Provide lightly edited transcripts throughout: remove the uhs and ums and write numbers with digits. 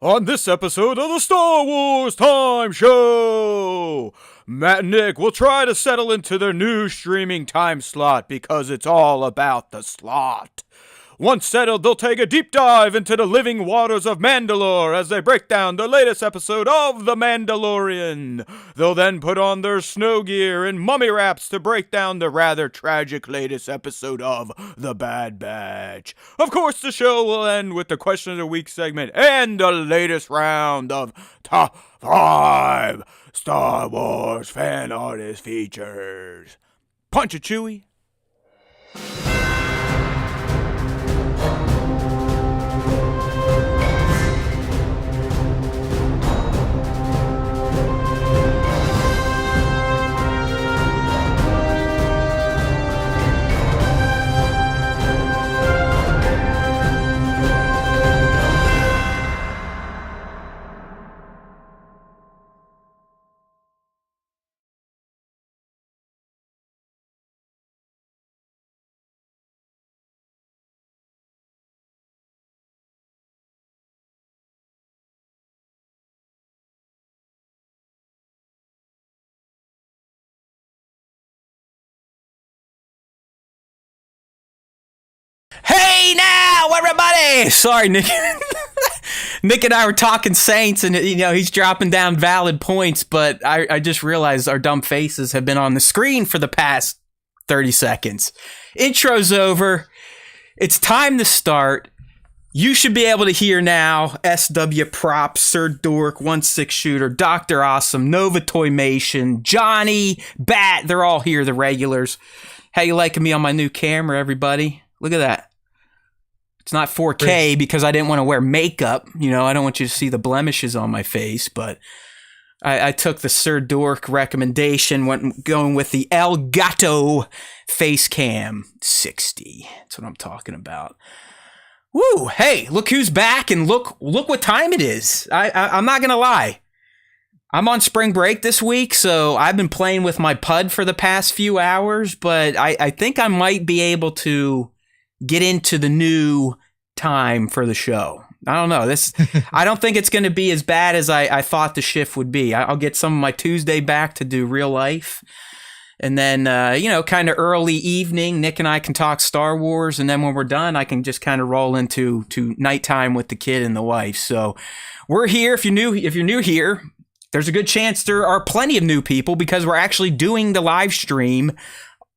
On this episode of the Star Wars Time Show, Matt and Nick will try to settle into their new streaming time slot because it's all about the slot. Once settled, they'll take a deep dive into the living waters of Mandalore as they break down the latest episode of The Mandalorian. They'll then put on their snow gear and mummy wraps to break down the rather tragic latest episode of The Bad Batch. Of course, the show will end with the Question of the Week segment and the latest round of Top 5 Star Wars Fan Artist Features. Punch it, Chewie. Hey now, everybody! Sorry, Nick. Nick and I were talking Saints, and he's dropping down valid points, but I just realized our dumb faces have been on the screen for the past 30 seconds. Intro's over. It's time to start. You should be able to hear now SW Prop, Sir Dork, 1/6 Shooter, Dr. Awesome, Nova Toymation, Johnny, Bat. They're all here, the regulars. How you liking me on my new camera, everybody? Look at that. It's not 4K because I didn't want to wear makeup. I don't want you to see the blemishes on my face, but I took the Sir Dork recommendation, going with the Elgato face cam 60. That's what I'm talking about. Woo! Hey, look who's back, and look what time it is. I'm not gonna lie. I'm on spring break this week, so I've been playing with my PUD for the past few hours, but I think I might be able to get into the new time for the show. I don't know. I don't think it's going to be as bad as I thought the shift would be. I'll get some of my Tuesday back to do real life. And then, kind of early evening, Nick and I can talk Star Wars. And then when we're done, I can just kind of roll into nighttime with the kid and the wife. So we're here. If you're new here, there's a good chance there are plenty of new people because we're actually doing the live stream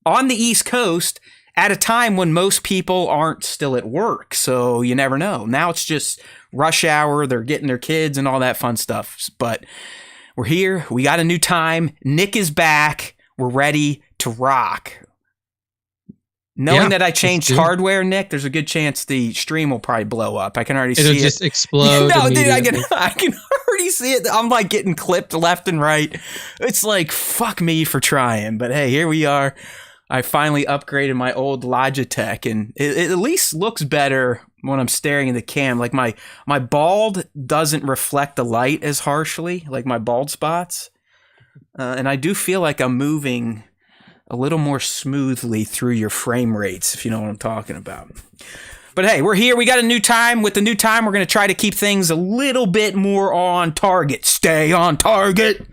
on the East Coast at a time when most people aren't still at work. So you never know. Now it's just rush hour. They're getting their kids and all that fun stuff. But we're here. We got a new time. Nick is back. We're ready to rock. Knowing that I changed hardware, Nick, there's a good chance the stream will probably blow up. I can already see it. It'll just explode. No, dude, I can already see it. I'm like getting clipped left and right. It's like, fuck me for trying. But hey, here we are. I finally upgraded my old Logitech, and it at least looks better when I'm staring at the cam. Like my bald doesn't reflect the light as harshly, like my bald spots. And I do feel like I'm moving a little more smoothly through your frame rates, if you know what I'm talking about. But hey, we're here. We got a new time. With the new time, we're going to try to keep things a little bit more on target. Stay on target.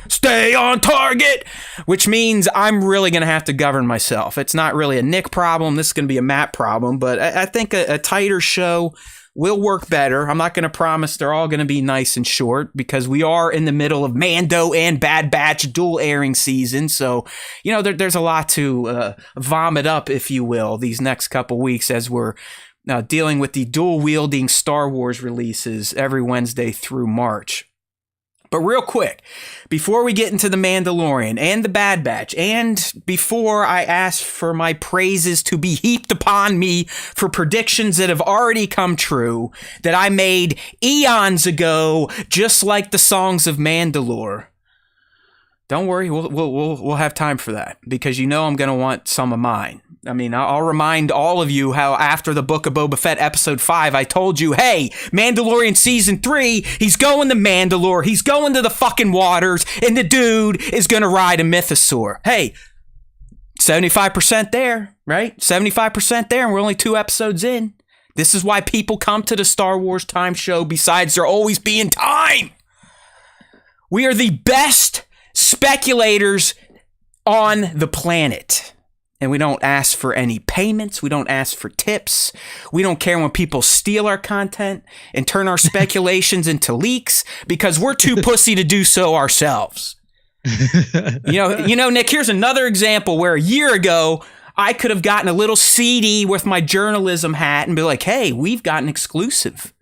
Stay on target, which means I'm really going to have to govern myself. It's not really a Nick problem. This is going to be a Matt problem, but I think a tighter show will work better. I'm not going to promise they're all going to be nice and short because we are in the middle of Mando and Bad Batch dual airing season. So, there's a lot to vomit up, if you will, these next couple weeks as we're dealing with the dual wielding Star Wars releases every Wednesday through March. But real quick, before we get into The Mandalorian and The Bad Batch, and before I ask for my praises to be heaped upon me for predictions that have already come true, that I made eons ago, just like the songs of Mandalore, don't worry, we'll have time for that, because I'm going to want some of mine. I mean, I'll remind all of you how after the Book of Boba Fett episode 5, I told you, hey, Mandalorian season 3, he's going to Mandalore, he's going to the fucking waters, and the dude is going to ride a mythosaur. Hey, 75% there, right? 75% there, and we're only 2 episodes in. This is why people come to the Star Wars Time Show, besides there always being time. We are the best speculators on the planet. And we don't ask for any payments. We don't ask for tips. We don't care when people steal our content and turn our speculations into leaks because we're too pussy to do so ourselves. You know, Nick, here's another example where a year ago, I could have gotten a little seedy with my journalism hat and be like, hey, we've got an exclusive.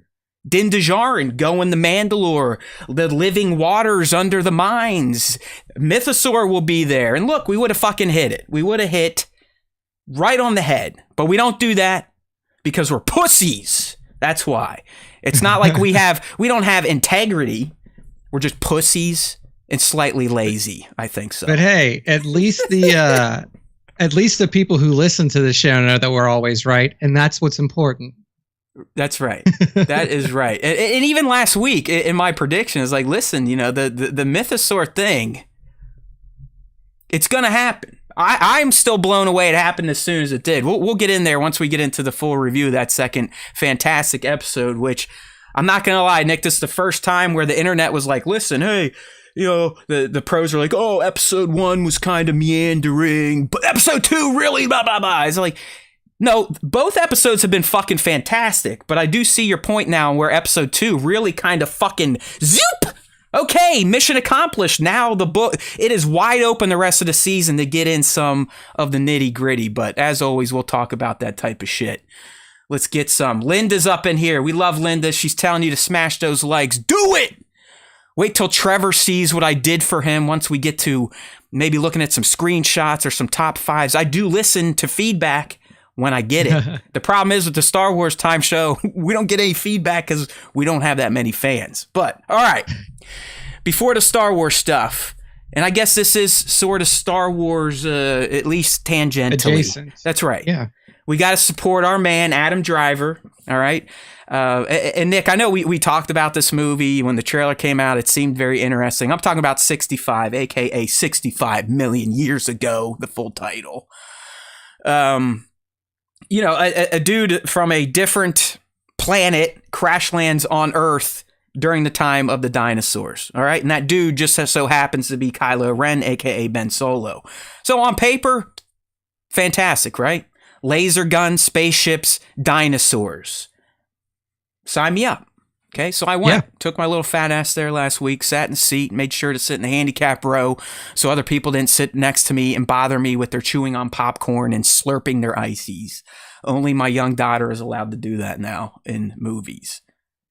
Din Djarin going the Mandalore, the living waters under the mines. Mythosaur will be there. And look, we would have fucking hit it. We would have hit right on the head. But we don't do that because we're pussies. That's why. It's not like we don't have integrity. We're just pussies and slightly lazy. I think so. But hey, at least the people who listen to the show know that we're always right, and that's what's important. That's right. That is right. And even last week in my prediction is like, listen, you know, the Mythosaur thing, it's going to happen. I'm still blown away it happened as soon as it did. We'll get in there once we get into the full review of that second fantastic episode, which I'm not going to lie, Nick, this is the first time where the internet was like, listen, hey, you know, the pros are like, oh, episode 1 was kind of meandering, but episode 2 really blah, blah, blah. It's like, no, both episodes have been fucking fantastic, but I do see your point now where episode 2 really kind of fucking zoop. Okay, mission accomplished. Now the book, it is wide open the rest of the season to get in some of the nitty gritty, but as always, we'll talk about that type of shit. Let's get some. Linda's up in here. We love Linda. She's telling you to smash those likes. Do it! Wait till Trevor sees what I did for him once we get to maybe looking at some screenshots or some top 5s. I do listen to feedback when I get it. The problem is with the Star Wars Time Show, we don't get any feedback because we don't have that many fans. But, all right, before the Star Wars stuff, and I guess this is sort of Star Wars, at least tangentially. Adjacent. That's right. Yeah. We got to support our man, Adam Driver, all right? And Nick, I know we talked about this movie when the trailer came out. It seemed very interesting. I'm talking about 65, a.k.a. 65 million years ago, the full title. You know, a dude from a different planet crash lands on Earth during the time of the dinosaurs. All right. And that dude just so happens to be Kylo Ren, a.k.a. Ben Solo. So on paper, fantastic, right? Laser guns, spaceships, dinosaurs. Sign me up. Okay, so I went, took my little fat ass there last week, sat in the seat, made sure to sit in the handicap row so other people didn't sit next to me and bother me with their chewing on popcorn and slurping their ices. Only my young daughter is allowed to do that now in movies,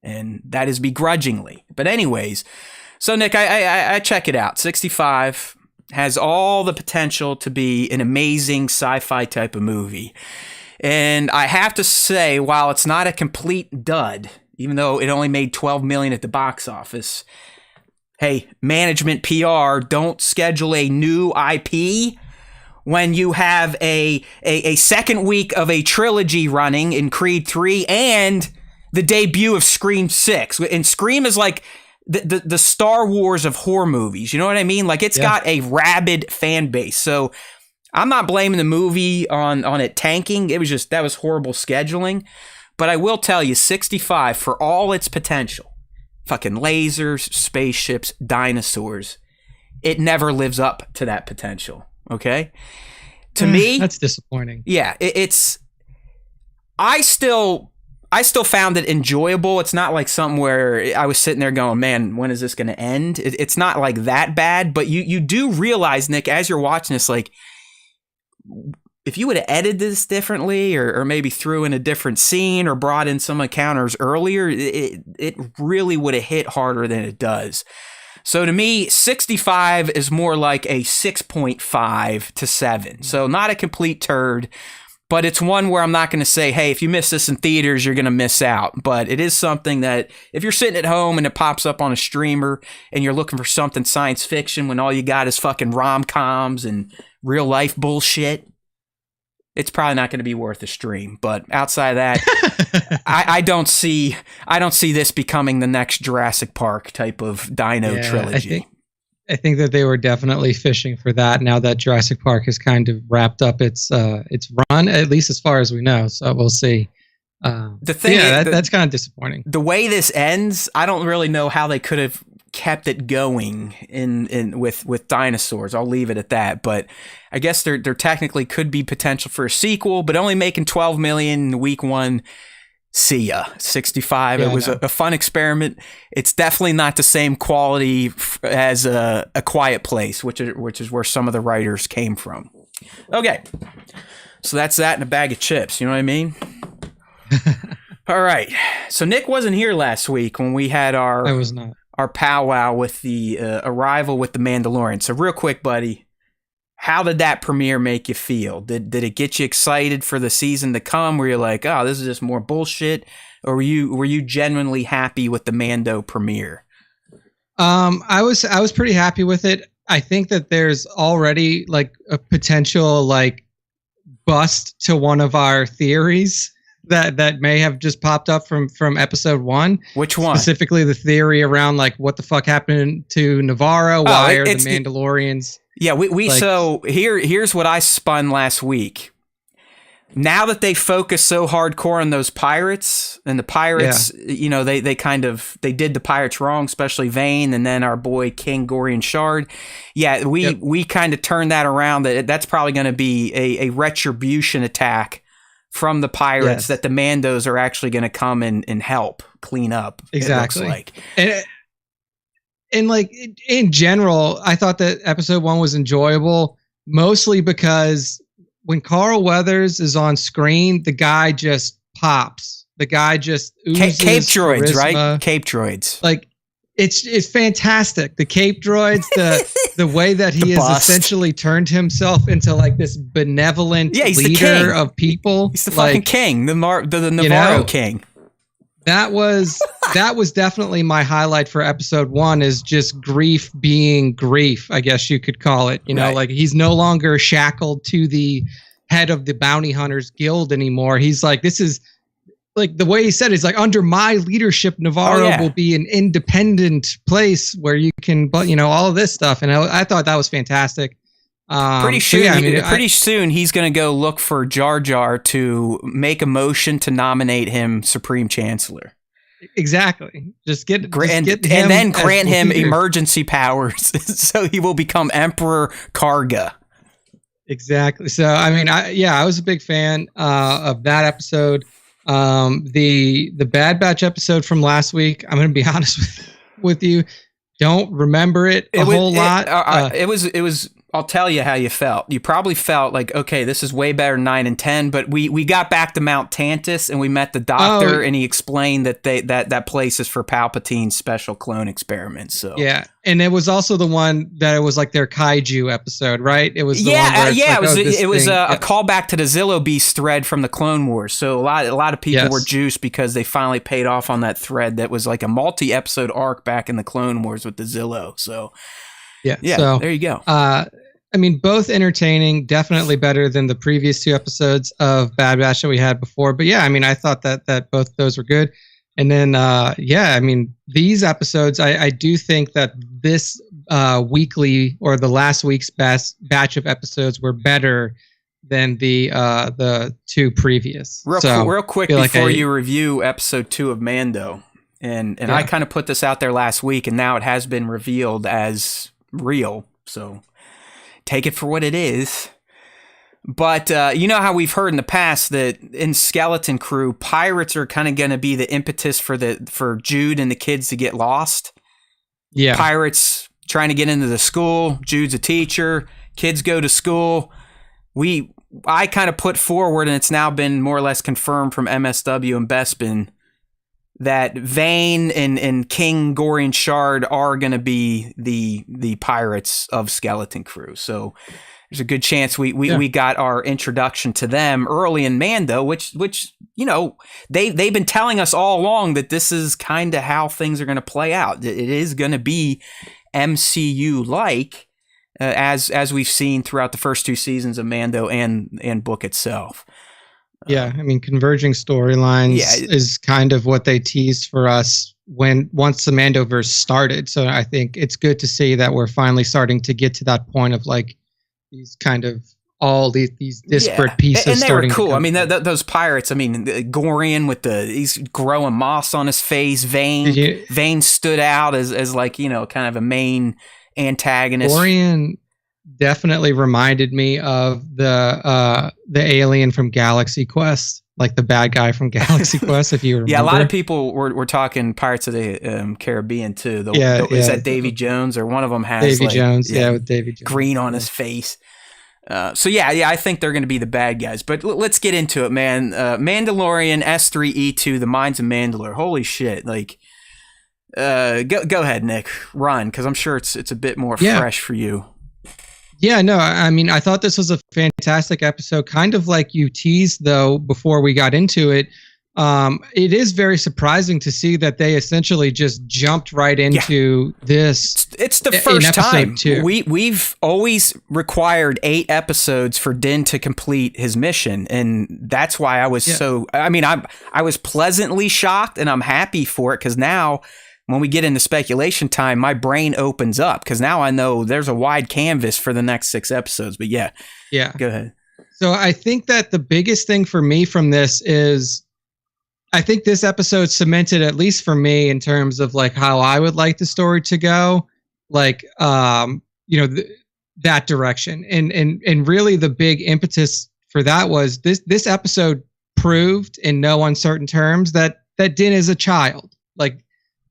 and that is begrudgingly. But anyways, so Nick, I check it out. 65 has all the potential to be an amazing sci-fi type of movie. And I have to say, while it's not a complete dud, even though it only made $12 million at the box office, hey, management PR, don't schedule a new IP when you have a second week of a trilogy running in Creed 3 and the debut of Scream 6. And Scream is like the Star Wars of horror movies. You know what I mean? Like, it's got a rabid fan base. So I'm not blaming the movie on it tanking. It was just, that was horrible scheduling. But I will tell you, 65, for all its potential, fucking lasers, spaceships, dinosaurs, it never lives up to that potential, okay? To me... That's disappointing. Yeah, it's... I still found it enjoyable. It's not like something where I was sitting there going, man, when is this going to end? It's not like that bad, but you do realize, Nick, as you're watching this, like, if you would have edited this differently or maybe threw in a different scene or brought in some encounters earlier, it really would have hit harder than it does. So to me, 65 is more like a 6.5 to 7. So not a complete turd, but it's one where I'm not going to say, hey, if you miss this in theaters, you're going to miss out. But it is something that if you're sitting at home and it pops up on a streamer and you're looking for something science fiction when all you got is fucking rom-coms and real life bullshit, it's probably not going to be worth a stream. But outside of that, I don't see this becoming the next Jurassic Park type of dino trilogy. I think that they were definitely fishing for that now that Jurassic Park has kind of wrapped up its run, at least as far as we know. So we'll see. The thing, that's kind of disappointing. The way this ends, I don't really know how they could have kept it going with dinosaurs. I'll leave it at that. But I guess there technically could be potential for a sequel, but only making $12 million in week one. See ya. 65. It was a fun experiment. It's definitely not the same quality as a Quiet Place, which is where some of the writers came from. Okay, so that's that in a bag of chips. You know what I mean? All right. So Nick wasn't here last week when we had our powwow with the arrival with the Mandalorian. So real quick, buddy, how did that premiere make you feel? Did it get you excited for the season to come? Were you like, oh, this is just more bullshit? Or were you genuinely happy with the Mando premiere? I was pretty happy with it. I think that there's already like a potential like bust to one of our theories that may have just popped up from episode 1. Which one? Specifically the theory around like what the fuck happened to Navarro? Why are the Mandalorians? Yeah, we like, so here's what I spun last week. Now that they focus so hardcore on those pirates, and the pirates, you know, they did the pirates wrong, especially Vane, and then our boy King Gorian Shard. Yeah, we kind of turned that around. That's probably going to be a retribution attack from the pirates that the Mandos are actually going to come and help clean up. Exactly. It looks like. And like in general, I thought that episode 1 was enjoyable, mostly because when Carl Weathers is on screen, the guy just pops. The guy just oozes Cape droids, charisma. Right? Cape droids. Like it's fantastic. The Cape droids, the way that he has essentially turned himself into like this benevolent leader of people. He's the fucking king, the Navarro king. That was definitely my highlight for episode 1, is just grief being grief, I guess you could call it. You know, like he's no longer shackled to the head of the Bounty Hunters Guild anymore. He's like, this is like the way he said it, is like, under my leadership, Navarro will be an independent place where you can, but you know, all of this stuff. And I thought that was fantastic. Pretty soon he's going to go look for Jar Jar to make a motion to nominate him Supreme Chancellor. Exactly. Just get him and then grant him emergency powers so he will become Emperor Karga. Exactly. So I mean, I was a big fan of that episode. The Bad Batch episode from last week, I'm going to be honest with you, don't remember it a whole lot. It was. I'll tell you how you felt. You probably felt like, okay, this is way better than 9 and 10, but we got back to Mount Tantus and we met the doctor and he explained that that place is for Palpatine's special clone experiments. So yeah, and it was also the one that it was like their kaiju episode, right? It was it was a callback to the Zillo Beast thread from the Clone Wars. So a lot of people were juiced because they finally paid off on that thread that was like a multi-episode arc back in the Clone Wars with the Zillo. So yeah, so there you go. I mean, both entertaining, definitely better than the previous 2 episodes of Bad Batch that we had before. But yeah, I mean, I thought that both of those were good. And then, I mean, these episodes, I do think that this weekly or the last week's batch of episodes were better than the 2 previous. Real quick before you review episode 2 of Mando, and I kind of put this out there last week, and now it has been revealed as real. So take it for what it is. But you know how we've heard in the past that in Skeleton Crew, pirates are kind of going to be the impetus for Jude and the kids to get lost. Yeah, pirates trying to get into the school. Jude's a teacher. Kids go to school. I kind of put forward, and it's now been more or less confirmed from MSW and Bespin, that Vane and King Gorian Shard are going to be the pirates of Skeleton Crew. So there's a good chance we got our introduction to them early in Mando, which you know they've been telling us all along that this is kind of how things are going to play out. It is going to be MCU like as we've seen throughout the first 2 seasons of Mando and book itself. Yeah, I mean, converging storylines is kind of what they teased for us once the Mandoverse started. So I think it's good to see that we're finally starting to get to that point of like these kind of all these disparate pieces and they starting were cool. to come I mean, together. those pirates. I mean, Gorian with he's growing moss on his face. Vane stood out as like, you know, kind of a main antagonist. Gorian definitely reminded me of the alien from Galaxy Quest, like the bad guy from Galaxy Quest. If you remember, yeah, a lot of people were talking Pirates of the Caribbean too. Is that Davy Jones, or one of them has Davy Jones? Yeah, with Davy Jones, green on his face. So yeah, I think they're going to be the bad guys. But let's get into it, man. Mandalorian S3E2, The Mines of Mandalore. Holy shit! Like, go ahead, Nick. Run, because I'm sure it's a bit more fresh for you. Yeah, no, I mean, I thought this was a fantastic episode. Kind of like you teased, though, before we got into it. It is very surprising to see that they essentially just jumped right into this. It's the first time. We've always required 8 episodes for Din to complete his mission, and that's why I was so. I mean, I was pleasantly shocked, and I'm happy for it, because now, when we get into speculation time, my brain opens up, because now I know there's a wide canvas for the next 6 episodes. But yeah, go ahead. So I think that the biggest thing for me from this is, I think this episode cemented, at least for me, in terms of like how I would like the story to go, like that direction, and really the big impetus for that was this episode proved in no uncertain terms that Din is a child. Like,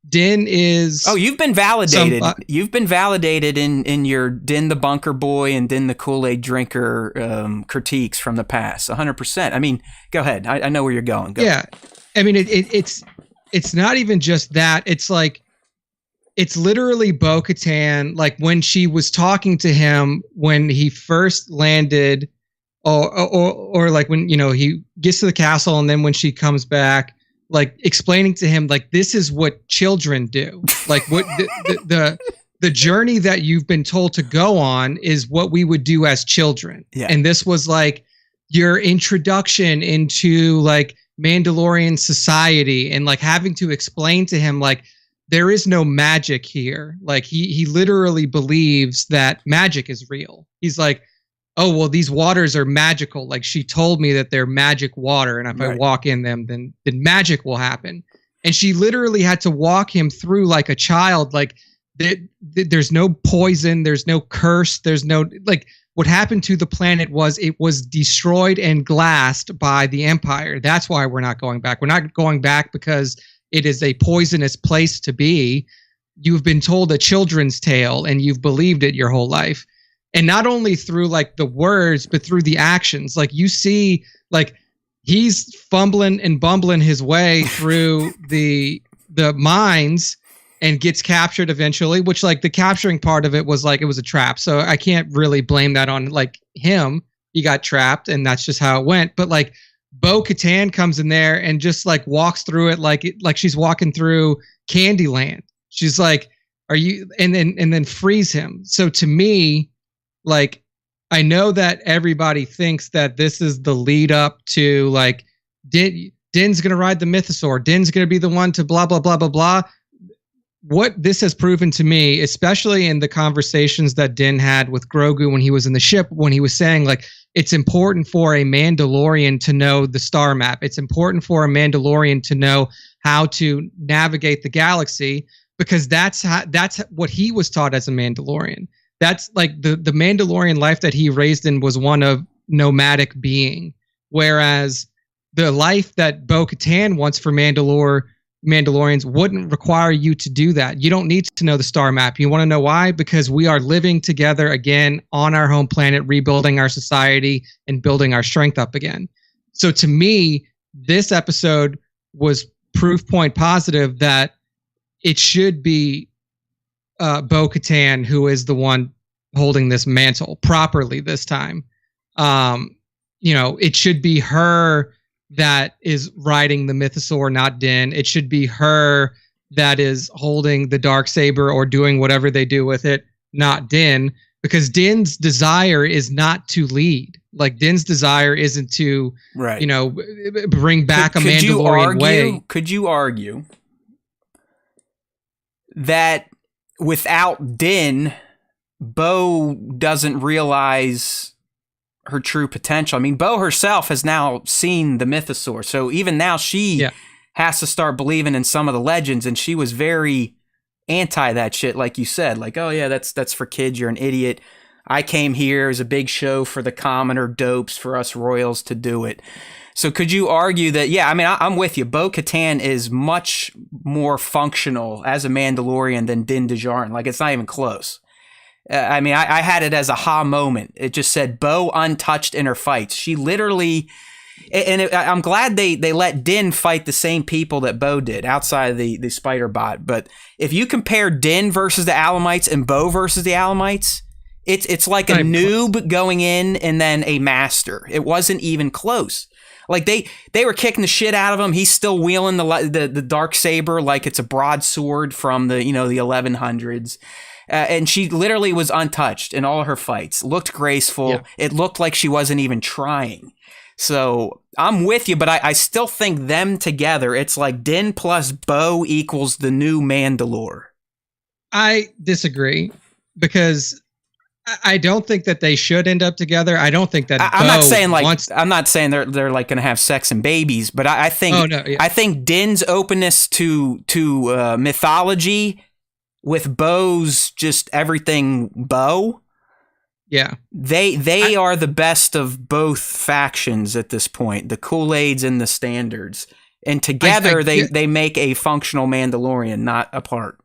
Din is... Oh, you've been validated. You've been validated in your Din the Bunker Boy and Din the Kool-Aid Drinker critiques from the past. 100%. I mean, go ahead. I know where you're going. Go. Yeah. I mean, it's not even just that. It's like, it's literally Bo-Katan, like when she was talking to him when he first landed, or like when, you know, he gets to the castle, and then when she comes back, like explaining to him, like, this is what children do. Like, what the journey that you've been told to go on is what we would do as children. Yeah. And this was like your introduction into like Mandalorian society, and like having to explain to him, like, there is no magic here. Like, he literally believes that magic is real. He's like, oh, well, these waters are magical. Like, she told me that they're magic water, and if I walk in them, then magic will happen. And she literally had to walk him through like a child. Like, there's no poison, there's no curse, there's no, like, what happened to the planet was it was destroyed and glassed by the Empire. That's why we're not going back. We're not going back because it is a poisonous place to be. You've been told a children's tale, and you've believed it your whole life. And not only through like the words, but through the actions. Like, you see, like, he's fumbling and bumbling his way through the mines and gets captured eventually, which, like, the capturing part of it was like, it was a trap. So I can't really blame that on like him. He got trapped, and that's just how it went. But like, Bo-Katan comes in there and just like walks through it like she's walking through Candyland. She's like, are you, and then frees him. So to me, like, I know that everybody thinks that this is the lead up to like Din's going to ride the mythosaur. Din's going to be the one to blah, blah, blah, blah, blah. What this has proven to me, especially in the conversations that Din had with Grogu when he was in the ship, when he was saying like, it's important for a Mandalorian to know the star map. It's important for a Mandalorian to know how to navigate the galaxy, because that's what he was taught as a Mandalorian. That's like the Mandalorian life that he raised in was one of nomadic being, whereas the life that Bo-Katan wants for Mandalorians wouldn't require you to do that. You don't need to know the star map. You want to know why? Because we are living together again on our home planet, rebuilding our society and building our strength up again. So to me, this episode was proof point positive that it should be Bo-Katan who is the one holding this mantle properly this time. It should be her that is riding the mythosaur, not Din. It should be her that is holding the Darksaber or doing whatever they do with it, not Din, because Din's desire is not to lead. Like, Din's desire isn't to, bring back a Mandalorian way. Could you argue that without Din, Bo doesn't realize her true potential. I mean, Bo herself has now seen the mythosaur, so even now she has to start believing in some of the legends, and she was very anti that shit, like you said, like, oh yeah, that's for kids, you're an idiot. I came here as a big show for the commoner dopes, for us royals to do it. So could you argue that, yeah, I mean, I'm with you. Bo-Katan is much more functional as a Mandalorian than Din Djarin. Like, it's not even close. I mean, I had it as a ha moment. It just said Bo untouched in her fights. She literally, and I'm glad they let Din fight the same people that Bo did outside of the spider bot. But if you compare Din versus the Alamites and Bo versus the Alamites, it's like a noob going in and then a master. It wasn't even close. Like they were kicking the shit out of him. He's still wielding the dark saber like it's a broadsword from the 1100s. And she literally was untouched in all her fights. Looked graceful. Yeah. It looked like she wasn't even trying. So I'm with you, but I still think them together, it's like Din plus Bo equals the new Mandalore. I disagree because I don't think that they should end up together. I don't think that I'm not saying I'm not saying they're like going to have sex and babies, but I think I think Din's openness to mythology with Bo's just everything Bo. Yeah. They are the best of both factions at this point, the Kool-Aids and the Standards. And together they make a functional Mandalorian, not apart.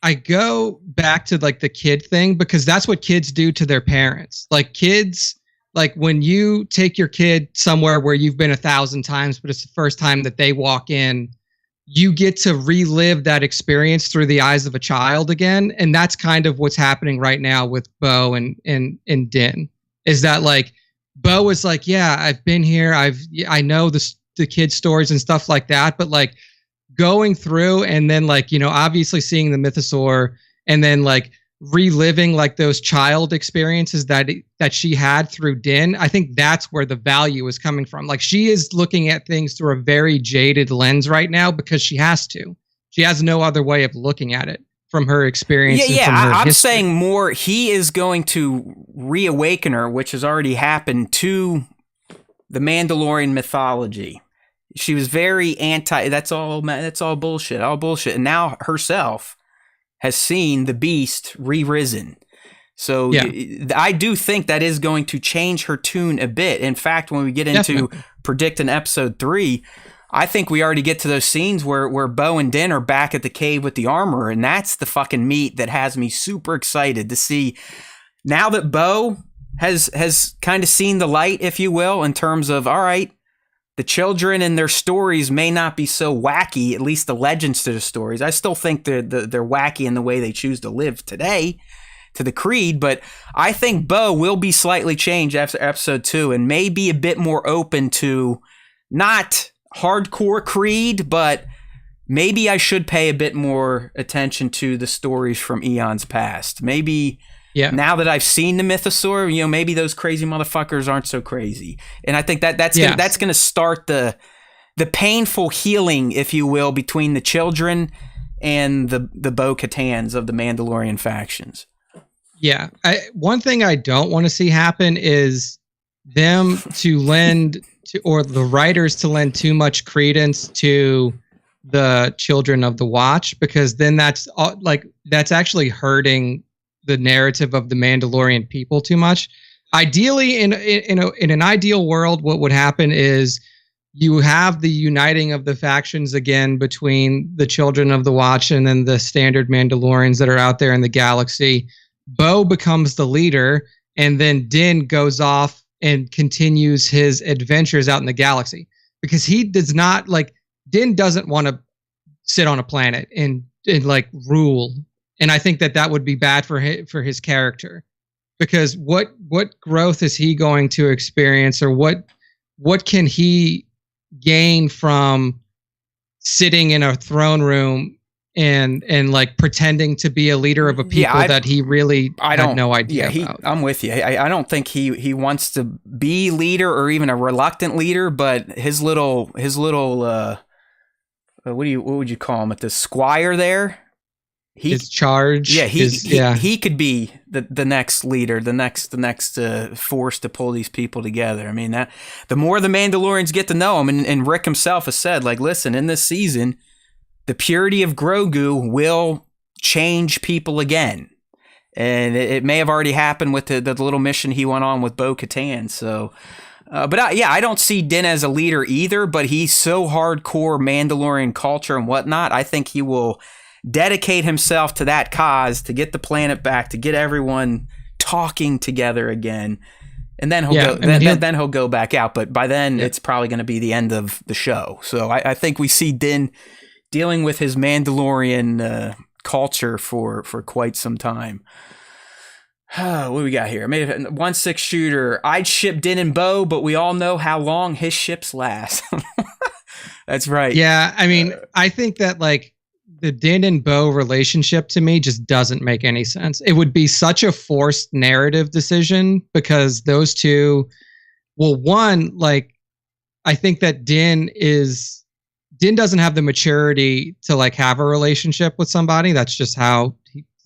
I go back to like the kid thing because that's what kids do to their parents. Like kids, like when you take your kid somewhere where you've been 1,000 times, but it's the first time that they walk in, you get to relive that experience through the eyes of a child again. And that's kind of what's happening right now with Bo and Din, is that like Bo is like, yeah, I've been here. I know the kids' stories and stuff like that, but like going through and then like, obviously seeing the mythosaur and then like reliving like those child experiences that she had through Din, I think that's where the value is coming from. Like she is looking at things through a very jaded lens right now because she has to. She has no other way of looking at it from her experience. Yeah, I'm saying more, he is going to reawaken her, which has already happened, to the Mandalorian mythology. She was very anti, that's all bullshit, And now herself has seen the beast re-risen. So I do think that is going to change her tune a bit. In fact, when we get into predicting episode 3, I think we already get to those scenes where Bo and Din are back at the cave with the armor. And that's the fucking meat that has me super excited to see. Now that Bo has kind of seen the light, if you will, in terms of, all right, the children and their stories may not be so wacky, at least the legends to the stories. I still think they're wacky in the way they choose to live today, to the creed, but I think Bo will be slightly changed after episode 2 and may be a bit more open to not hardcore creed, but maybe I should pay a bit more attention to the stories from eons past. Maybe... yeah. Now that I've seen the mythosaur, maybe those crazy motherfuckers aren't so crazy. And I think that's going to start the painful healing, if you will, between the children and the Bo-Katans of the Mandalorian factions. Yeah. One thing I don't want to see happen is them to lend to, or the writers to lend too much credence to the children of the Watch, because then that's actually hurting the narrative of the Mandalorian people too much. Ideally, in an ideal world, what would happen is you have the uniting of the factions again between the children of the Watch and then the standard Mandalorians that are out there in the galaxy. Bo becomes the leader, and then Din goes off and continues his adventures out in the galaxy, because he does not Din doesn't want to sit on a planet and like rule. And I think that would be bad for his character, because what growth is he going to experience, or what can he gain from sitting in a throne room and like pretending to be a leader of a people that he really had no idea about? I'm with you. I don't think he wants to be leader or even a reluctant leader, but his little what would you call him, at the squire there? his charge. Yeah, he could be the next leader, the next force to pull these people together. I mean, that the more the Mandalorians get to know him, and Rick himself has said, like, listen, in this season, the purity of Grogu will change people again. And it may have already happened with the little mission he went on with Bo-Katan. So, but I don't see Din as a leader either, but he's so hardcore Mandalorian culture and whatnot. I think he will dedicate himself to that cause, to get the planet back, to get everyone talking together again. And then he'll go back out. But by then, it's probably going to be the end of the show. So I think we see Din dealing with his Mandalorian culture for quite some time. What do we got here? Maybe 1-6 shooter. I'd ship Din and Bo, but we all know how long his ships last. That's right. Yeah, I mean, I think that like the Din and Bo relationship to me just doesn't make any sense. It would be such a forced narrative decision because those two, well, one, like, I think that Din doesn't have the maturity to like have a relationship with somebody. That's just how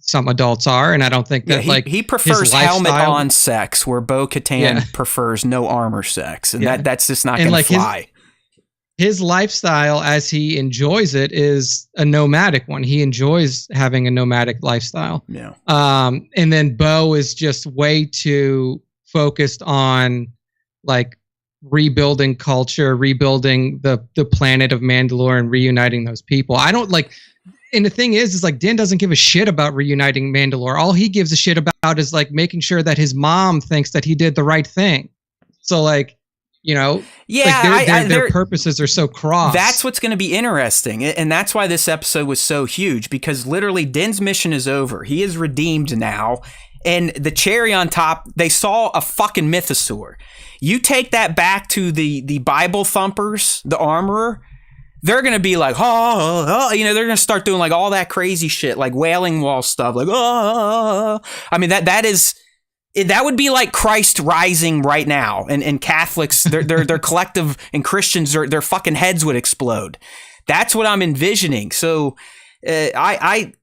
some adults are, and I don't think that he prefers helmet on sex, where Bo-Katan prefers no armor sex, and that's just not going to fly. His lifestyle, as he enjoys it, is a nomadic one. He enjoys having a nomadic lifestyle. Yeah. And then Bo is just way too focused on like rebuilding culture, rebuilding the planet of Mandalore, and reuniting those people. I don't like. And the thing is like Din doesn't give a shit about reuniting Mandalore. All he gives a shit about is like making sure that his mom thinks that he did the right thing. So like, you know, their purposes are so cross. That's what's going to be interesting. And that's why this episode was so huge, because literally Din's mission is over. He is redeemed now. And the cherry on top, they saw a fucking mythosaur. You take that back to the Bible thumpers, the armorer, they're going to be like, they're going to start doing like all that crazy shit, like Wailing Wall stuff, like, I mean, that would be like Christ rising right now. And Catholics, their collective, and Christians, their fucking heads would explode. That's what I'm envisioning. So I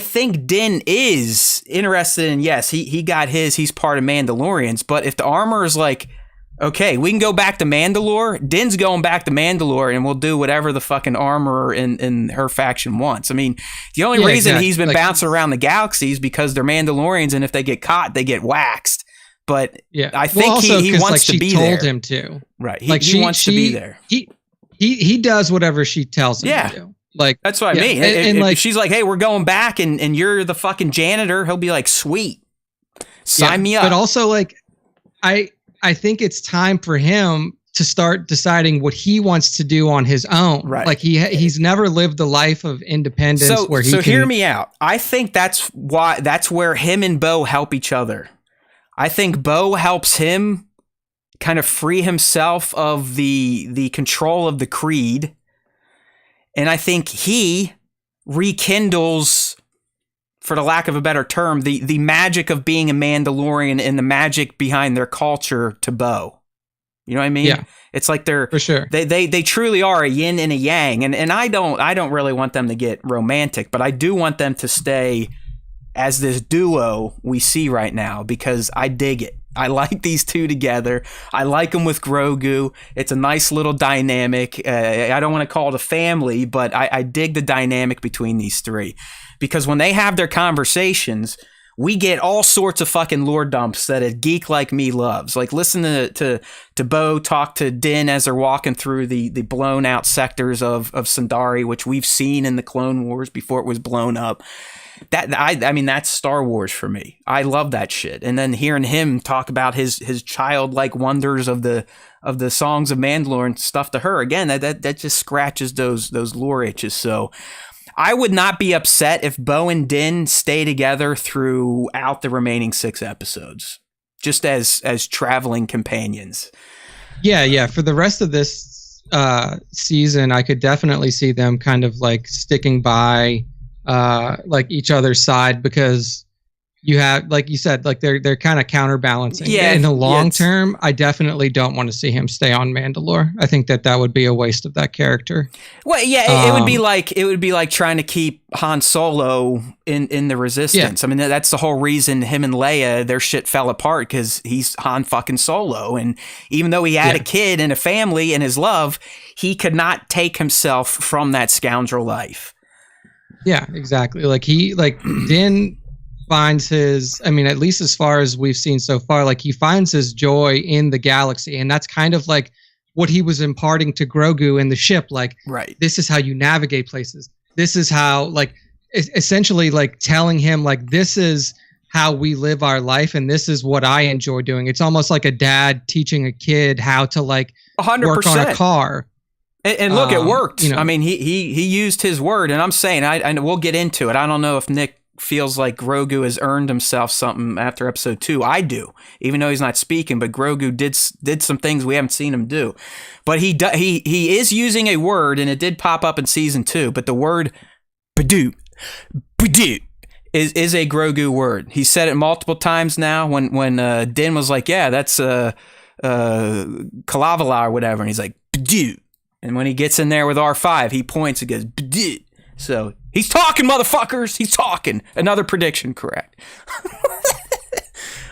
think Din is interested in, yes, he got he's part of Mandalorians, but if the armor is like, okay, we can go back to Mandalore, Din's going back to Mandalore, and we'll do whatever the fucking armorer in her faction wants. I mean, the only reason he's been bouncing around the galaxy is because they're Mandalorians, and if they get caught, they get waxed. But I think he wants to be there. She told him to. Right. He wants to be there. He does whatever she tells him to do. Like, that's what I mean. And like, if she's like, hey, we're going back, and you're the fucking janitor, he'll be like, sweet. Sign me up. But also, like, I think it's time for him to start deciding what he wants to do on his own. Right. Like he's never lived the life of independence where he can... So hear me out. I think that's where him and Bo help each other. I think Bo helps him kind of free himself of the control of the creed. And I think he rekindles, for the lack of a better term, the magic of being a Mandalorian and the magic behind their culture to Bo. You know what I mean? Yeah. It's like they're for sure. They truly are a yin and a yang. And I don't really want them to get romantic, but I do want them to stay as this duo we see right now, because I dig it. I like these two together. I like them with Grogu. It's a nice little dynamic. I don't want to call it a family, but I dig the dynamic between these three. Because when they have their conversations, we get all sorts of fucking lore dumps that a geek like me loves. Like, listen to Bo talk to Din as they're walking through the blown out sectors of Sundari, which we've seen in the Clone Wars before it was blown up. I mean, that's Star Wars for me. I love that shit. And then hearing him talk about his childlike wonders of the songs of Mandalore and stuff to her, again, that just scratches those lore itches. So I would not be upset if Bo and Din stay together throughout the remaining 6 episodes, just as traveling companions. Yeah. For the rest of this season, I could definitely see them kind of like sticking by like each other's side, because you have, like you said, like they're kind of counterbalancing. Yeah, in the long term, I definitely don't want to see him stay on Mandalore. I think that would be a waste of that character. Well, yeah, it would be like trying to keep Han Solo in the Resistance. I mean, that's the whole reason him and Leia, their shit fell apart, because he's Han fucking Solo, and even though he had a kid and a family and his love, he could not take himself from that scoundrel life. Yeah, exactly. Like Din finds his, I mean, at least as far as we've seen so far, like he finds his joy in the galaxy, and that's kind of like what he was imparting to Grogu in the ship. Like, this is how you navigate places. This is how, like, essentially, like telling him, like, this is how we live our life, and this is what I enjoy doing. It's almost like a dad teaching a kid how to, like, 100%. Work on a car. And look, it worked. I mean, he used his word, and I'm saying, I we'll get into it. I don't know if Nick feels like Grogu has earned himself something after episode 2. I do, even though he's not speaking. But Grogu did some things we haven't seen him do. But he is using a word, and it did pop up in season 2. But the word "badoo" is a Grogu word. He said it multiple times now. When Din was like, "Yeah, that's Kalavala or whatever," and he's like, "Badoo." And when he gets in there with R5, he points and goes, "Badoo." So he's talking, motherfuckers. He's talking. Another prediction correct.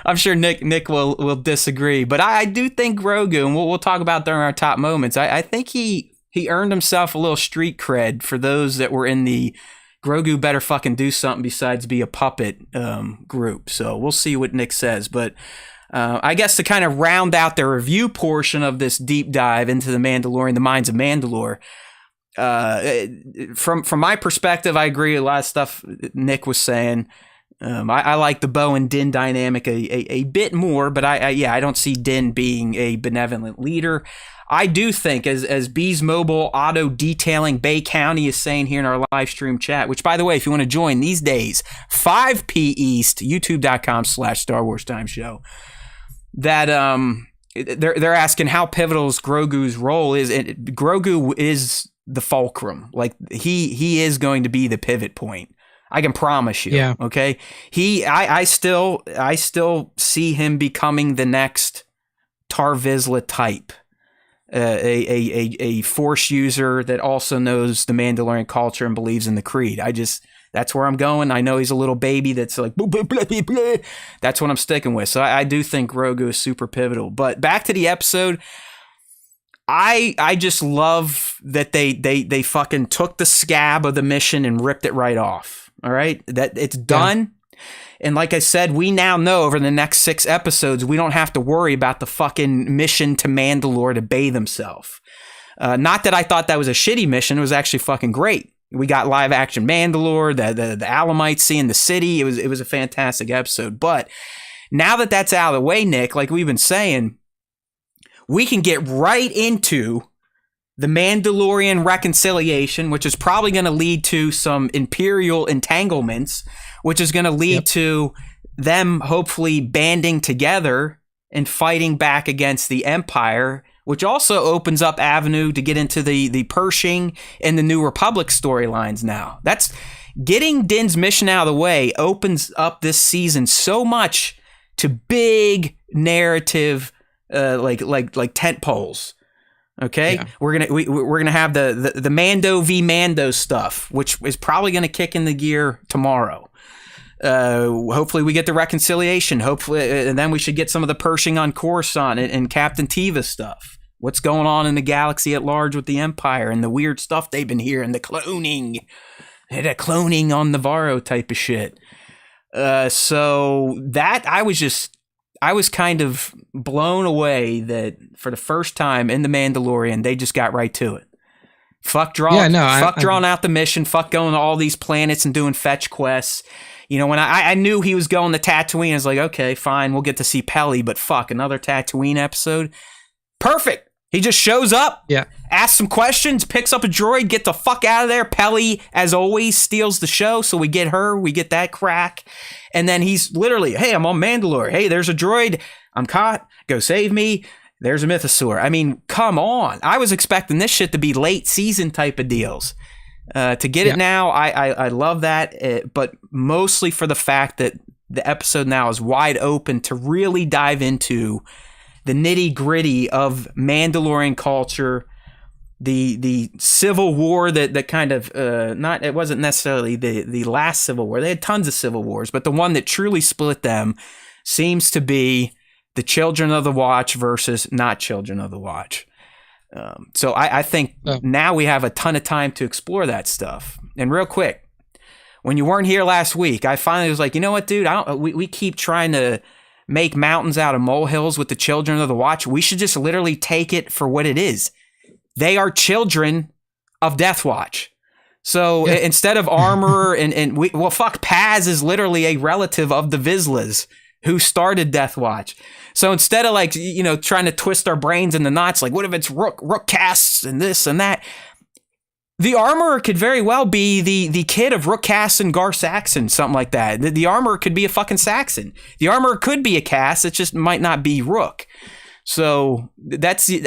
I'm sure Nick will disagree, but I do think Grogu, and we'll talk about during our top moments. I think he earned himself a little street cred for those that were in the Grogu better fucking do something besides be a puppet group. So we'll see what Nick says, but I guess to kind of round out the review portion of this deep dive into the Mandalorian, the Mines of Mandalore. From my perspective, I agree with a lot of stuff Nick was saying. I like the Bo and Din dynamic a bit more, but I don't see Din being a benevolent leader. I do think, as Bees Mobile Auto Detailing Bay County is saying here in our live stream chat, which, by the way, if you want to join these days, 5 p. East, youtube.com/Star Wars Time Show, that they're asking how pivotal is Grogu's role is. Grogu is the fulcrum. Like, he is going to be the pivot point. I can promise you. Yeah. Okay. I still see him becoming the next Tar Vizsla type, a Force user that also knows the Mandalorian culture and believes in the creed. That's where I'm going. I know he's a little baby that's like, blah, blah, blah, blah, blah. That's what I'm sticking with. So I do think Grogu is super pivotal. But back to the episode. I just love that they fucking took the scab of the mission and ripped it right off. All right, that it's done. Yeah. And like I said, we now know over the next 6 episodes, we don't have to worry about the fucking mission to Mandalore to bathe himself. Not that I thought that was a shitty mission. It was actually fucking great. We got live action Mandalore, the Alamites seeing the city. It was a fantastic episode. But now that that's out of the way, Nick, like we've been saying, we can get right into the Mandalorian reconciliation, which is probably going to lead to some Imperial entanglements, which is going to lead to them hopefully banding together and fighting back against the Empire, which also opens up avenue to get into the Pershing and the New Republic storylines now. That's getting Din's mission out of the way opens up this season so much to big narrative like tent poles. Okay, yeah. We're gonna have the Mando v Mando stuff, which is probably gonna kick in the gear tomorrow. Hopefully we get the reconciliation. Hopefully, and then we should get some of the Pershing on Coruscant and Captain Teva stuff. What's going on in the galaxy at large with the Empire and the weird stuff they've been hearing, the cloning on Navarro type of shit. So that I was kind of blown away that for the first time in The Mandalorian, they just got right to it. Fuck drawing out the mission. Fuck going to all these planets and doing fetch quests. You know, when I knew he was going to Tatooine, I was like, okay, fine, we'll get to see Peli, but fuck, another Tatooine episode? Perfect. He just shows up, asks some questions, picks up a droid, get the fuck out of there. Peli, as always, steals the show, so we get that crack. And then he's literally, hey, I'm on Mandalore. Hey, there's a droid. I'm caught. Go save me. There's a mythosaur. I mean, come on. I was expecting this shit to be late season type of deals. To get it now, I love that, but mostly for the fact that the episode now is wide open to really dive into the nitty gritty of Mandalorian culture, the civil war that kind of it wasn't necessarily the last civil war. They had tons of civil wars, but the one that truly split them seems to be the Children of the Watch versus not Children of the Watch. So I think now we have a ton of time to explore that stuff. And real quick, when you weren't here last week, I finally was like, you know what, dude? We keep trying to make mountains out of molehills with the Children of the Watch. We should just literally take it for what it is. They are children of Death Watch. So instead of armor fuck, Paz is literally a relative of the Vizslas who started Death Watch. So instead of like, trying to twist our brains in the knots, like what if it's Rook casts and this and that? The armorer could very well be the kid of Rook Cass and Gar Saxon, something like that. The armorer could be a fucking Saxon. The armorer could be a Cass. It just might not be Rook. So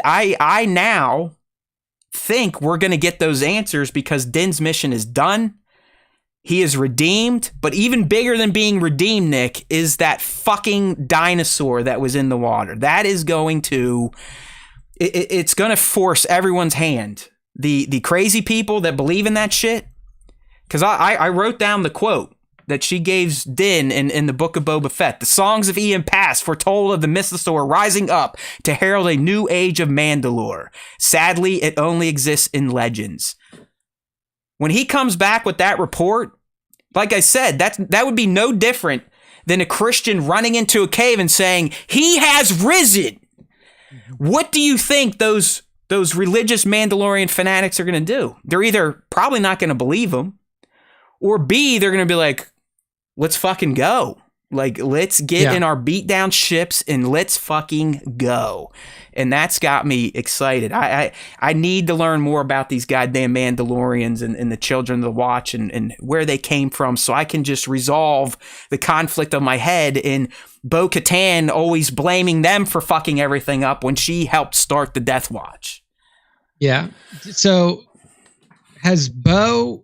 I now think we're going to get those answers because Din's mission is done. He is redeemed, but even bigger than being redeemed, Nick, is that fucking dinosaur that was in the water. That is going to, it's going to force everyone's hand. The crazy people that believe in that shit. Because I wrote down the quote that she gave Din in the Book of Boba Fett. The songs of Ian past foretold of the mythosaur rising up to herald a new age of Mandalore. Sadly, it only exists in legends. When he comes back with that report, like I said, that would be no different than a Christian running into a cave and saying, he has risen. What do you think those religious Mandalorian fanatics are going to do? They're either probably not going to believe him, or B, they're going to be like, let's fucking go. Like, let's get in our beat down ships and let's fucking go. And that's got me excited. I need to learn more about these goddamn Mandalorians and the Children of the Watch and where they came from so I can just resolve the conflict of my head in Bo-Katan always blaming them for fucking everything up when she helped start the Death Watch. Yeah. So has Bo,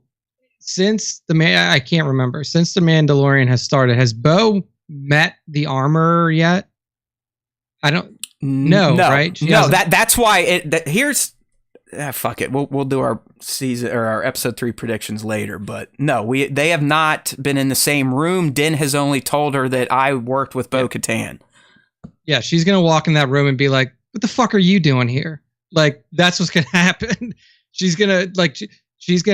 since I can't remember, since the Mandalorian has started, has Bo met the armorer yet? I don't know, right? That's why here's fuck it. We'll do our season or our episode 3 predictions later, but no, they have not been in the same room. Din has only told her that I worked with Bo-Katan. Yeah, she's gonna walk in that room and be like, "What the fuck are you doing here?" Like, that's what's gonna happen. She's gonna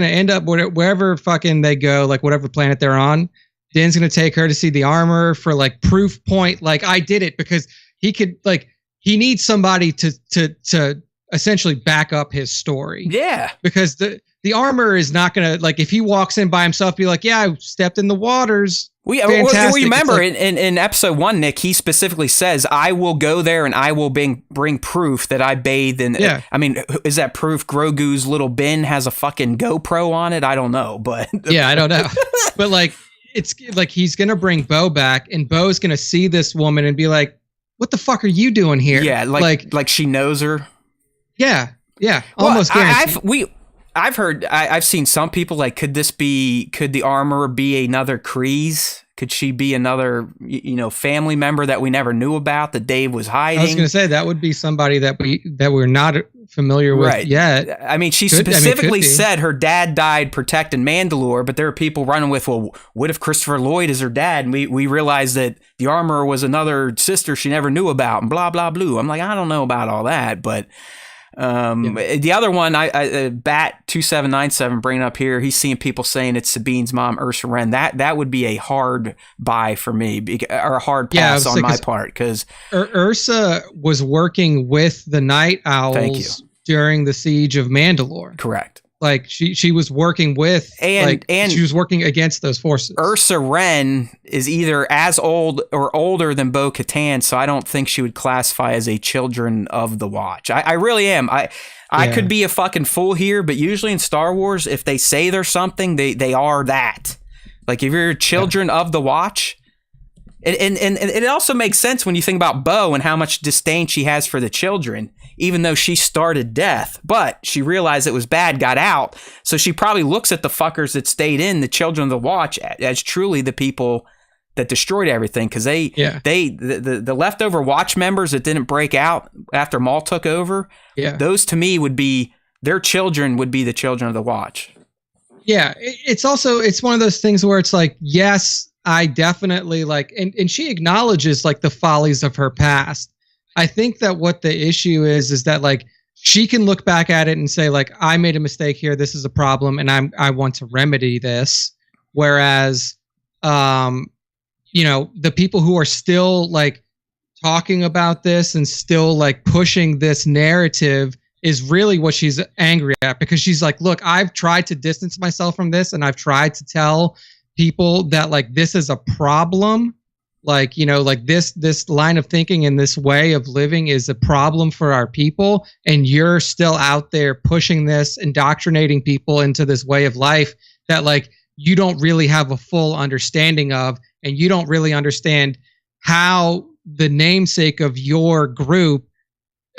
end up wherever fucking they go, like whatever planet they're on. Din's gonna take her to see the armor for like proof point. Like, I did it, because he could, like, he needs somebody to essentially back up his story. Yeah. Because the armor is not gonna, like, if he walks in by himself, be like, yeah, I stepped in the waters. We remember like, in episode 1, Nick, he specifically says, I will go there and I will bring proof that I bathed in. Yeah. I mean, is that proof Grogu's little bin has a fucking GoPro on it? I don't know, but. Yeah, I don't know. But like, it's like he's going to bring Bo back, and Bo's going to see this woman and be like, what the fuck are you doing here? Yeah, like she knows her. Yeah, almost guaranteed. I've seen some people like, could the armorer be another Kryze? Could she be another, family member that we never knew about that Dave was hiding? I was going to say that would be somebody that we're not familiar with yet. I mean, she specifically said her dad died protecting Mandalore, but there are people running with, well, what if Christopher Lloyd is her dad? And we realized that the armorer was another sister she never knew about, and blah, blah, blah. I'm like, I don't know about all that, but... The other one, I Bat 2797 bringing up here, he's seeing people saying it's Sabine's mom, Ursa Wren. That would be a hard buy for me, or a hard pass on my part, because Ursa was working with the Night Owls during the siege of Mandalore. Correct. Like she was working with, and she was working against those forces. Ursa Wren is either as old or older than Bo-Katan, so I don't think she would classify as a Children of the Watch. I really am. I could be a fucking fool here, but usually in Star Wars, if they say they're something, they are that. Like, if you're Children of the Watch, and it also makes sense when you think about Bo and how much disdain she has for the children, even though she started death, but she realized it was bad, got out. So she probably looks at the fuckers that stayed in the Children of the Watch as truly the people that destroyed everything, because the leftover Watch members that didn't break out after Maul took over, those to me would be, their children would be the children of the Watch. Yeah, it's one of those things where it's like, yes, I definitely like, and she acknowledges like the follies of her past. I think that what the issue is that like she can look back at it and say like, I made a mistake here. This is a problem, and I want to remedy this. Whereas, you know, the people who are still like talking about this and still like pushing this narrative is really what she's angry at, because she's like, look, I've tried to distance myself from this, and I've tried to tell people that like this is a problem. Like, you know, like this line of thinking and this way of living is a problem for our people. And you're still out there pushing this, indoctrinating people into this way of life that like you don't really have a full understanding of, and you don't really understand how the namesake of your group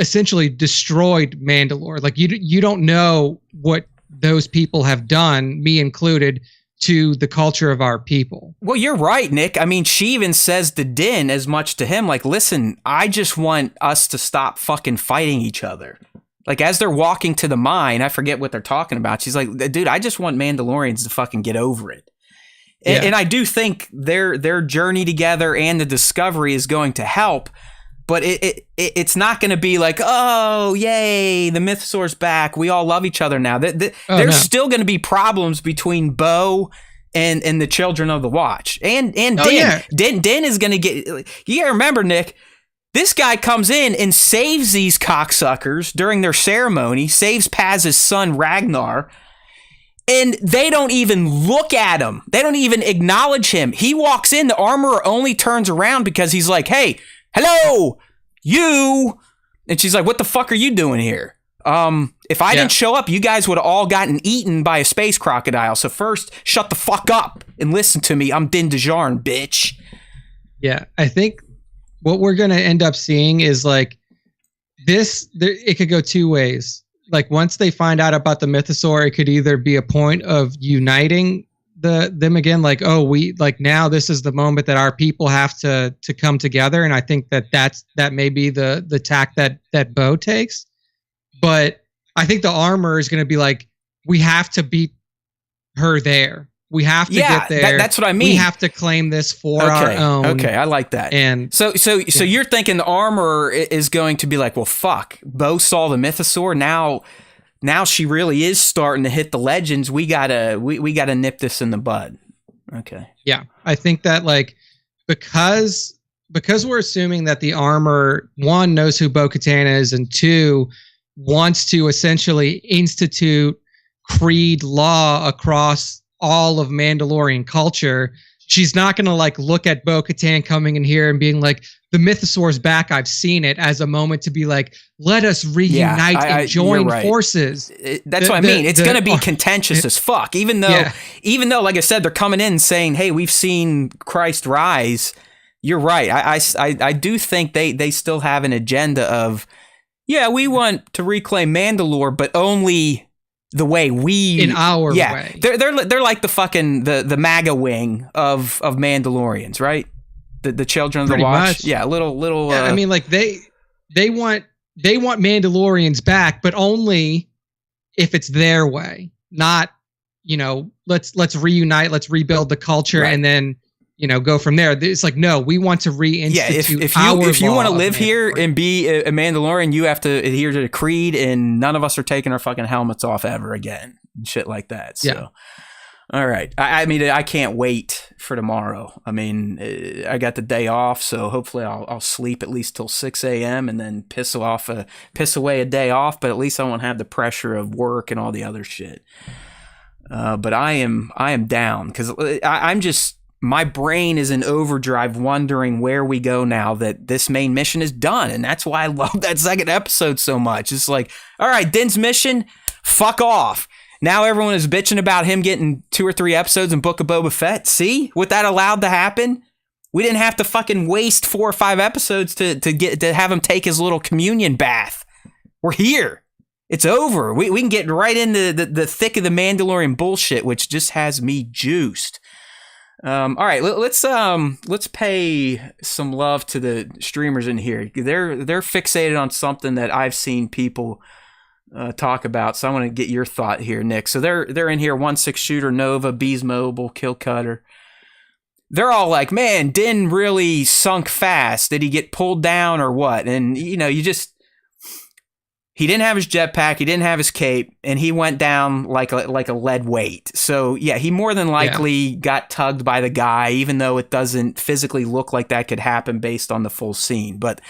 essentially destroyed Mandalore. Like you don't know what those people have done, me included, to the culture of our people. Well, you're right, Nick. I mean, she even says to Din as much to him, like, listen, I just want us to stop fucking fighting each other. Like, as they're walking to the mine, I forget what they're talking about. She's like, dude, I just want Mandalorians to fucking get over it. And I do think their journey together and the discovery is going to help, but it's not going to be like, oh, yay, the Mythosaur's back. We all love each other now. There's still going to be problems between Bo and the children of the Watch. And Din. Yeah. Din is going to get... You gotta remember, Nick, this guy comes in and saves these cocksuckers during their ceremony, saves Paz's son, Ragnar, and they don't even look at him. They don't even acknowledge him. He walks in, the armorer only turns around because he's like, hey, hello, you. And she's like, what the fuck are you doing here? If I didn't show up, you guys would have all gotten eaten by a space crocodile. So first, shut the fuck up and listen to me. I'm Din Djarin, bitch. Yeah, I think what we're going to end up seeing is like this, it could go two ways. Like once they find out about the Mythosaur, it could either be a point of uniting them again, like, oh, we like now this is the moment that our people have to come together, and I think that may be the tack that Bo takes. But I think the armor is going to be like, we have to beat her there. We have to get there. That's what I mean. We have to claim this for our own. Okay, I like that. And so you're thinking the armor is going to be like, well, fuck, Bo saw the Mythosaur. Now she really is starting to hit the legends. We gotta nip this in the bud. Okay. Yeah, I think that like because we're assuming that the armor, one, knows who Bo-Katan is, and two, wants to essentially institute creed law across all of Mandalorian culture. She's not going to like look at Bo-Katan coming in here and being like, the Mythosaur's back, I've seen it, as a moment to be like, let us reunite and join forces. That's what I mean. It's going to be contentious as fuck. Even though, like I said, they're coming in saying, hey, we've seen Christ rise. You're right. I do think they still have an agenda of, we want to reclaim Mandalore, but only the way we in our way. They're like the fucking the MAGA wing of Mandalorians, right? The children of the Watch. Much. Little. I mean, like they want Mandalorians back, but only if it's their way. Not, let's reunite, let's rebuild the culture, and then go from there. It's like, no, we want to reinstitute. If you want to live here and be a Mandalorian, you have to adhere to the creed, and none of us are taking our fucking helmets off ever again. Shit like that. So, all right. I mean, I can't wait for tomorrow. I mean, I got the day off, so hopefully I'll sleep at least till 6 a.m. and then piss away a day off. But at least I won't have the pressure of work and all the other shit. But I am down because I'm just. My brain is in overdrive wondering where we go now that this main mission is done. And that's why I love that second episode so much. It's like, all right, Din's mission, fuck off. Now everyone is bitching about him getting 2 or 3 episodes in Book of Boba Fett. See what that allowed to happen? We didn't have to fucking waste 4 or 5 episodes to have him take his little communion bath. We're here. It's over. We can get right into the thick of the Mandalorian bullshit, which just has me juiced. All right, let's pay some love to the streamers in here. They're fixated on something that I've seen people talk about. So I want to get your thought here, Nick. So they're in here. 1-6 shooter, Nova, Bees Mobile, Kill Cutter. They're all like, man, Din really sunk fast. Did he get pulled down or what? And he didn't have his jetpack, he didn't have his cape, and he went down like a lead weight. So yeah, he more than likely got tugged by the guy, even though it doesn't physically look like that could happen based on the full scene. But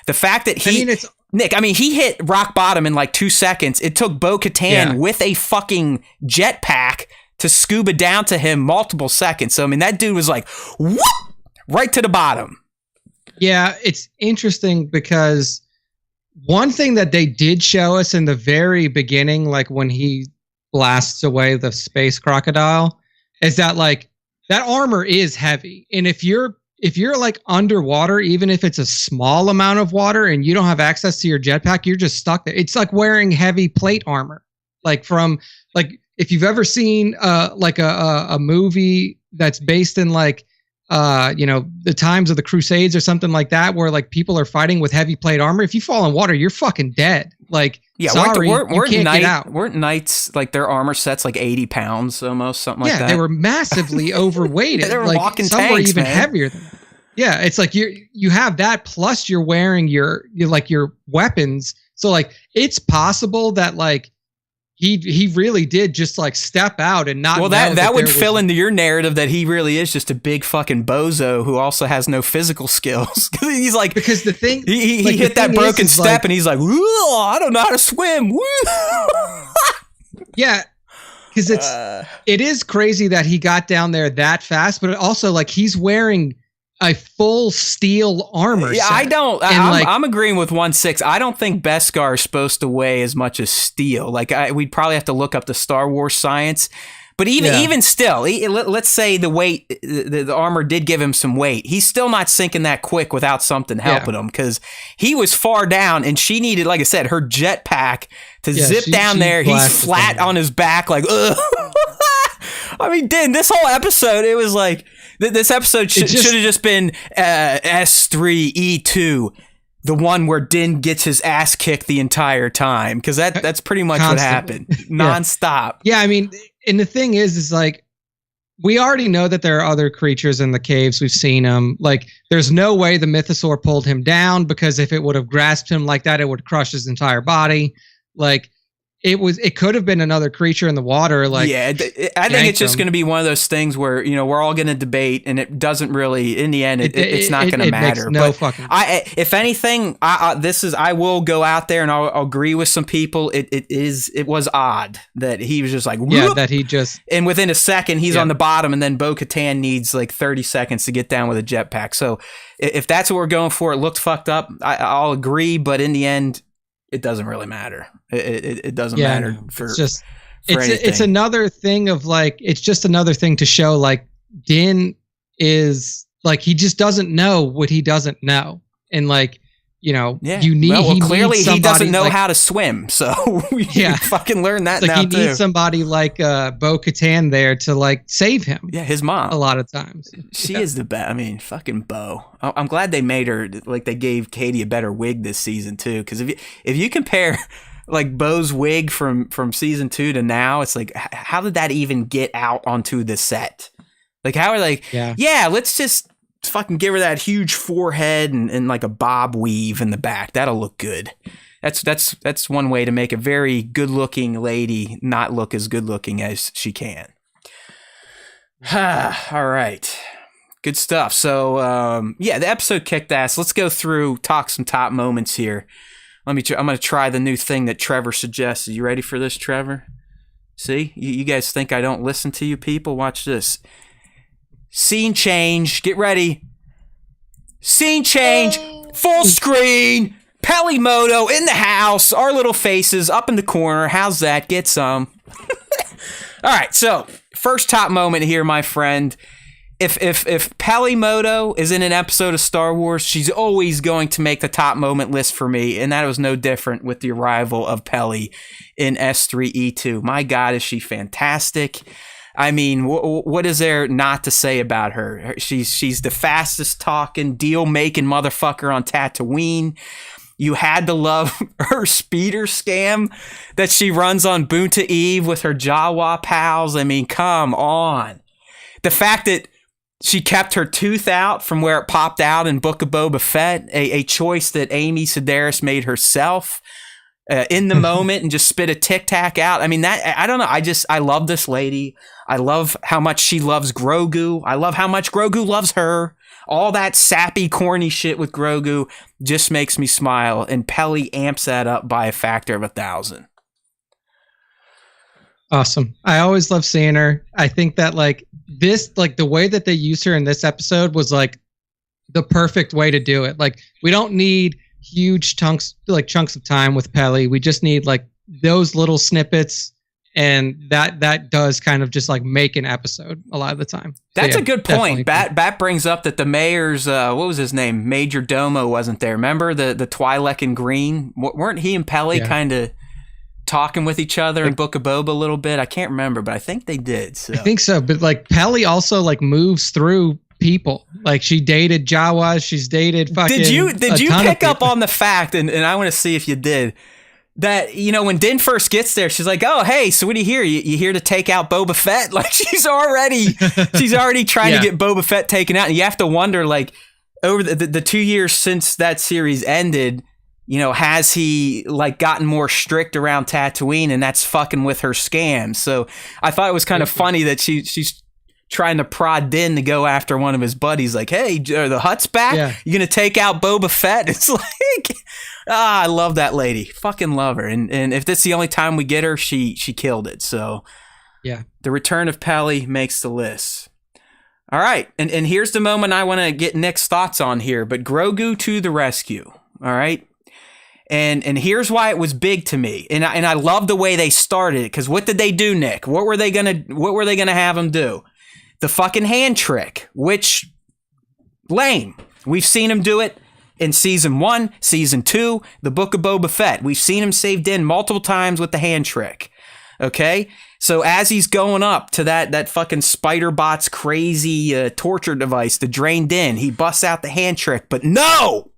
the fact that he hit rock bottom in like 2 seconds. It took Bo-Katan with a fucking jetpack to scuba down to him multiple seconds. So I mean, that dude was like, whoop, right to the bottom. Yeah, it's interesting because one thing that they did show us in the very beginning, like when he blasts away the space crocodile, is that like that armor is heavy. And if you're like underwater, even if it's a small amount of water and you don't have access to your jetpack, you're just stuck there. It's like wearing heavy plate armor. Like from like if you've ever seen like a movie that's based in like the times of the Crusades or something like that, where like people are fighting with heavy plate armor. If you fall in water, you're fucking dead. Like, sorry, you can't get out. Weren't knights like their armor sets like 80 pounds almost, something like that? Yeah, they were massively overweighted. They were like walking some tanks, were even man. heavier than that. Yeah, it's like you have that plus you're wearing your weapons. So like it's possible that like he really did just like step out and not. Well, that would fill into your narrative that he really is just a big fucking bozo who also has no physical skills. He's like, because the thing he hit that broken step like, and he's like, I don't know how to swim. Yeah, because it is crazy that he got down there that fast, but also like he's wearing a full steel armor set. I'm agreeing with 1-6. I don't think Beskar is supposed to weigh as much as steel. Like we'd probably have to look up the Star Wars science. But even still, let's say the weight, the armor did give him some weight. He's still not sinking that quick without something helping him, because he was far down and she needed, like I said, her jetpack to zip down there. He's flat on his back, like, ugh. I mean, Din, this whole episode, it was like, this episode should have just been S3E2, the one where Din gets his ass kicked the entire time, because that's pretty much what happened, nonstop. Yeah, I mean, and the thing is like, we already know that there are other creatures in the caves. We've seen them. Like, there's no way the Mythosaur pulled him down, because if it would have grasped him like that, it would crush his entire body. Like, it could have been another creature in the water. Like, yeah, I think it's just going to be one of those things where, we're all going to debate, and it doesn't really, in the end, it's not going to matter. If anything, I will go out there and I'll agree with some people. It was odd that he was just like, whoop, that he just, and within a second he's on the bottom, and then Bo-Katan needs like 30 seconds to get down with a jetpack. So if that's what we're going for, it looked fucked up. I'll agree, but in the end, it doesn't really matter. It doesn't matter for anything. It's another thing of like, it's just another thing to show like Din is like, he just doesn't know what he doesn't know. And like, clearly he doesn't know how to swim. So we fucking learn that now too. He needs somebody like Bo-Katan there to like save him. Yeah, his mom. A lot of times. She is the best. I mean, fucking Bo. I'm glad they made her, like they gave Katie a better wig this season too. Because if you compare like Bo's wig from season 2 to now, it's like, how did that even get out onto the set? Like, how are they? Yeah, let's just fucking give her that huge forehead and like a bob weave in the back. That'll look good. That's one way to make a very good looking lady not look as good looking as she can. All right. Good stuff. So the episode kicked ass. Let's go through, talk some top moments here. I'm going to try the new thing that Trevor suggested. You ready for this, Trevor? See, you guys think I don't listen to you people? Watch this. Scene change. Get ready. Scene change. Full screen. Pelimoto in the house. Our little faces up in the corner. How's that? Get some. All right. So first top moment here, my friend. If Pelimoto is in an episode of Star Wars, she's always going to make the top moment list for me, and that was no different with the arrival of Peli in S3E2. My God, is she fantastic. I mean, what is there not to say about her? She's the fastest talking, deal making motherfucker on Tatooine. You had to love her speeder scam that she runs on Boonta Eve with her Jawa pals. I mean, come on. The fact that she kept her tooth out from where it popped out in Book of Boba Fett, a choice that Amy Sedaris made herself in the moment and just spit a Tic Tac out. I mean, that I don't know. I love this lady. I love how much she loves Grogu. I love how much Grogu loves her. All that sappy, corny shit with Grogu just makes me smile, and Peli amps that up by a factor of 1,000. Awesome. I always love seeing her. I think that the way that they used her in this episode was like the perfect way to do it. Like, we don't need huge chunks of time with Peli. We just need like those little snippets, and that does kind of just like make an episode a lot of the time. That's a good point. Bat brings up that the mayor's what was his name? Major Domo wasn't there. Remember the Twi'lek and Green? Weren't he and Peli kind of talking with each other in Book of Boba a little bit? I can't remember, but I think they did. So. I think so. But like Peli also like moves through people. Like, she dated Jawas. She's dated fucking. Did you pick up on the fact? And I want to see if you did. That, you know, when Din first gets there, she's like, "Oh, hey, so what do you hear? You here to take out Boba Fett?" Like, she's already trying to get Boba Fett taken out. And you have to wonder, like, over the 2 years since that series ended, you know, has he like gotten more strict around Tatooine, and that's fucking with her scams? So I thought it was kind of funny that she's trying to prod Din to go after one of his buddies. Like, "Hey, are the Hutt's back? Yeah. You gonna take out Boba Fett?" It's like, I love that lady. Fucking love her. And if this is the only time we get her, she killed it. So yeah, the return of Peli makes the list. All right, and here's the moment I want to get Nick's thoughts on here. But Grogu to the rescue. All right. And here's why it was big to me. And I love the way they started it, because what did they do, Nick? What were they gonna have him do? The fucking hand trick, which lame. We've seen him do it in season 1, season 2, the Book of Boba Fett. We've seen him save Din multiple times with the hand trick. Okay? So as he's going up to that fucking Spider-Bot's crazy torture device to drain Din, he busts out the hand trick. But no!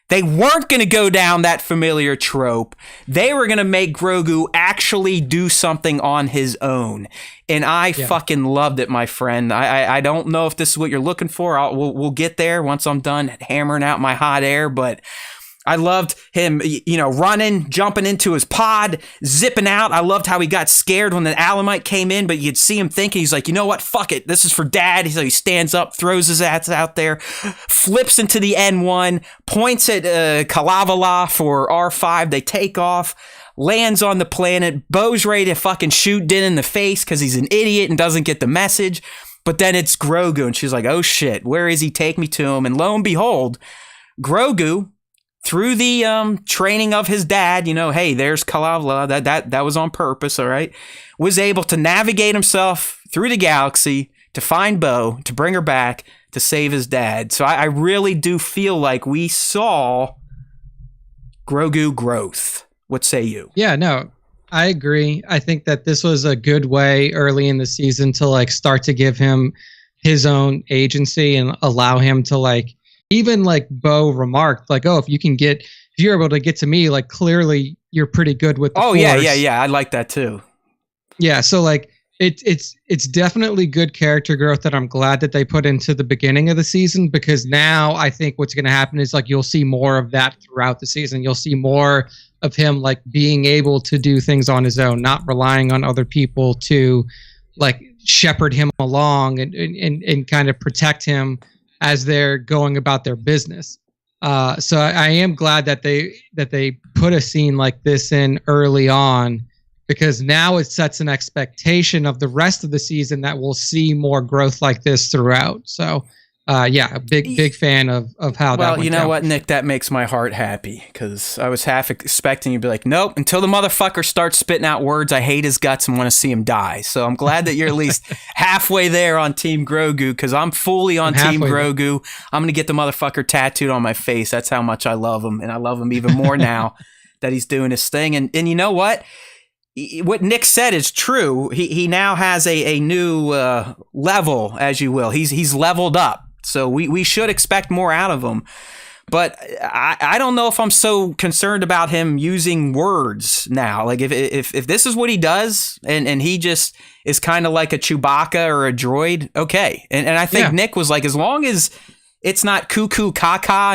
They weren't going to go down that familiar trope. They were going to make Grogu actually do something on his own. And I fucking loved it, my friend. I don't know if this is what you're looking for. We'll get there once I'm done hammering out my hot air. But I loved him, you know, running, jumping into his pod, zipping out. I loved how he got scared when the Alamite came in, but you'd see him thinking, he's like, "You know what? Fuck it. This is for Dad." So he stands up, throws his ass out there, flips into the N1, points at Kalavala for R5. They take off, lands on the planet. Bo's ready to fucking shoot Din in the face because he's an idiot and doesn't get the message. But then it's Grogu, and she's like, "Oh shit, where is he? Take me to him." And lo and behold, Grogu, through the training of his dad, you know, hey, there's Kalavala, that was on purpose, all right, was able to navigate himself through the galaxy to find Bo, to bring her back, to save his dad. So I really do feel like we saw Grogu growth. What say you? Yeah, no, I agree. I think that this was a good way early in the season to like start to give him his own agency and allow him to like, even like Bo remarked, like, "Oh, if you're able to get to me, like clearly you're pretty good with the Force." Yeah. I like that too. Yeah, so like it's definitely good character growth that I'm glad that they put into the beginning of the season, because now I think what's going to happen is like you'll see more of that throughout the season. You'll see more of him like being able to do things on his own, not relying on other people to like shepherd him along and kind of protect him as they're going about their business. So I am glad that they put a scene like this in early on, because now it sets an expectation of the rest of the season that we'll see more growth like this throughout. So a big fan of how that went. Well, you know down. what, Nick, that makes my heart happy, because I was half expecting you to be like, "Nope, until the motherfucker starts spitting out words, I hate his guts and want to see him die." So I'm glad that you're at least halfway there on Team Grogu, because I'm fully on Team Grogu. I'm going to get the motherfucker tattooed on my face. That's how much I love him, and I love him even more now that he's doing his thing. And you know what? what Nick said is true. He now has a new level, as you will. He's leveled up, so we should expect more out of him. But I don't know if I'm so concerned about him using words now. Like if this is what he does, and he just is kind of like a Chewbacca or a droid, okay. And I think Nick was like, as long as it's not cuckoo caca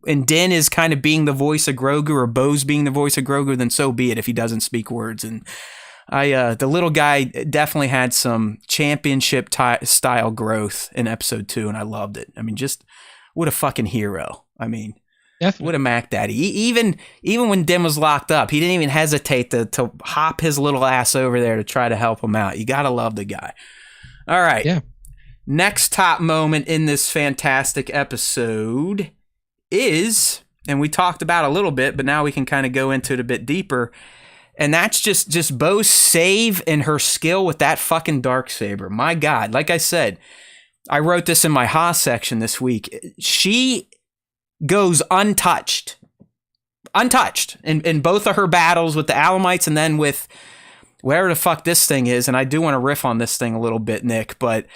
and Din is kind of being the voice of Grogu, or Bo's being the voice of Grogu, then so be it if he doesn't speak words. And the little guy definitely had some championship style growth in episode 2, and I loved it. I mean, just what a fucking hero. I mean, definitely. What a Mac Daddy. Even when Din was locked up, he didn't even hesitate to hop his little ass over there to try to help him out. You gotta love the guy. All right. Yeah. Next top moment in this fantastic episode is, and we talked about a little bit, but now we can kind of go into it a bit deeper, and that's just Bo's save and her skill with that fucking darksaber. My God, like I said, I wrote this in my Haas section this week. She goes untouched in both of her battles with the Alamites and then with whatever the fuck this thing is. And I do want to riff on this thing a little bit, Nick, but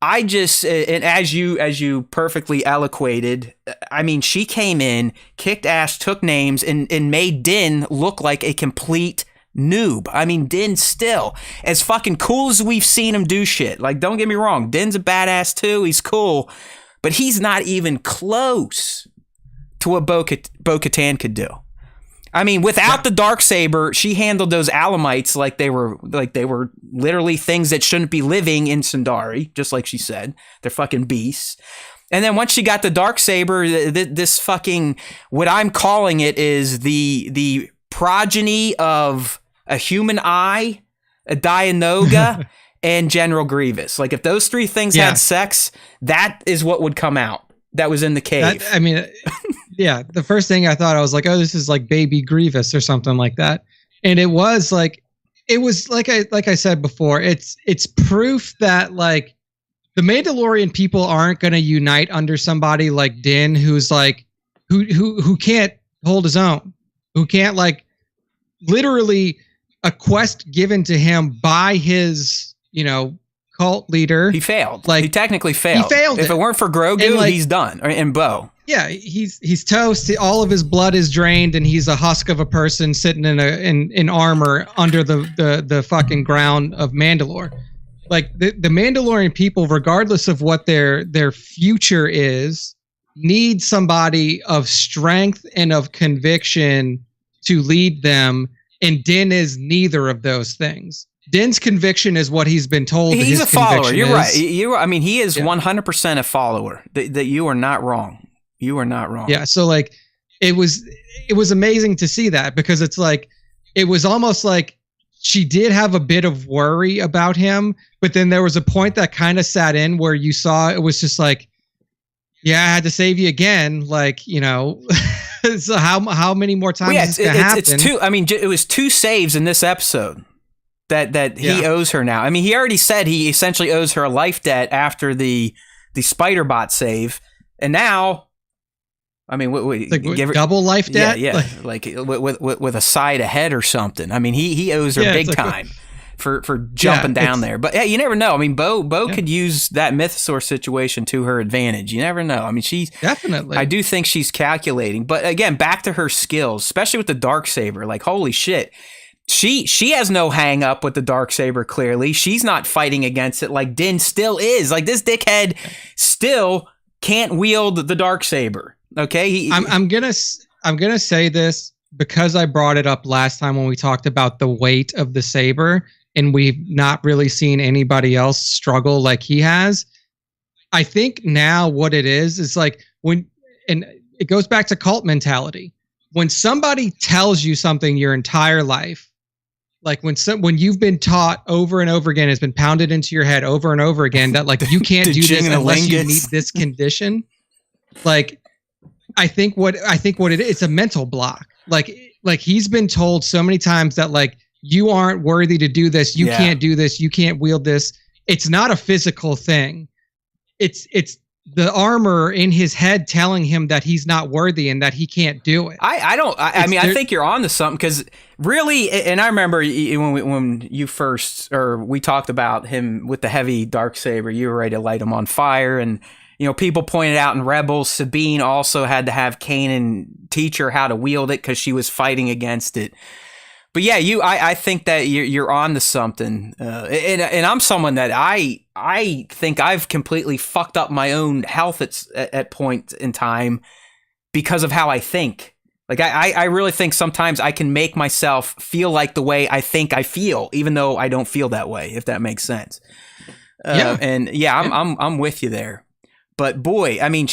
I just, and as you perfectly eloquated, I mean, she came in, kicked ass, took names, and made Din look like a complete noob. I mean, Din still, as fucking cool as we've seen him do shit. Like, don't get me wrong, Din's a badass too, he's cool, but he's not even close to what Bo-Katan could do. I mean, without the darksaber, she handled those Alamites like they were literally things that shouldn't be living in Sundari, just like she said. They're fucking beasts. And then once she got the darksaber, this fucking, what I'm calling it is the progeny of a human eye, a Dianoga, and General Grievous. Like, if those three things had sex, that is what would come out. That was in the cave. Yeah, the first thing I thought, I was like, oh, this is like Baby Grievous or something like that. And it was like I said before, it's proof that like the Mandalorian people aren't going to unite under somebody like Din, who's like who can't hold his own, who can't, like, literally a quest given to him by his, cult leader. He failed. Like, he technically failed. He failed. If it weren't for Grogu, and, like, he's done. And Bo. Yeah, he's toast. All of his blood is drained, and he's a husk of a person sitting in armor under the fucking ground of Mandalore. Like, the Mandalorian people, regardless of what their future is, need somebody of strength and of conviction to lead them. And Din is neither of those things. Din's conviction is what he's been told. He's his a follower. You're is. right. I mean, he is 100% a follower. That you are not wrong. You are not wrong. Yeah. So, like, it was amazing to see that, because it's like, it was almost like she did have a bit of worry about him, but then there was a point that kind of sat in where you saw it was just like, yeah, I had to save you again. Like, so how many more times is this gonna happen? It's two. I mean, it was 2 saves in this episode that he owes her now. I mean, he already said he essentially owes her a life debt after the Spider Bot save, and now, I mean, like, give her double life debt. Yeah, like with a side ahead or something. I mean, he owes her big time for jumping down there. But yeah, you never know. I mean, Bo could use that Mythosaur situation to her advantage. You never know. I mean, she's definitely. I do think she's calculating. But again, back to her skills, especially with the darksaber. Like, holy shit. She has no hang up with the darksaber. Clearly, she's not fighting against it like Din still is. Like, this dickhead still can't wield the darksaber. Okay, I'm gonna say this because I brought it up last time when we talked about the weight of the saber, and we've not really seen anybody else struggle like he has. I think now what it is like and it goes back to cult mentality. When somebody tells you something your entire life, like when you've been taught over and over again, it's been pounded into your head over and over again that, like, you can't do this unless you meet this condition. Like, I think what it is, it's a mental block. Like he's been told so many times that, like, you aren't worthy to do this. You can't do this. You can't wield this. It's not a physical thing. It's the armor in his head telling him that he's not worthy and that he can't do it. I mean, I think you're on to something, because really, and I remember when you first, or we talked about him with the heavy darksaber, you were ready to light him on fire. And, you know, people pointed out in Rebels, Sabine also had to have Kanan teach her how to wield it because she was fighting against it. But yeah, I think that you're on to something, and I'm someone that I think I've completely fucked up my own health at point in time because of how I think. Like I really think sometimes I can make myself feel like the way I think I feel, even though I don't feel that way, if that makes sense. And yeah, I'm with you there. But boy, I mean,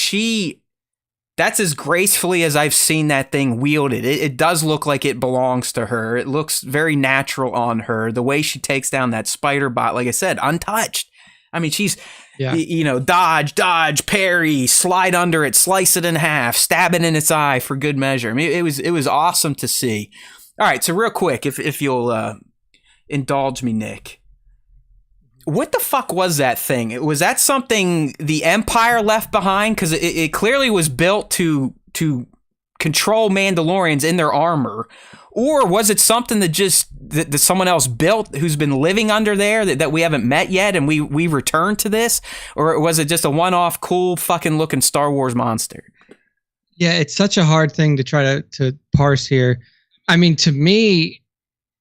that's as gracefully as I've seen that thing wielded. It does look like it belongs to her. It looks very natural on her. The way she takes down that spider bot, like I said, untouched. I mean, she's, you know, dodge, parry, slide under it, slice it in half, stab it in its eye for good measure. I mean, it was awesome to see. All right, so real quick, if you'll indulge me, Nick. What the fuck was that thing? Was that something the Empire left behind? Because it clearly was built to control Mandalorians in their armor. Or was it something that someone else built who's been living under there that we haven't met yet and we returned to this? Or was it just a one-off cool fucking looking Star Wars monster? Yeah, it's such a hard thing to try to parse here. I mean, to me,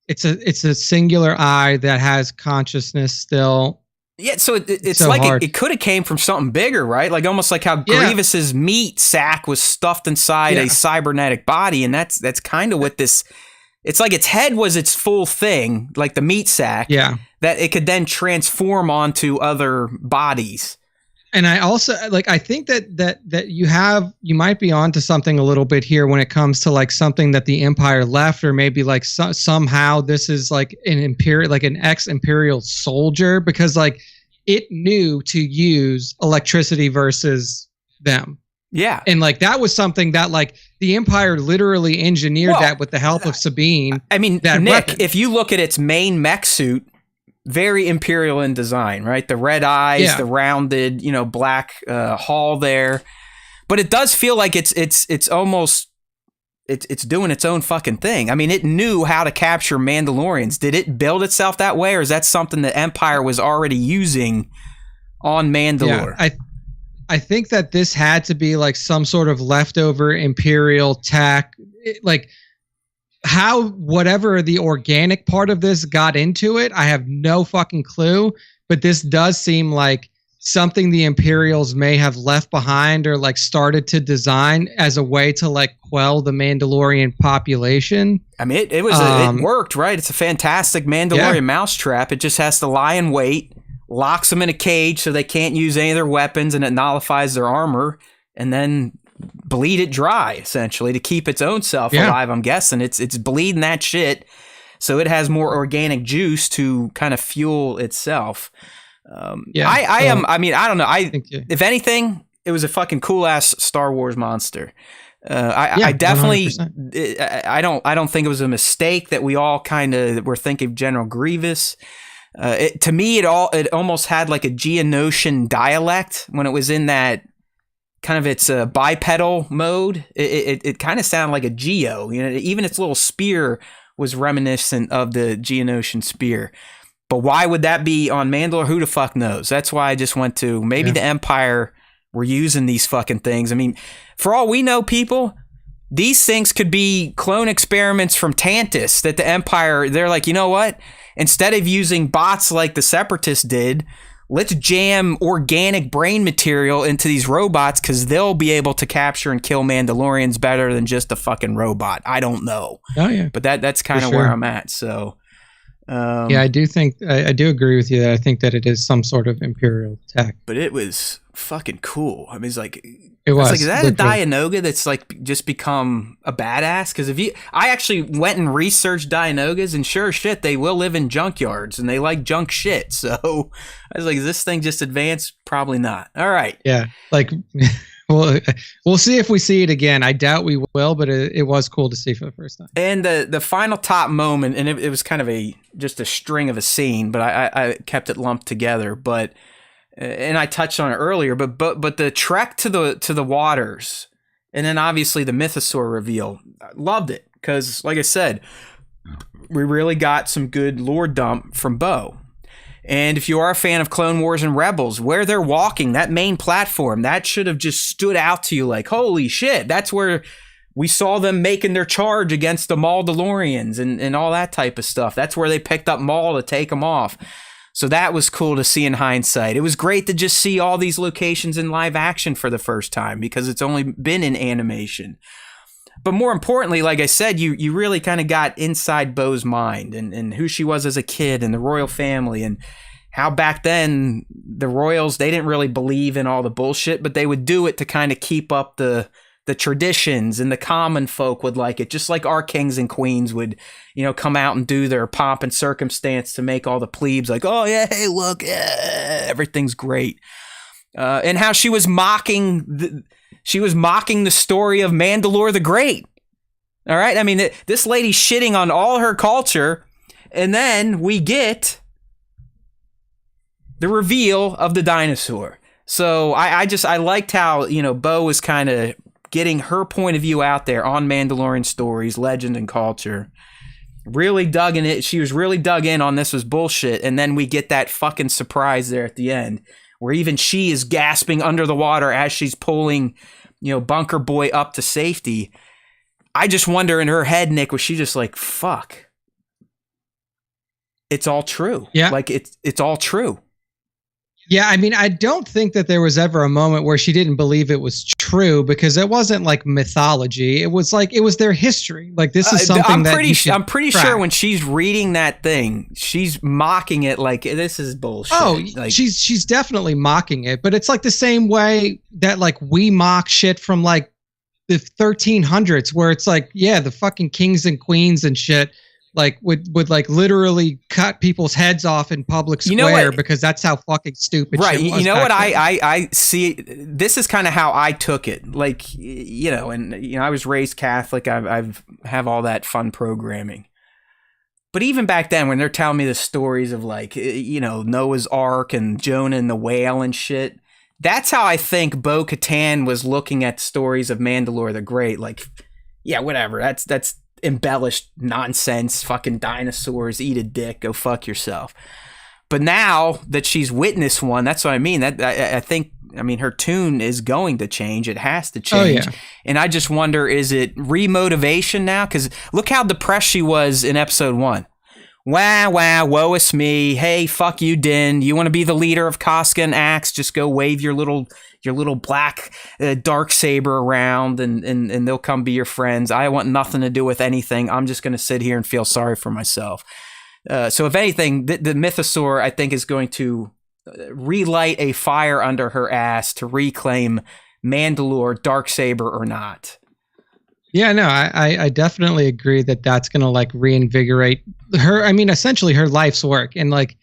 it's a singular eye that has consciousness still. Yeah, so it's so like it could have came from something bigger, right? Like almost like how Grievous's meat sack was stuffed inside a cybernetic body, and that's kind of what this. It's like its head was its full thing, like the meat sack. Yeah, that it could then transform onto other bodies. And I also I think that you might be onto something a little bit here when it comes to like something that the Empire left, or maybe like somehow this is like an ex-Imperial soldier, because like it knew to use electricity versus them. Yeah. And like that was something that like the Empire literally engineered that with the help of Sabine. I mean, that Nick, weapon. If you look at its main mech suit, very Imperial in design, right? The red eyes, the rounded, black hull there. But it does feel like it's almost doing its own fucking thing. I mean, it knew how to capture Mandalorians. Did it build itself that way, or is that something the Empire was already using on Mandalore? Yeah, I think that this had to be like some sort of leftover Imperial tech, like how whatever the organic part of this got into it, I have no fucking clue. But this does seem like something the Imperials may have left behind or like started to design as a way to like quell the Mandalorian population. I mean, it worked, right? It's a fantastic Mandalorian mousetrap. It just has to lie in wait, locks them in a cage so they can't use any of their weapons, and it nullifies their armor, and then bleed it dry, essentially, to keep its own self alive. I'm guessing it's bleeding that shit, so it has more organic juice to kind of fuel itself. I don't know. If anything, it was a fucking cool ass Star Wars monster. I definitely, 100%. I don't think it was a mistake that we all kind of were thinking of General Grievous. To me, it almost had like a Geonosian dialect when it was in that kind of its bipedal mode. It kind of sounded like a Geo. Even its little spear was reminiscent of the Geonosian spear. But why would that be on Mandalore? Who the fuck knows? That's why I just went to maybe the Empire were using these fucking things. I mean, for all we know, people, these things could be clone experiments from Tantus that the Empire, they're like, you know what? Instead of using bots like the Separatists did, let's jam organic brain material into these robots because they'll be able to capture and kill Mandalorians better than just a fucking robot. I don't know. Oh, yeah. But that's kind of where I'm at, so... I do think I do agree with you that I think that it is some sort of Imperial tech. But it was fucking cool. I mean, is that literally a Dianoga that's like just become a badass? Because I actually went and researched Dianogas, and sure shit, they will live in junkyards and they like junk shit. So I was like, is this thing just advanced? Probably not. All right. Yeah, like. Well, we'll see if we see it again. I doubt we will, but it was cool to see for the first time. And the final top moment, and it was kind of just a string of a scene, but I kept it lumped together. But and I touched on it earlier, but the trek to the waters, and then obviously the Mythosaur reveal, I loved it because, like I said, we really got some good lore dump from Bo. And if you are a fan of Clone Wars and Rebels, where they're walking, that main platform, that should have just stood out to you like, holy shit, that's where we saw them making their charge against the Mandalorians and all that type of stuff. That's where they picked up Maul to take them off. So that was cool to see in hindsight. It was great to just see all these locations in live action for the first time because it's only been in animation. But more importantly, like I said, you really kind of got inside Bo's mind and who she was as a kid and the royal family and how back then the royals, they didn't really believe in all the bullshit, but they would do it to kind of keep up the traditions, and the common folk would like it, just like our kings and queens would, come out and do their pomp and circumstance to make all the plebes like, oh yeah, hey, look, everything's great. And how she was mocking the story of Mandalore the Great. All right. I mean, this lady's shitting on all her culture. And then we get the reveal of the dinosaur. So I liked how, Bo was kind of getting her point of view out there on Mandalorian stories, legend, and culture. Really dug in it. She was really dug in on this was bullshit. And then we get that fucking surprise there at the end where even she is gasping under the water as she's pulling, Bunker Boy up to safety. I just wonder in her head, Nick, was she just like, fuck. It's all true. Yeah. Like it's all true. Yeah, I mean, I don't think that there was ever a moment where she didn't believe it was true because it wasn't like mythology. It was like it was their history. Like this is something I'm pretty sure when she's reading that thing, she's mocking it like this is bullshit. Oh, like, she's definitely mocking it, but it's like the same way that like we mock shit from like the 1300s, where it's like, yeah, the fucking kings and queens and shit. Like would like literally cut people's heads off in public square because that's how fucking stupid right. shit was. I see. This is kind of how I took it. Like I was raised Catholic. I've have all that fun programming. But even back then, when they're telling me the stories of like Noah's Ark and Jonah and the whale and shit, that's how I think Bo-Katan was looking at stories of Mandalore the Great. Like, yeah, whatever. That's embellished nonsense, fucking dinosaurs, eat a dick, go fuck yourself. But now that she's witnessed one, that's what I mean. That I think her tune is going to change. It has to change. Oh, yeah. And I just wonder, is it remotivation now? Because look how depressed she was in episode 1. Wow, woe is me. Hey, fuck you, Din. You want to be the leader of Casca and Axe? Just go wave your little black dark saber around and they'll come be your friends. I want nothing to do with anything. I'm just going to sit here and feel sorry for myself. So if anything, the Mythosaur, I think, is going to relight a fire under her ass to reclaim Mandalore, Darksaber or not. Yeah, no, I definitely agree that that's going to like reinvigorate her. I mean, essentially her life's work. And like,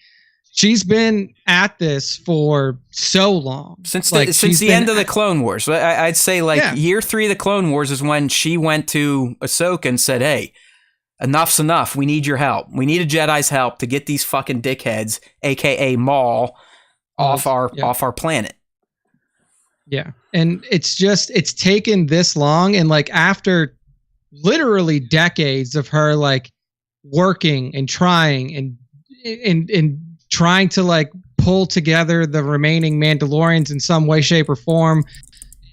she's been at this for so long. Since the end of the Clone Wars. I'd say year 3 of the Clone Wars is when she went to Ahsoka and said, hey, enough's enough. We need your help. We need a Jedi's help to get these fucking dickheads, a.k.a. Maul, off our planet. Yeah. And it's taken this long. And like after literally decades of her like working and trying and trying to like pull together the remaining Mandalorians in some way, shape, or form,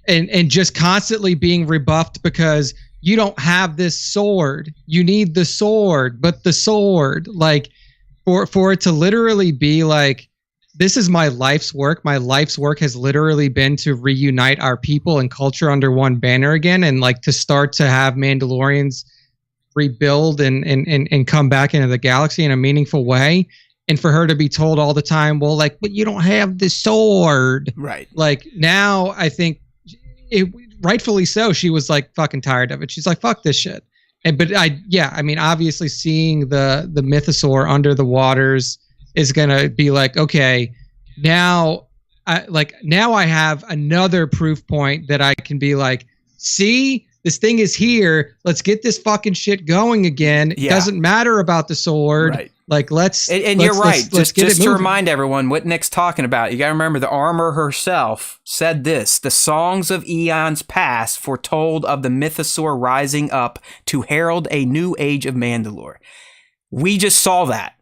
and just constantly being rebuffed because you don't have this sword. You need the sword, but the sword, like for it to literally be like, this is my life's work. My life's work has literally been to reunite our people and culture under one banner again, and like to start to have Mandalorians rebuild and come back into the galaxy in a meaningful way. And for her to be told all the time, well, like, but you don't have the sword. Right. Like now I think rightfully so, she was like fucking tired of it. She's like, fuck this shit. But obviously seeing the Mythosaur under the waters is going to be like, okay, now I have another proof point that I can be like, see, this thing is here. Let's get this fucking shit going again. Yeah. It doesn't matter about the sword. Right. Like, let's you're right. Let's get just it to moving. remind everyone what Nick's talking about, you got to remember the armor herself said this: the songs of eons past foretold of the mythosaur rising up to herald a new age of Mandalore. We just saw that.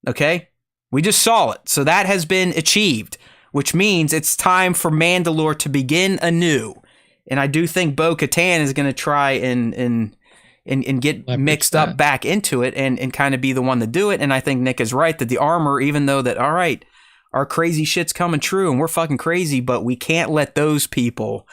Okay, we just saw it. So that has been achieved, which means it's time for Mandalore to begin anew. And I do think Bo-Katan is going to try and get mixed up back into it and kind of be the one to do it. And I think Nick is right that the armor, even though that, all right, our crazy shit's coming true and we're fucking crazy, but we can't let those people.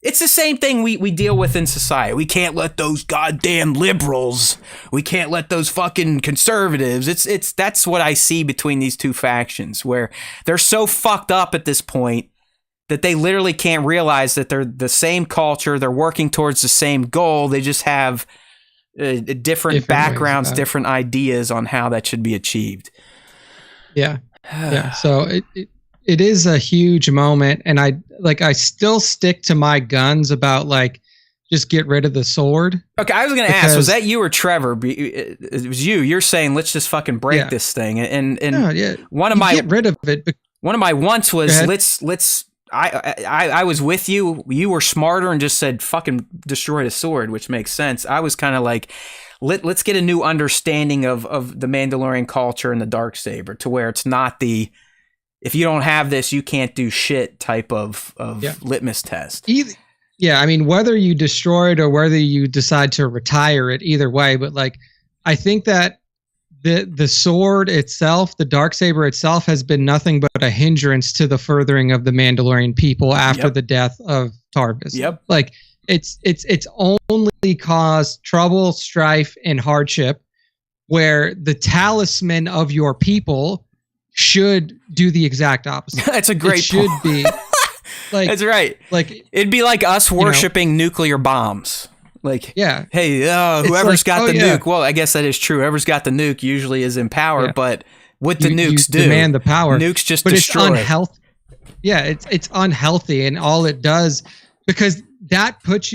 It's the same thing we deal with in society. We can't let those goddamn liberals. We can't let those fucking conservatives. That's what I see between these two factions, where they're so fucked up at this point that they literally can't realize that they're the same culture. They're working towards the same goal. They just have different backgrounds, different ideas on how that should be achieved. Yeah. Yeah. So it is a huge moment. And I still stick to my guns about like, just get rid of the sword. Okay. I was going to ask, was that you or Trevor? It was you. You're saying, let's just fucking break this thing. And one of my, get rid of it. One of my wants was let's, I was with you. You were smarter and just said, fucking destroy the sword, which makes sense. I was kind of like, let's get a new understanding of the Mandalorian culture and the Darksaber, to where it's not the, if you don't have this, you can't do shit type of litmus test. Yeah. I mean, whether you destroy it or whether you decide to retire it, either way. But like, I think that the sword itself, the Darksaber itself, has been nothing but a hindrance to the furthering of the Mandalorian people after the death of Tarvis. Yep. Like it's only caused trouble, strife, and hardship, where the talisman of your people should do the exact opposite. That's a great should be. Like, that's right. Like, it'd be like us worshiping nuclear bombs. Like, hey, whoever's got the nuke. Well, I guess that is true. Whoever's got the nuke usually is in power, but what the nukes do, demand the power. Nukes just but destroy. It's unhealthy. Yeah, it's unhealthy, and all it does, because it puts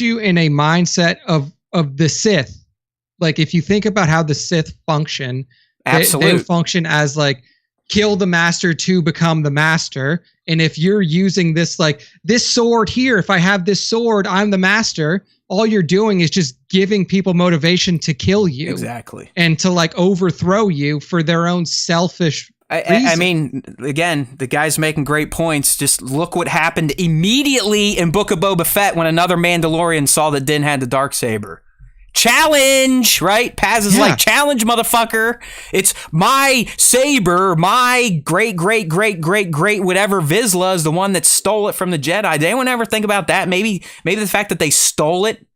you in a mindset of the Sith. Like, if you think about how the Sith function, they function as like, kill the master to become the master. And if you're using this, like this sword here, if I have this sword, I'm the master. All you're doing is just giving people motivation to kill you. Exactly. And to like overthrow you for their own selfish reason. I mean, again, the guy's making great points. Just look what happened immediately in Book of Boba Fett when another Mandalorian saw that Din had the Darksaber. Challenge, right? Paz is like, challenge, motherfucker. It's my saber, my great whatever Vizsla is the one that stole it from the Jedi. Did anyone ever think about that? Maybe the fact that they stole it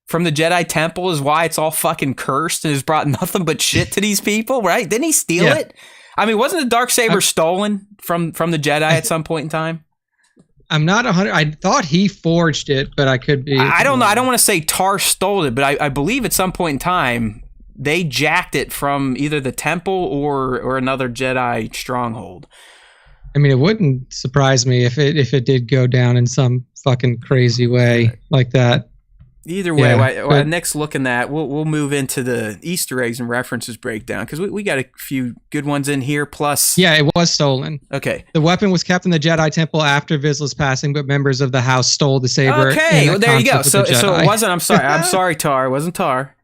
from the Jedi Temple is why it's all fucking cursed and has brought nothing but shit to these people, right? Didn't he steal it? I mean, wasn't the Darksaber stolen from the Jedi at some point in time? I'm not 100. I thought he forged it, but I could be. I don't know. I don't want to say Tar stole it, but I believe at some point in time they jacked it from either the temple or another Jedi stronghold. I mean, it wouldn't surprise me if it did go down in some fucking crazy way like that. Either way, while Nick's looking at, we'll move into the Easter eggs and references breakdown, because we got a few good ones in here. Plus, it was stolen. Okay, the weapon was kept in the Jedi Temple after Vizsla's passing, but members of the house stole the saber. Okay, well, there you go. So it wasn't. I'm sorry, Tar. It wasn't Tar.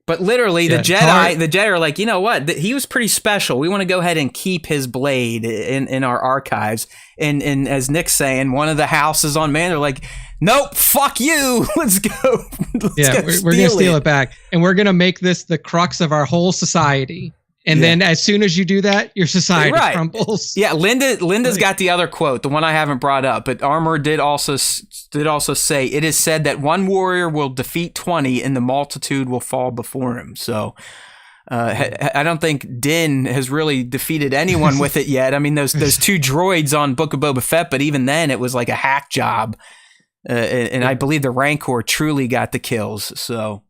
But literally, the Jedi are like, you know what? He was pretty special. We want to go ahead and keep his blade in our archives. And as Nick's saying, one of the houses on Mando are like, nope, fuck you. Let's go. We're going to steal it back. And we're going to make this the crux of our whole society. And then as soon as you do that, your society crumbles. Yeah, Linda's got the other quote, the one I haven't brought up. But Armor did also say, it is said that one warrior will defeat 20 and the multitude will fall before him. So I don't think Din has really defeated anyone with it yet. I mean, those two droids on Book of Boba Fett, but even then it was like a hack job. And I believe the Rancor truly got the kills. So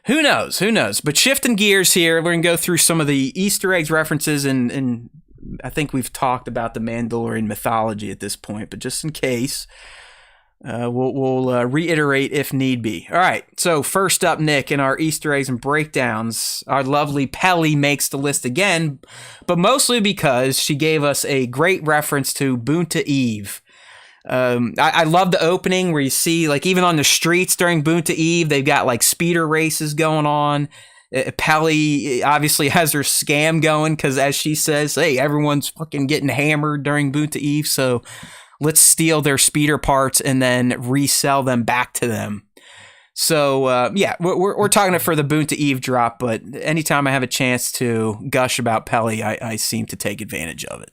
who knows? But shifting gears here, we're going to go through some of the Easter eggs references, and I think we've talked about the Mandalorian mythology at this point, but just in case, We'll reiterate if need be. All right. So first up, Nick, in our Easter eggs and breakdowns, our lovely Pelly makes the list again, but mostly because she gave us a great reference to Boonta Eve. I love the opening where you see, like, even on the streets during Boonta Eve, they've got like speeder races going on. Pelly obviously has her scam going because, as she says, hey, everyone's fucking getting hammered during Boonta Eve, so let's steal their speeder parts and then resell them back to them. So, yeah, we're talking it for the Boonta Eve drop, but anytime I have a chance to gush about Pelly, I seem to take advantage of it.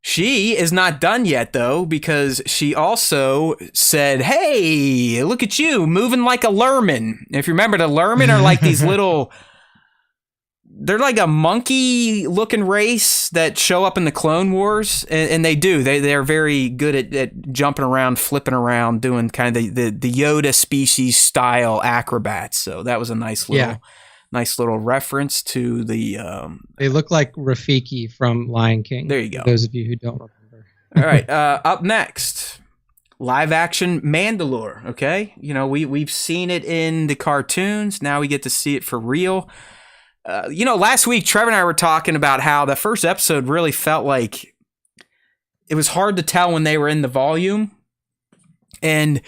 She is not done yet, though, because she also said, hey, look at you, moving like a Lurman. If you remember, the Lurman are like these little... They're like a monkey-looking race that show up in the Clone Wars, and they do. They're very good at jumping around, flipping around, doing kind of the Yoda species-style acrobats. So that was a nice little reference to the... They look like Rafiki from Lion King. There you go. For those of you who don't remember. All right, up next, live-action Mandalore, okay? You know, we've seen it in the cartoons. Now we get to see it for real. Last week, Trevor and I were talking about how the first episode really felt like it was hard to tell when they were in the volume. And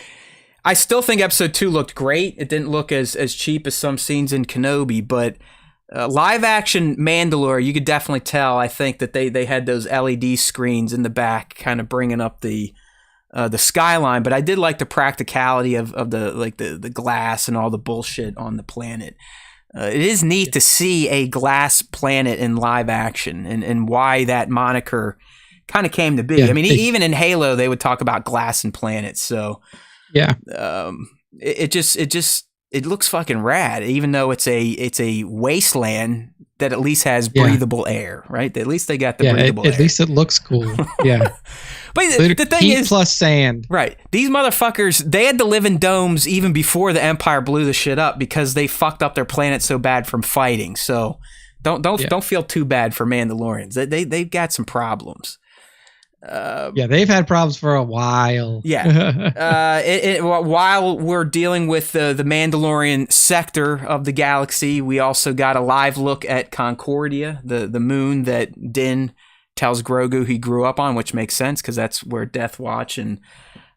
I still think episode 2 looked great. It didn't look as cheap as some scenes in Kenobi, but live action Mandalore, you could definitely tell, I think, that they had those LED screens in the back kind of bringing up the skyline. But I did like the practicality of the glass and all the bullshit on the planet. It is neat to see a glass planet in live action and why that moniker kind of came to be. I mean, even in Halo, they would talk about glass and planets. So yeah, it looks fucking rad, even though it's a wasteland that at least has breathable air, right? At least they got the breathable air. At least it looks cool. Yeah. But the thing heat is, plus sand. Right. These motherfuckers, they had to live in domes even before the Empire blew the shit up because they fucked up their planet so bad from fighting. So don't feel too bad for Mandalorians. They've got some problems. They've had problems for a while. Yeah. While we're dealing with the Mandalorian sector of the galaxy, we also got a live look at Concordia, the moon that Din tells Grogu he grew up on, which makes sense because that's where Death Watch and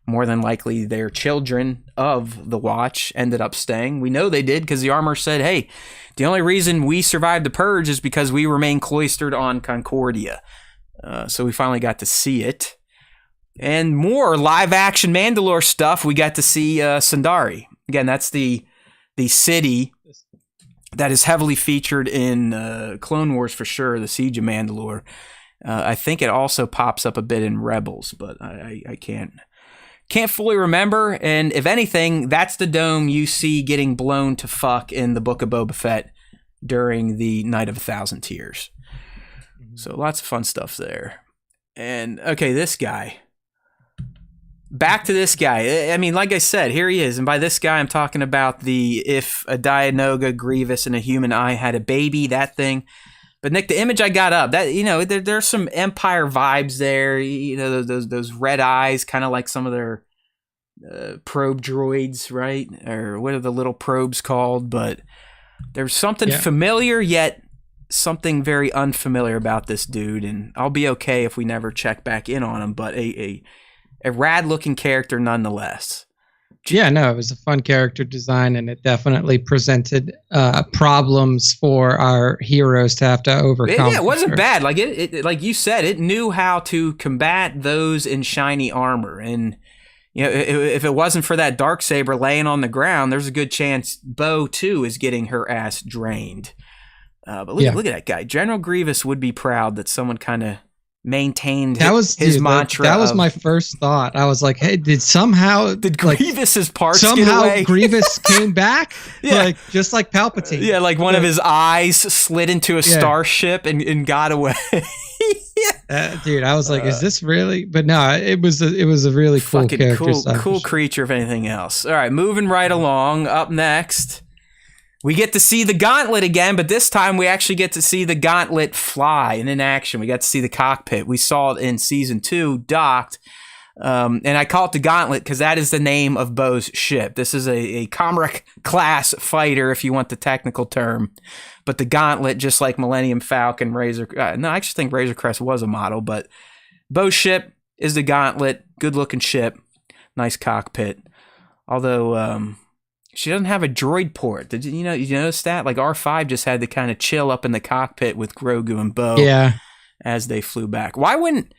more than likely their children of the Watch ended up staying. We know they did because the armor said, hey, the only reason we survived the Purge is because we remain cloistered on Concordia. So we finally got to see it. And more live-action Mandalore stuff, we got to see Sundari. Again, that's the city that is heavily featured in Clone Wars for sure, the Siege of Mandalore. I think it also pops up a bit in Rebels, but I can't fully remember. And if anything, that's the dome you see getting blown to fuck in the Book of Boba Fett during the Night of 1,000 Tears. So lots of fun stuff there. And okay, this guy. Back to this guy. I mean, like I said, here he is. And by this guy, I'm talking about if a Dianoga, Grievous, and a human eye had a baby, that thing. But Nick, the image I got up, that there's some Empire vibes there. You know, those red eyes, kind of like some of their probe droids, right? Or what are the little probes called? But there's something familiar, yet something very unfamiliar about this dude. And I'll be okay if we never check back in on him. But a rad-looking character nonetheless. Yeah, no, it was a fun character design, and it definitely presented problems for our heroes to have to overcome. Yeah, it wasn't bad. Like it, like you said, it knew how to combat those in shiny armor. And if it wasn't for that Darksaber laying on the ground, there's a good chance Bo too is getting her ass drained. But look at that guy. General Grievous would be proud that someone kind of maintained his mantra. That was my first thought. I was like, hey, did Grievous's parts somehow get away? Grievous came back? Yeah. Like just like Palpatine. Yeah, like one of his eyes slid into a starship and got away. Dude, I was like, is this really? But no, it was a really cool character. Cool creature if anything else. All right, moving right along. Up next, we get to see the Gauntlet again, but this time we actually get to see the Gauntlet fly and in action. We got to see the cockpit. We saw it in season 2, docked. And I call it the Gauntlet because that is the name of Bo's ship. This is a Comrec class fighter, if you want the technical term. But the Gauntlet, just like Millennium Falcon, Razor... no, I actually think Razor Crest was a model, but Bo's ship is the Gauntlet. Good-looking ship. Nice cockpit. Although, she doesn't have a droid port. Did you notice that? Like, R5 just had to kind of chill up in the cockpit with Grogu and Bo as they flew back. Why wouldn't...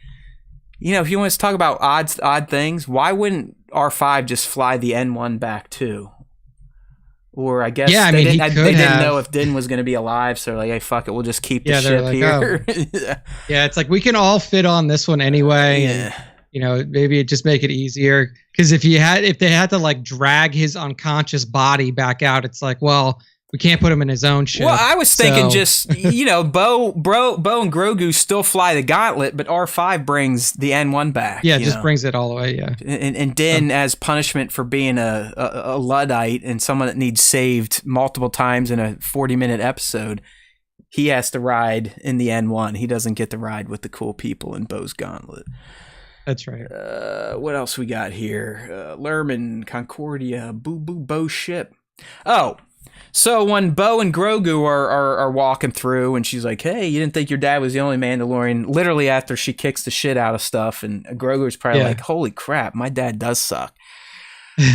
if you want to talk about odd things, why wouldn't R5 just fly the N1 back too? Or I guess they didn't know if Din was going to be alive, so they're like, hey, fuck it, we'll just keep the ship here. Oh. Yeah, it's like we can all fit on this one anyway. Yeah. And, maybe it just make it easier. Because if they had to like drag his unconscious body back out, it's like, well, we can't put him in his own ship. Well, I was thinking just, Bo and Grogu still fly the Gauntlet, but R5 brings the N1 back. Yeah, just brings it all the way, yeah. And Din, as punishment for being a Luddite and someone that needs saved multiple times in a 40-minute episode, he has to ride in the N1. He doesn't get to ride with the cool people in Bo's Gauntlet. That's right. What else we got here? Lerman, Concordia, Bo's ship. Oh, so when Bo and Grogu are walking through, and she's like, "Hey, you didn't think your dad was the only Mandalorian?" Literally after she kicks the shit out of stuff, and Grogu's probably like, "Holy crap, my dad does suck."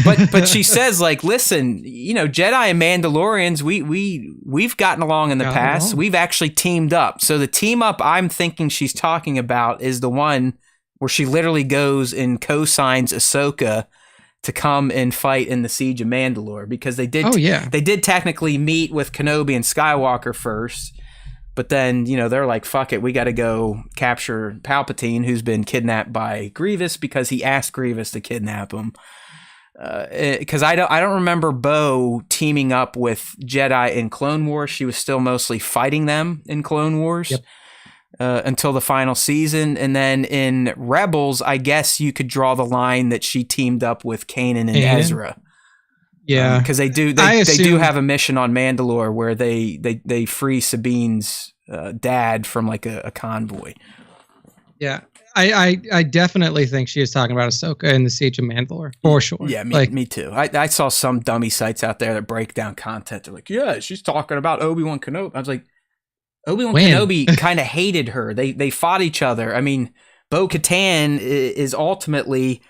But she says, like, "Listen, Jedi and Mandalorians, we've gotten along in the past. We've actually teamed up. So the team up I'm thinking she's talking about is the one where she literally goes and co-signs Ahsoka to come and fight in the Siege of Mandalore, because they did they did technically meet with Kenobi and Skywalker first, but then they're like, fuck it, we got to go capture Palpatine, who's been kidnapped by Grievous because he asked Grievous to kidnap him. Because I don't remember Bo teaming up with Jedi in Clone Wars. She was still mostly fighting them in Clone Wars. Yep. Until the final season. And then in Rebels, I guess you could draw the line that she teamed up with Kanan and Ezra. Yeah. Because they do have a mission on Mandalore where they free Sabine's dad from like a convoy. Yeah. I definitely think she is talking about Ahsoka in the Siege of Mandalore, for sure. Yeah, me too. I saw some dummy sites out there that break down content. They're like, yeah, she's talking about Obi-Wan Kenobi. I was like, Obi-Wan Kenobi kind of hated her. They fought each other. I mean, Bo-Katan is ultimately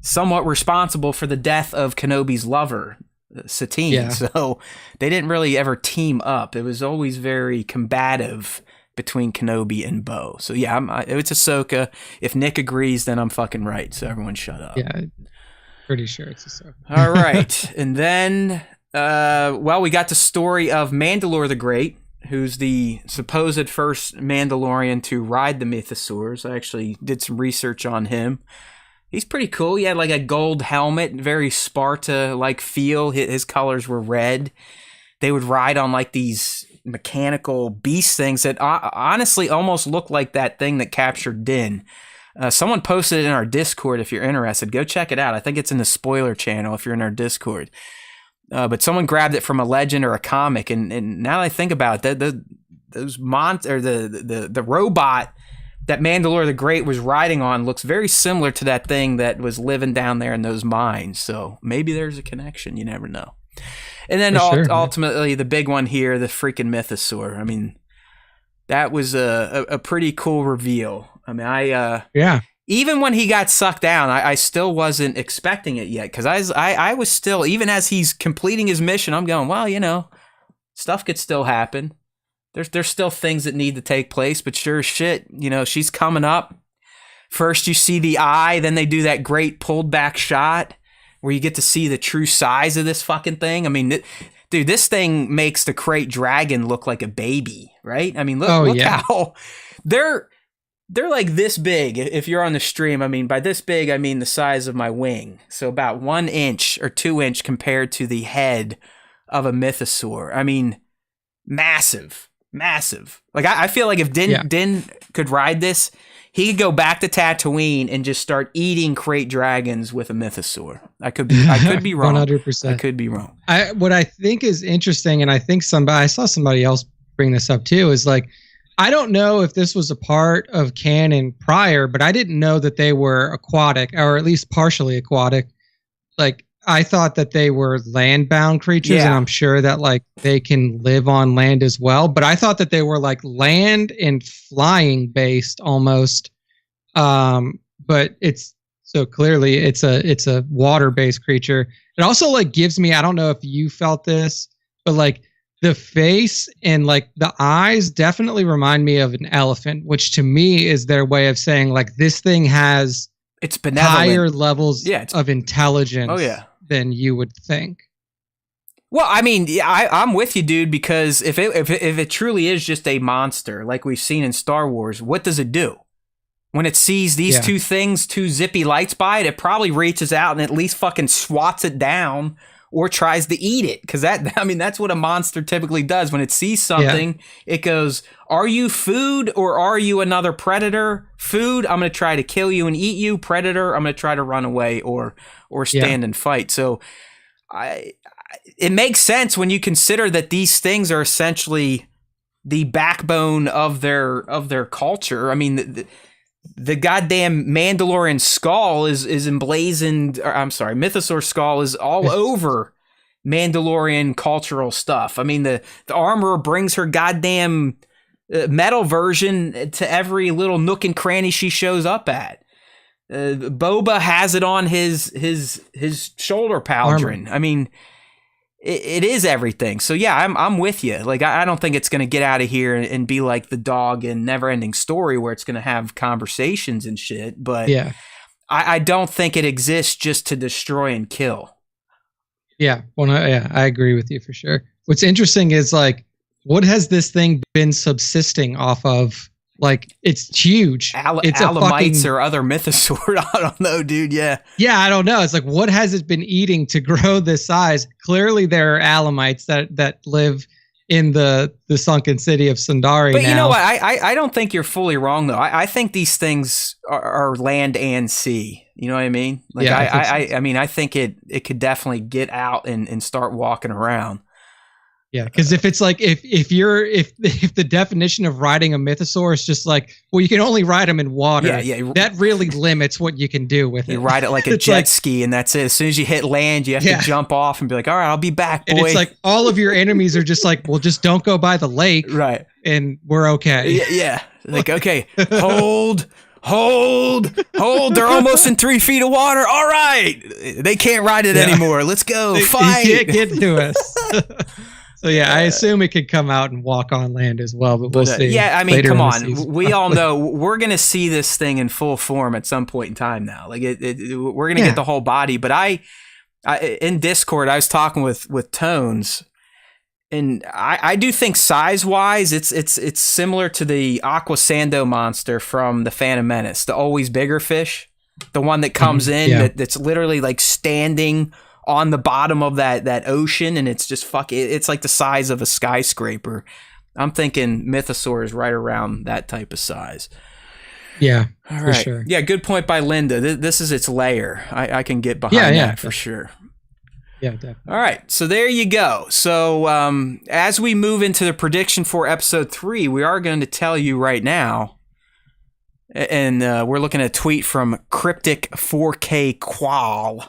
somewhat responsible for the death of Kenobi's lover, Satine. Yeah. So they didn't really ever team up. It was always very combative between Kenobi and Bo. So yeah, it's Ahsoka. If Nick agrees, then I'm fucking right. So everyone shut up. Yeah, pretty sure it's Ahsoka. All right. And then, we got the story of Mandalore the Great, who's the supposed first Mandalorian to ride the mythosaurs. I actually did some research on him. He's pretty cool. He had like a gold helmet, very Sparta-like feel. His colors were red. They would ride on like these mechanical beast things that honestly almost look like that thing that captured Din. Someone posted it in our Discord if you're interested. Go check it out. I think it's in the spoiler channel if you're in our Discord. But someone grabbed it from a legend or a comic, and now that I think about it, the robot that Mandalore the Great was riding on looks very similar to that thing that was living down there in those mines. So maybe there's a connection. You never know. And then ultimately the big one here, the freaking mythosaur. I mean, that was a pretty cool reveal. I mean, even when he got sucked down, I still wasn't expecting it yet, because I was still, even as he's completing his mission, I'm going, well, stuff could still happen. There's still things that need to take place, but sure as shit, she's coming up. First you see the eye, then they do that great pulled back shot where you get to see the true size of this fucking thing. I mean, dude, this thing makes the Krayt Dragon look like a baby, right? I mean, look how they're like this big. If you're on the stream, I mean, by this big, I mean the size of my wing. So about 1 inch or 2 inch compared to the head of a mythosaur. I mean, massive. Like, I feel like if Din could ride this, he could go back to Tatooine and just start eating Krayt Dragons with a mythosaur. I could be wrong. 100%. I could be wrong. What I think is interesting, and I think I saw somebody else bring this up too, is like, I don't know if this was a part of canon prior, but I didn't know that they were aquatic, or at least partially aquatic. Like, I thought that they were land-bound creatures, and I'm sure that like they can live on land as well. But I thought that they were like land and flying based almost. But it's so clearly it's a water-based creature. It also like gives me, I don't know if you felt this, but like the face and like the eyes definitely remind me of an elephant, which to me is their way of saying like this thing has it's benevolent. Higher levels of intelligence than you would think. Well, I mean, I'm with you, dude, because if it truly is just a monster like we've seen in Star Wars, what does it do? When it sees these two zippy lights by it, it probably reaches out and at least fucking swats it down or tries to eat it. Because that's what a monster typically does. When it sees something, it goes, are you food or are you another predator? Food, I'm going to try to kill you and eat you. Predator, I'm going to try to run away or stand and fight. So it makes sense when you consider that these things are essentially the backbone of their culture. I mean, the goddamn Mandalorian skull is emblazoned. Mythosaur skull is all over Mandalorian cultural stuff. I mean, the armorer brings her goddamn metal version to every little nook and cranny she shows up at. Boba has it on his shoulder pauldron. Armor. I mean, it is everything. So yeah, I'm with you. Like I don't think it's going to get out of here and be like the dog in Never Ending Story where it's going to have conversations and shit. But I don't think it exists just to destroy and kill. Yeah, I agree with you for sure. What's interesting is like, what has this thing been subsisting off of? Like, it's huge. It's Alamites or other mythosaur. I don't know, dude. Yeah, I don't know. It's like, what has it been eating to grow this size? Clearly, there are Alamites that live in the sunken city of Sundari. But you know what? I don't think you're fully wrong, though. I think these things are land and sea. You know what I mean? Like, I mean, I think it could definitely get out and start walking around. Yeah, because if it's like if the definition of riding a mythosaur is just like, well, you can only ride them in water. That really limits what you can do with it. You ride it like a jet ski, and that's it. As soon as you hit land, you have to jump off and be like, all right, I'll be back, boy. And it's like all of your enemies are just like, well, just don't go by the lake, right? And we're okay. Yeah. Like, okay, hold. They're almost in 3 feet of water. All right, they can't ride it anymore. Let's go fight. You can't get to us. So yeah, I assume it could come out and walk on land as well, but we'll see. Yeah, I mean, come on. We all know we're going to see this thing in full form at some point in time now. Like we're going to get the whole body. But I in Discord, I was talking with Tones, and I do think size-wise, it's similar to the Aquasando monster from the Phantom Menace, the always bigger fish, the one that comes in that's literally like standing on the bottom of that ocean, and it's just it's like the size of a skyscraper. I'm thinking Mythosaur is right around that type of size. Yeah, all right. For sure. Yeah, good point by Linda. This is its lair. I can get behind that for sure. Yeah, definitely. All right, so there you go. So as we move into the prediction for episode 3, we are going to tell you right now, and we're looking at a tweet from Cryptic 4K Qual.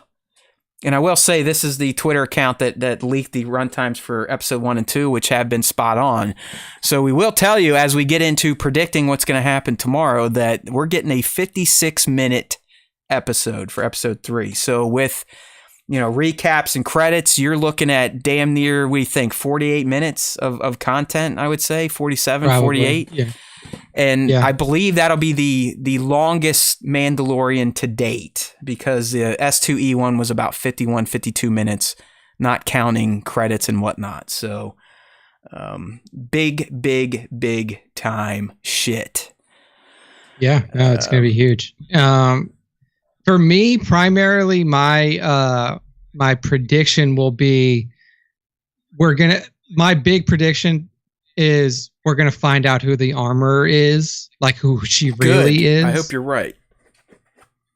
And I will say this is the Twitter account that leaked the runtimes for episode 1 and 2, which have been spot on. So we will tell you as we get into predicting what's going to happen tomorrow that we're getting a 56-minute episode for episode 3. So with recaps and credits, you're looking at damn near, we think 48 minutes of content, I would say 47, probably. 48. Yeah. And I believe that'll be the longest Mandalorian to date, because the S2E1 was about 51, 52 minutes, not counting credits and whatnot. So big time shit. Yeah, no, it's going to be huge. For me, primarily, my prediction will be my big prediction is we're going to find out who the armorer is, like who she really is. I hope you're right.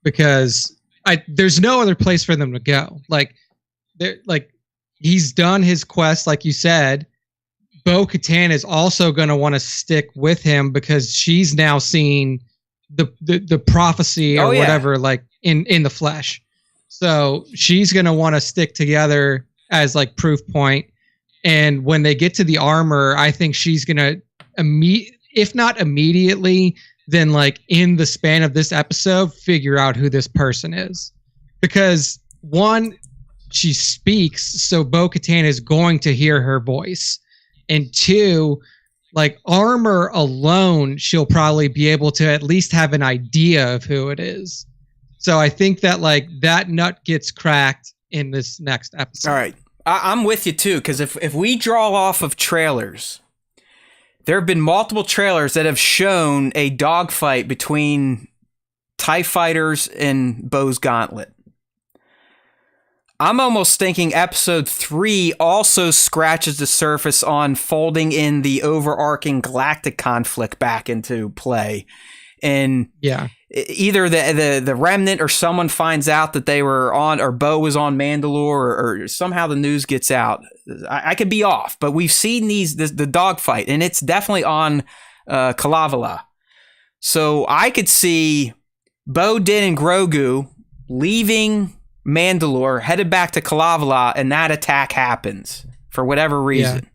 Because there's no other place for them to go. Like he's done his quest, like you said, Bo-Katan is also going to want to stick with him because she's now seen the prophecy or whatever, like in the flesh. So she's going to want to stick together as like proof point. And when they get to the armor, I think she's going to if not immediately, then like in the span of this episode, figure out who this person is. Because one, she speaks, so Bo-Katan is going to hear her voice. And two, like armor alone, she'll probably be able to at least have an idea of who it is. So I think that like that nut gets cracked in this next episode. All right. I'm with you too, because if we draw off of trailers, there have been multiple trailers that have shown a dogfight between TIE fighters and Bo's Gauntlet. I'm almost thinking episode 3 also scratches the surface on folding in the overarching galactic conflict back into play. And either the remnant or someone finds out that they were on, or Bo was on Mandalore, or somehow the news gets out. I could be off, but we've seen the dogfight, and it's definitely on Kalavala. So I could see Bo, Din, and Grogu leaving Mandalore, headed back to Kalavala, and that attack happens for whatever reason.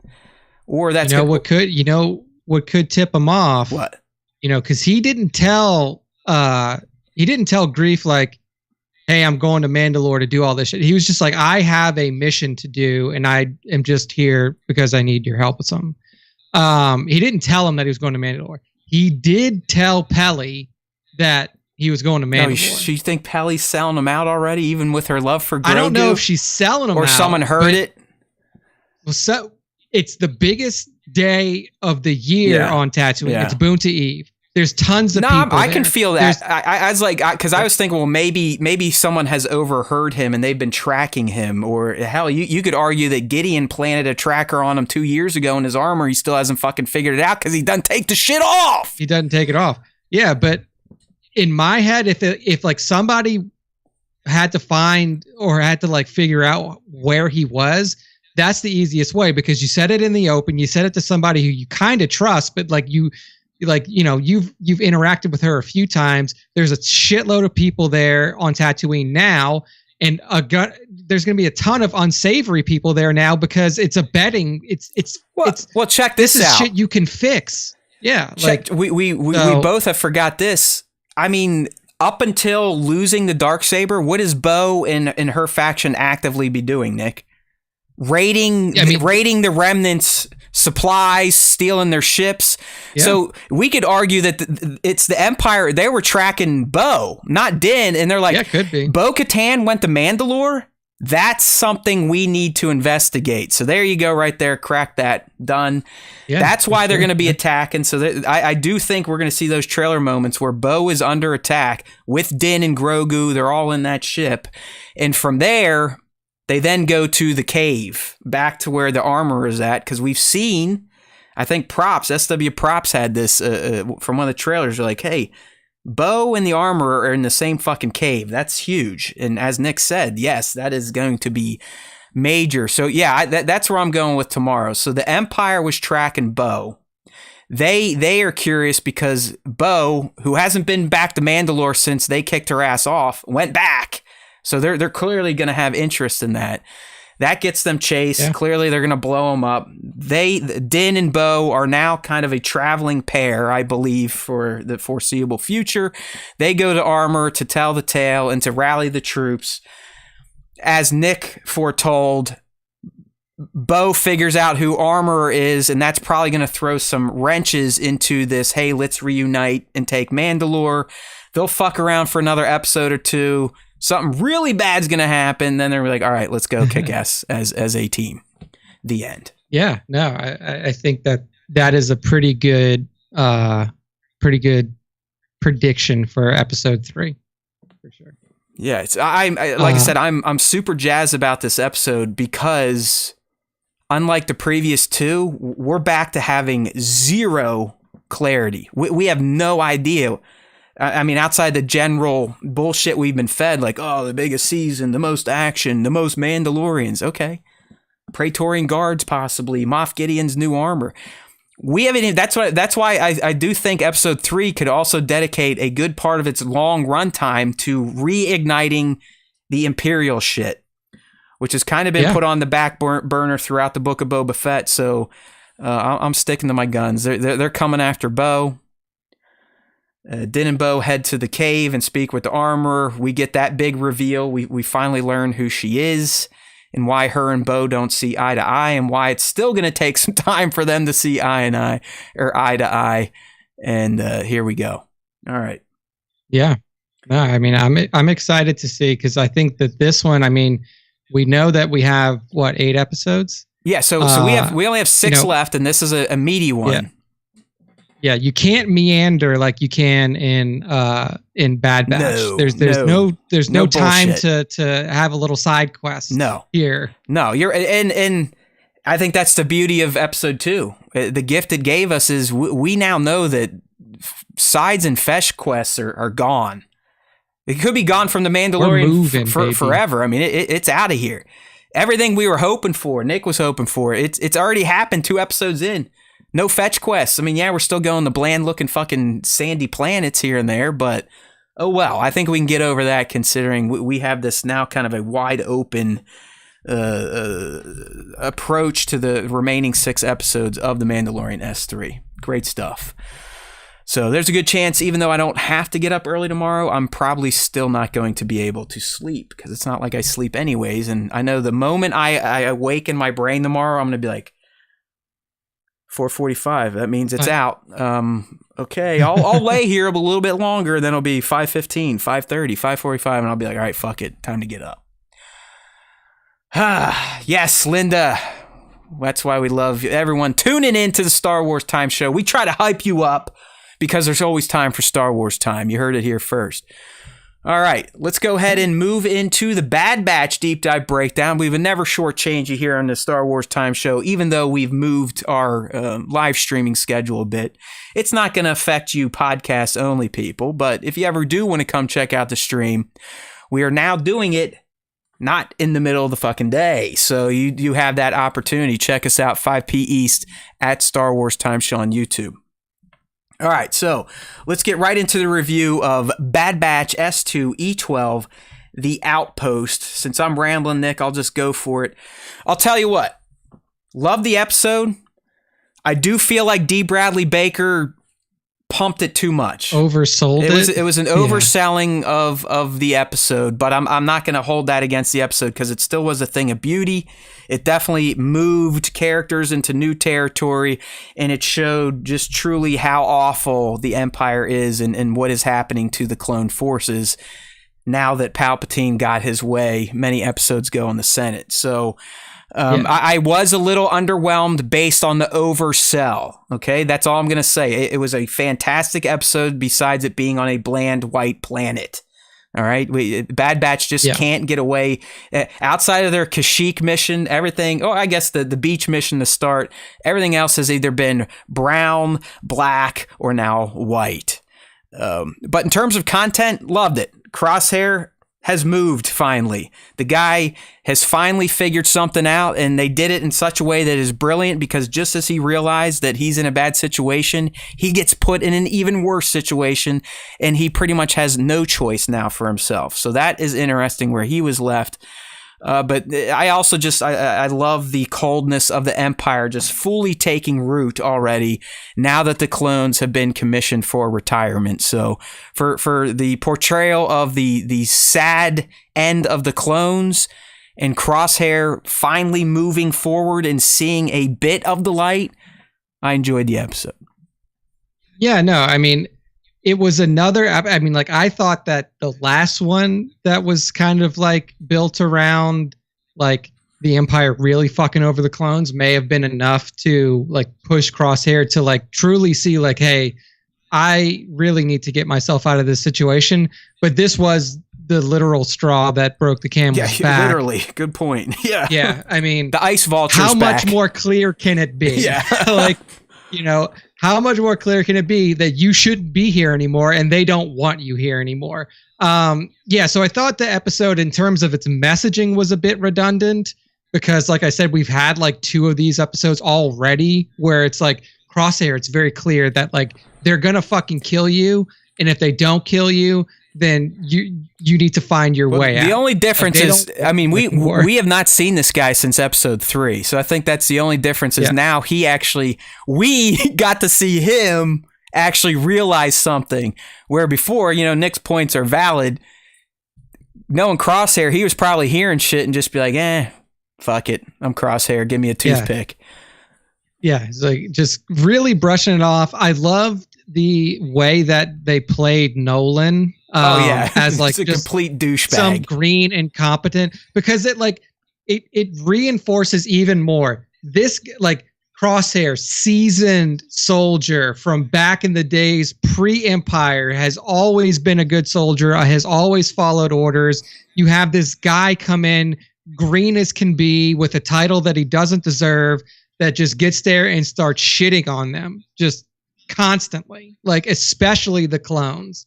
Or that's what could tip him off. What? Because he didn't tell Greef like, hey, I'm going to Mandalore to do all this shit. He was just like, I have a mission to do, and I am just here because I need your help with something. He didn't tell him that he was going to Mandalore. He did tell Peli that he was going to Mandalore. No, you think Pelly's selling him out already, even with her love for Grogu? I don't know if she's selling him out. Or someone heard it. Well, so it's the biggest day of the year on Tatooine. Yeah. It's Boonta Eve. There's tons of people. I can feel that. I was like, because I was thinking, well, maybe someone has overheard him and they've been tracking him. Or hell, you could argue that Gideon planted a tracker on him 2 years ago in his armor. He still hasn't fucking figured it out because he doesn't take the shit off. He doesn't take it off. Yeah, but in my head, if like somebody had to find or had to like figure out where he was, that's the easiest way, because you said it in the open. You said it to somebody who you kind of trust, but like you've interacted with her a few times. There's a shitload of people there on Tatooine now, and there's going to be a ton of unsavory people there now because it's a betting. Well, check this out. This is shit you can fix. Yeah, we both have forgot this. I mean, up until losing the Darksaber, what is Bo and her faction actively be doing, Nick? Raiding the remnants' supplies, stealing their ships. Yeah. So we could argue that it's the Empire. They were tracking Bo, not Din, and they're like, could be. Bo-Katan went to Mandalore. That's something we need to investigate. So there you go, right there. Crack that. Done. Yeah, that's why they're going to be attacking. So I do think we're going to see those trailer moments where Bo is under attack with Din and Grogu. They're all in that ship. And from there, they then go to the cave, back to where the armor is at, because we've seen, I think SW Props had this from one of the trailers. They're like, hey, Bo and the armor are in the same fucking cave. That's huge. And as Nick said, yes, that is going to be major. So yeah, that's where I'm going with tomorrow. So the Empire was tracking Bo. They are curious because Bo, who hasn't been back to Mandalore since they kicked her ass off, went back. So they're clearly going to have interest in that. That gets them chased. Yeah. Clearly, they're going to blow them up. Din and Bo are now kind of a traveling pair, I believe, for the foreseeable future. They go to Armor to tell the tale and to rally the troops. As Nick foretold, Bo figures out who Armor is, and that's probably going to throw some wrenches into this, hey, let's reunite and take Mandalore. They'll fuck around for another episode or two. Something really bad's going to happen. Then they're like, all right, let's go kick ass as a team. The end. Yeah, no, I think that is a pretty good prediction for episode 3. For sure. Yeah, I said, I'm super jazzed about this episode because unlike the previous 2, we're back to having zero clarity. We have no idea. I mean, outside the general bullshit we've been fed, like, oh, the biggest season, the most action, the most Mandalorians. Okay. Praetorian Guards, possibly Moff Gideon's new armor. We haven't even, that's why I do think episode 3 could also dedicate a good part of its long runtime to reigniting the Imperial shit, which has kind of been put on the back burner throughout the Book of Boba Fett. So I'm sticking to my guns. They're coming after Bo. Din and Bo head to the cave and speak with the armorer. We get that big reveal. We finally learn who she is and why her and Bo don't see eye to eye, and why it's still going to take some time for them to see eye to eye. And here we go. All right. Yeah. No, I mean, I'm excited to see, because I think that this one, I mean, we know that we have 8 episodes? Yeah, so we only have 6 left, and this is a meaty one. Yeah, you can't meander like you can in Bad Batch. There's no time to have a little side quest. Here. No, you're and I think that's the beauty of episode 2. The gift it gave us is we now know that sides and fetch quests are gone. It could be gone from the Mandalorian for forever. I mean, it's out of here. Everything we were hoping for, Nick was hoping for, it's already happened 2 episodes in. No fetch quests. I mean, yeah, we're still going to bland-looking fucking sandy planets here and there, but oh well. I think we can get over that, considering we have this now kind of a wide-open approach to the remaining 6 episodes of The Mandalorian S3. Great stuff. So there's a good chance, even though I don't have to get up early tomorrow, I'm probably still not going to be able to sleep, because it's not like I sleep anyways. And I know the moment I awaken my brain tomorrow, I'm going to be like, 4:45. That means it's out. Okay, I'll lay here a little bit longer. Then it'll be 5:15, 5:30, 5:45, and I'll be like, all right, fuck it, time to get up. Yes, Linda. That's why we love everyone tuning in to the Star Wars Time Show. We try to hype you up because there's always time for Star Wars time. You heard it here first. All right, let's go ahead and move into the Bad Batch deep dive breakdown. We would never shortchange you here on the Star Wars Time Show, even though we've moved our live streaming schedule a bit. It's not going to affect you podcast only people, but if you ever do want to come check out the stream, we are now doing it not in the middle of the fucking day. So you have that opportunity. Check us out 5 p. East at Star Wars Time Show on YouTube. All right, so let's get right into the review of Bad Batch S2E12, The Outpost. Since I'm rambling, Nick, I'll just go for it. I'll tell you what, love the episode. I do feel like D. Bradley Baker pumped it too much. Oversold it. It was an overselling of the episode, but I'm not going to hold that against the episode, because it still was a thing of beauty. It definitely moved characters into new territory, and it showed just truly how awful the Empire is and what is happening to the clone forces now that Palpatine got his way many episodes ago in the Senate. So I was a little underwhelmed based on the oversell. Okay, that's all I'm going to say. It was a fantastic episode besides it being on a bland white planet. All right, Bad Batch just can't get away outside of their Kashyyyk mission. Everything, I guess the beach mission to start. Everything else has either been brown, black, or now white. But in terms of content, loved it. Crosshair has moved finally. The guy has finally figured something out, and they did it in such a way that is brilliant, because just as he realized that he's in a bad situation, he gets put in an even worse situation, and he pretty much has no choice now for himself. So that is interesting where he was left. But I also I love the coldness of the Empire just fully taking root already now that the clones have been commissioned for retirement. So for the portrayal of the sad end of the clones and Crosshair finally moving forward and seeing a bit of the light, I enjoyed the episode. Yeah, no, I mean, it was another, I mean, like, I thought that the last one that was kind of like built around like the Empire really fucking over the clones may have been enough to like push Crosshair to like truly see like, hey, I really need to get myself out of this situation. But this was the literal straw that broke the camel's back. Literally. Good point. Yeah. Yeah. I mean, the ice vulture's how back. much more clear can it be? Yeah. Like, you know, how much more clear can it be that you shouldn't be here anymore and they don't want you here anymore? Yeah, so I thought the episode in terms of its messaging was a bit redundant. because like I said, we've had like 2 of these episodes already where it's like Crosshair, it's very clear that like they're gonna fucking kill you, and if they don't kill you, then you need to find your way out. The only difference is, I mean, we have not seen this guy since episode 3, so I think that's the only difference is now we got to see him actually realize something, where before, you know, Nick's points are valid. Knowing Crosshair, he was probably hearing shit and just be like, fuck it, I'm Crosshair, give me a toothpick. Yeah, it's like just really brushing it off. I loved the way that they played Nolan. As like a just complete douchebag, some green incompetent, because it reinforces even more this like Crosshair, seasoned soldier from back in the days pre-Empire, has always been a good soldier, has always followed orders. You have this guy come in green as can be with a title that he doesn't deserve, that just gets there and starts shitting on them just constantly, like especially the clones.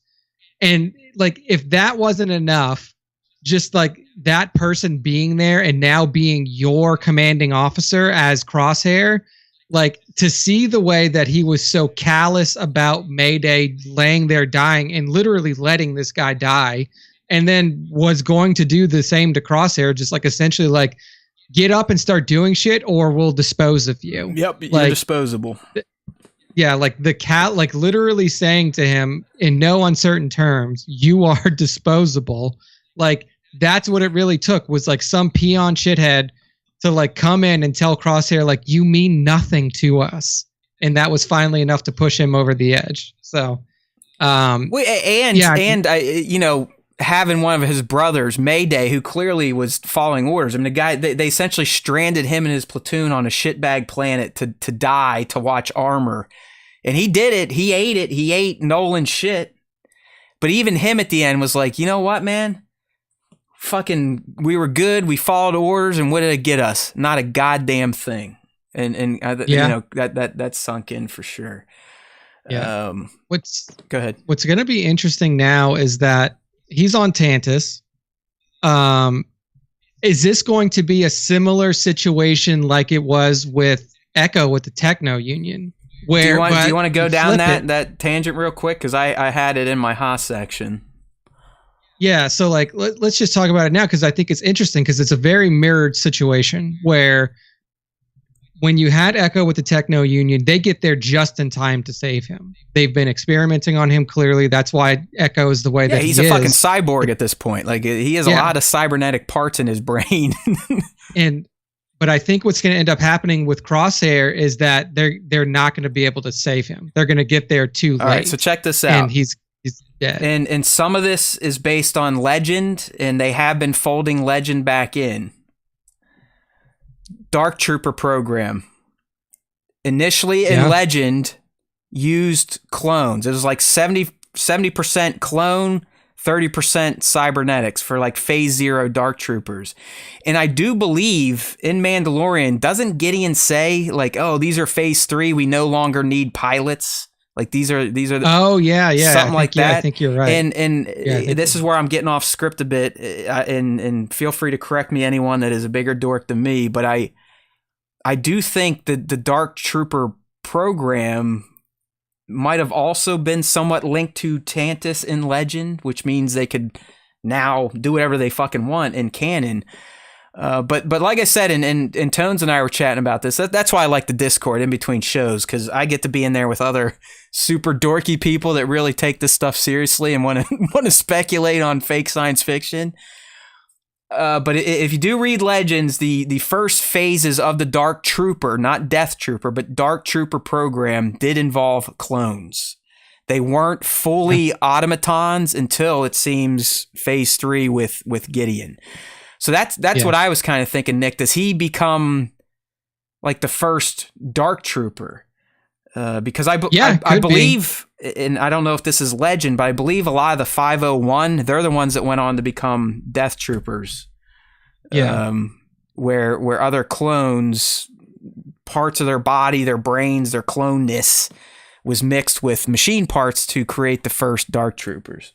And like, if that wasn't enough, just like that person being there and now being your commanding officer as Crosshair, like to see the way that he was so callous about Mayday laying there dying and literally letting this guy die, and then was going to do the same to Crosshair, just like essentially like, get up and start doing shit or we'll dispose of you. Yep, you're like, disposable. Yeah, like the cat, like literally saying to him in no uncertain terms, you are disposable. Like that's what it really took, was like some peon shithead to like come in and tell Crosshair, like, you mean nothing to us. And that was finally enough to push him over the edge. So, you know, having one of his brothers, Mayday, who clearly was following orders. I mean, the guy, they essentially stranded him and his platoon on a shitbag planet to die, to watch armor. And he did it. He ate it. He ate Nolan's shit. But even him at the end was like, you know what, man? Fucking, we were good. We followed orders. And what did it get us? Not a goddamn thing. And you know, that sunk in for sure. Yeah. Go ahead. What's going to be interesting now is that he's on Tantus. Is this going to be a similar situation like it was with Echo with the Techno Union? Where do you want to go down that tangent real quick? Because I had it in my Haas section. Yeah, so like let's just talk about it now, because I think it's interesting, because it's a very mirrored situation where when you had Echo with the Techno Union, they get there just in time to save him. They've been experimenting on him, clearly. That's why Echo is the way that he is. He's a fucking cyborg at this point. Like, he has a lot of cybernetic parts in his brain. But I think what's going to end up happening with Crosshair is that they're not going to be able to save him. They're going to get there too late. All right, so check this out. And he's dead. And some of this is based on Legend, and they have been folding Legend back in. Dark Trooper program. Initially in Legend, used clones. It was like 70% clone, 30% cybernetics for like Phase 0 Dark Troopers. And I do believe in Mandalorian, doesn't Gideon say like, oh, these are Phase 3, we no longer need pilots? Like these are something like that. I think you're right. And this is where I'm getting off script a bit, and feel free to correct me, anyone that is a bigger dork than me, but I do think that the Dark Trooper program might have also been somewhat linked to Tantus in Legend, which means they could now do whatever they fucking want in canon. But like I said, and Tones and I were chatting about this. That's why I like the Discord in between shows, because I get to be in there with other super dorky people that really take this stuff seriously and want to speculate on fake science fiction. But if you do read Legends, the first phases of the Dark Trooper, not Death Trooper, but Dark Trooper program did involve clones. They weren't fully automatons until, it seems, Phase 3 with Gideon. So that's what I was kind of thinking, Nick. Does he become like the first Dark Trooper? Because I believe, and I don't know if this is Legend, but I believe a lot of the 501, they're the ones that went on to become Death Troopers. Yeah. Where other clones, parts of their body, their brains, their cloneness was mixed with machine parts to create the first Dark Troopers.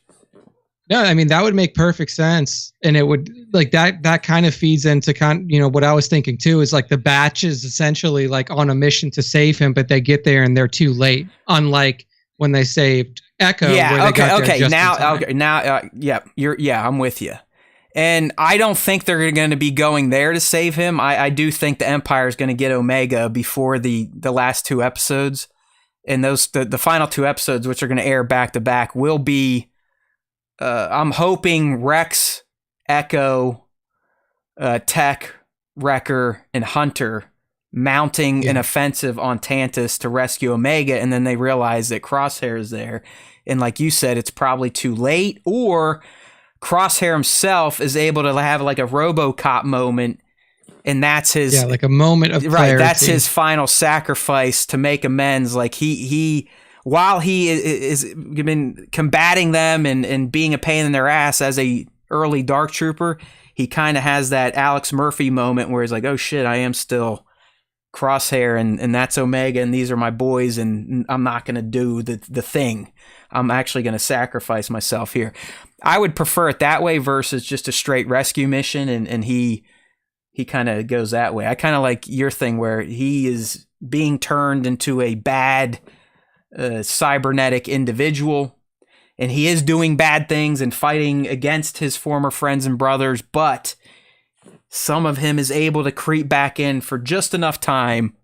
No, I mean, that would make perfect sense. And it would like that kind of feeds into what I was thinking too, is like the Batch is essentially like on a mission to save him, but they get there and they're too late. Unlike when they saved Echo. Yeah. Where they got there just in time. Yeah, I'm with you. And I don't think they're going to be going there to save him. I do think the Empire is going to get Omega before the last 2 episodes. And the final 2 episodes, which are going to air back to back, will be I'm hoping Rex, Echo, Tech, Wrecker, and Hunter mounting an offensive on Tantus to rescue Omega, and then they realize that Crosshair is there. And like you said, it's probably too late, or Crosshair himself is able to have like a RoboCop moment, and that's his like a moment of clarity. Right, that's his final sacrifice to make amends. Like he while he is been combating them and being a pain in their ass as a early Dark Trooper, he kind of has that Alex Murphy moment where he's like, oh shit, I am still Crosshair, and that's Omega, and these are my boys, and I'm not going to do the thing. I'm actually going to sacrifice myself here. I would prefer it that way versus just a straight rescue mission, and he kind of goes that way. I kind of like your thing where he is being turned into a bad cybernetic individual, and he is doing bad things and fighting against his former friends and brothers, but some of him is able to creep back in for just enough time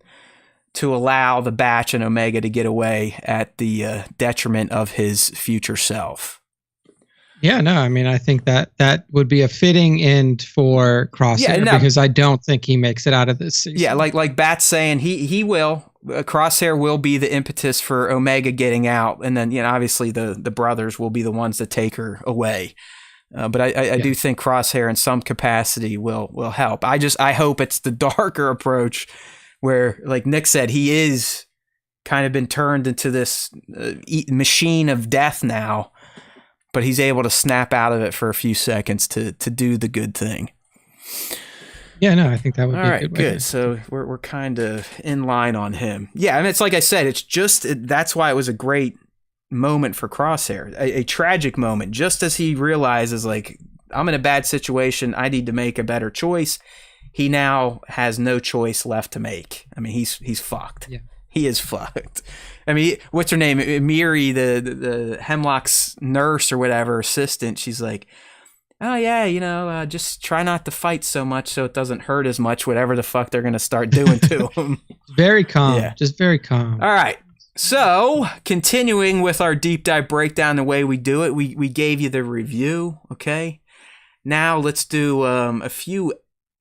to allow the Batch and Omega to get away at the detriment of his future self. Yeah, no, I mean, I think that would be a fitting end for Crosshair, because I don't think he makes it out of this season. Yeah, like Bat's saying, he will. Crosshair will be the impetus for Omega getting out, and then obviously the brothers will be the ones that take her away. But I do think Crosshair in some capacity will help. I hope it's the darker approach where, like Nick said, he is kind of been turned into this machine of death now, but he's able to snap out of it for a few seconds to do the good thing. Yeah, no, I think that would be all right. Good. So we're kind of in line on him. Yeah, and it's like I said, it's just that's why it was a great moment for Crosshair, a tragic moment. Just as he realizes, like, I'm in a bad situation, I need to make a better choice. He now has no choice left to make. I mean, he's fucked. Yeah. He is fucked. I mean, what's her name? Miri, the Hemlock's nurse or whatever, assistant. She's like, oh yeah, just try not to fight so much so it doesn't hurt as much, whatever the fuck they're going to start doing to him. Very calm. Yeah. Just very calm. All right. So, continuing with our deep dive breakdown, the way we do it, we gave you the review, okay? Now let's do a few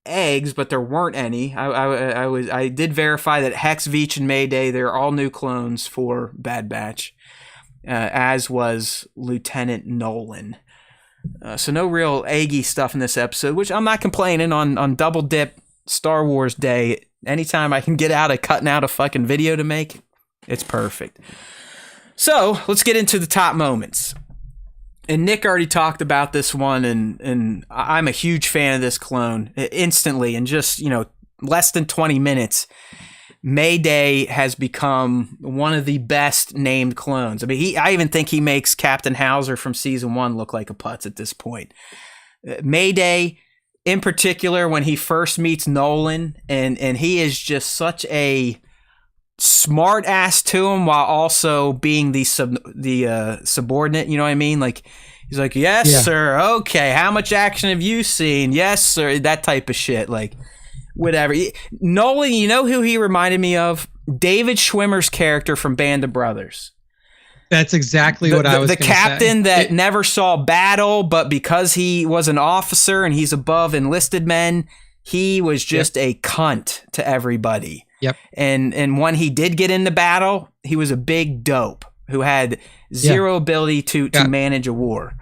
eggs, but there weren't any. I did verify that Hex, Veach, and Mayday, they're all new clones for Bad Batch, as was Lieutenant Nolan. So no real eggy stuff in this episode, which I'm not complaining on Double Dip Star Wars Day. Anytime I can get out of cutting out a fucking video to make, it's perfect. So let's get into the top moments. And Nick already talked about this one, and I'm a huge fan of this clone. Instantly, in just less than 20 minutes, Mayday has become one of the best named clones. I mean, I even think he makes Captain Hauser from season 1 look like a putz at this point. Mayday, in particular, when he first meets Nolan, and he is just such a smart ass to him while also being the subordinate, you know what I mean? Like, he's like, yes, sir. Okay. How much action have you seen? Yes, sir. That type of shit. Like, whatever. Nolan, you know who he reminded me of? David Schwimmer's character from Band of Brothers. That's exactly what I was the captain that never saw battle, but because he was an officer and he's above enlisted men, he was just a cunt to everybody. Yep. And when he did get into battle, he was a big dope who had zero ability to manage a war.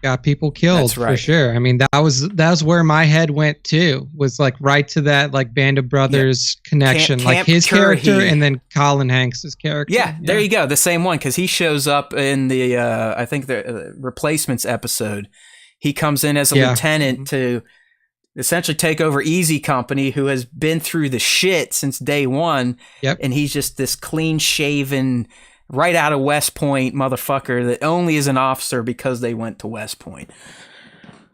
Got people killed. That's right. For sure. I mean, that was where my head went too, was like right to that like Band of Brothers connection, like his character and then Colin Hanks's character. Yeah, there you go. The same one, because he shows up in the I think the Replacements episode. He comes in as a lieutenant to essentially take over Easy Company, who has been through the shit since day one. Yep. And he's just this clean shaven, right out of West Point motherfucker that only is an officer because they went to West Point.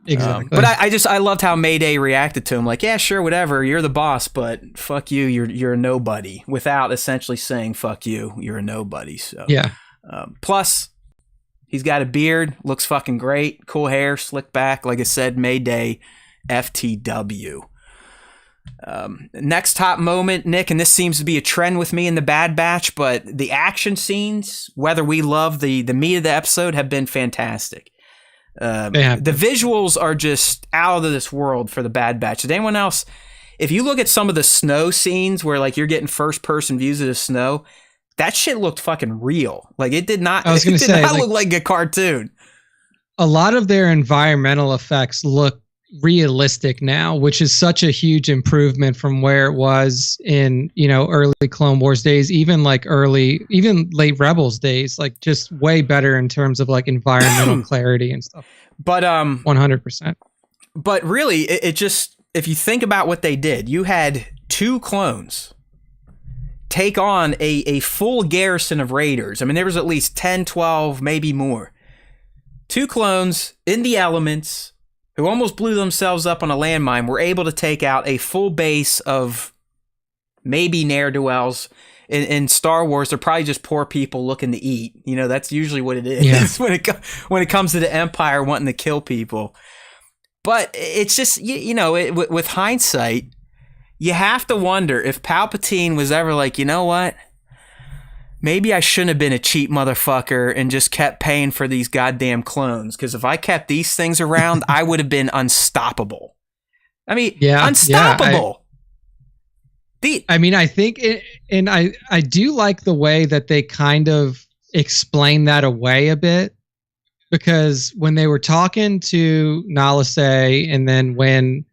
Exactly. But I loved how Mayday reacted to him. Like, yeah, sure, whatever. You're the boss, but fuck you. You're a nobody, without essentially saying fuck you. You're a nobody. So yeah. Plus, he's got a beard. Looks fucking great. Cool hair, slick back. Like I said, Mayday, FTW. Next top moment, Nick, and this seems to be a trend with me in the Bad Batch, but the action scenes, whether we love the meat of the episode, have been fantastic. The visuals are just out of this world for the Bad Batch. Did anyone else, if you look at some of the snow scenes where like you're getting first person views of the snow, that shit looked fucking real. Like it did not, look like a cartoon. A lot of their environmental effects look realistic now, which is such a huge improvement from where it was in, early Clone Wars days, even late Rebels days, like just way better in terms of like environmental clarity and stuff. But 100%. But really, it just, if you think about what they did, you had 2 clones take on a full garrison of raiders. I mean, there was at least 10, 12, maybe more. 2 clones in the elements who almost blew themselves up on a landmine were able to take out a full base of maybe ne'er-do-wells. In Star Wars, they're probably just poor people looking to eat. That's usually what it is when it comes to the Empire wanting to kill people. But it's just, with hindsight, you have to wonder if Palpatine was ever like, you know what? Maybe I shouldn't have been a cheap motherfucker and just kept paying for these goddamn clones. Because if I kept these things around, I would have been unstoppable. I mean, unstoppable. I think, I do like the way that they kind of explain that away a bit. Because when they were talking to Nala Se, and then when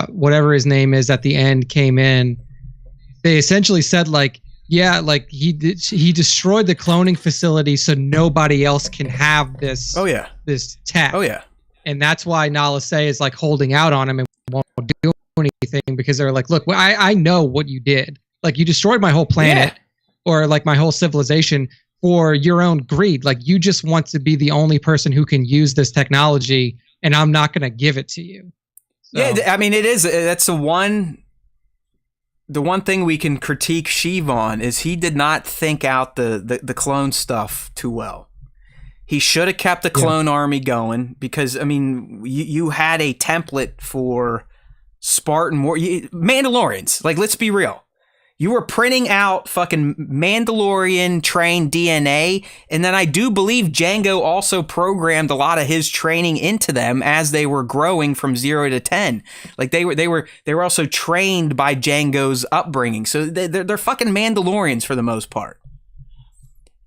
whatever his name is at the end came in, they essentially said like, yeah, like he destroyed the cloning facility so nobody else can have this. Oh yeah, this tech. Oh yeah, and that's why Nala Se is like holding out on him and won't do anything, because they're like, look, I know what you did. Like you destroyed my whole planet, or like my whole civilization for your own greed. Like you just want to be the only person who can use this technology, and I'm not going to give it to you. So. Yeah, I mean, it is. That's the one thing we can critique Sheev on is he did not think out the clone stuff too well. He should have kept the clone army going, because I mean, you had a template for Spartan war Mandalorians. Like, let's be real. You were printing out fucking Mandalorian trained DNA, and then I do believe Jango also programmed a lot of his training into them as they were growing from 0 to 10. Like they were also trained by Jango's upbringing, so they're fucking Mandalorians for the most part.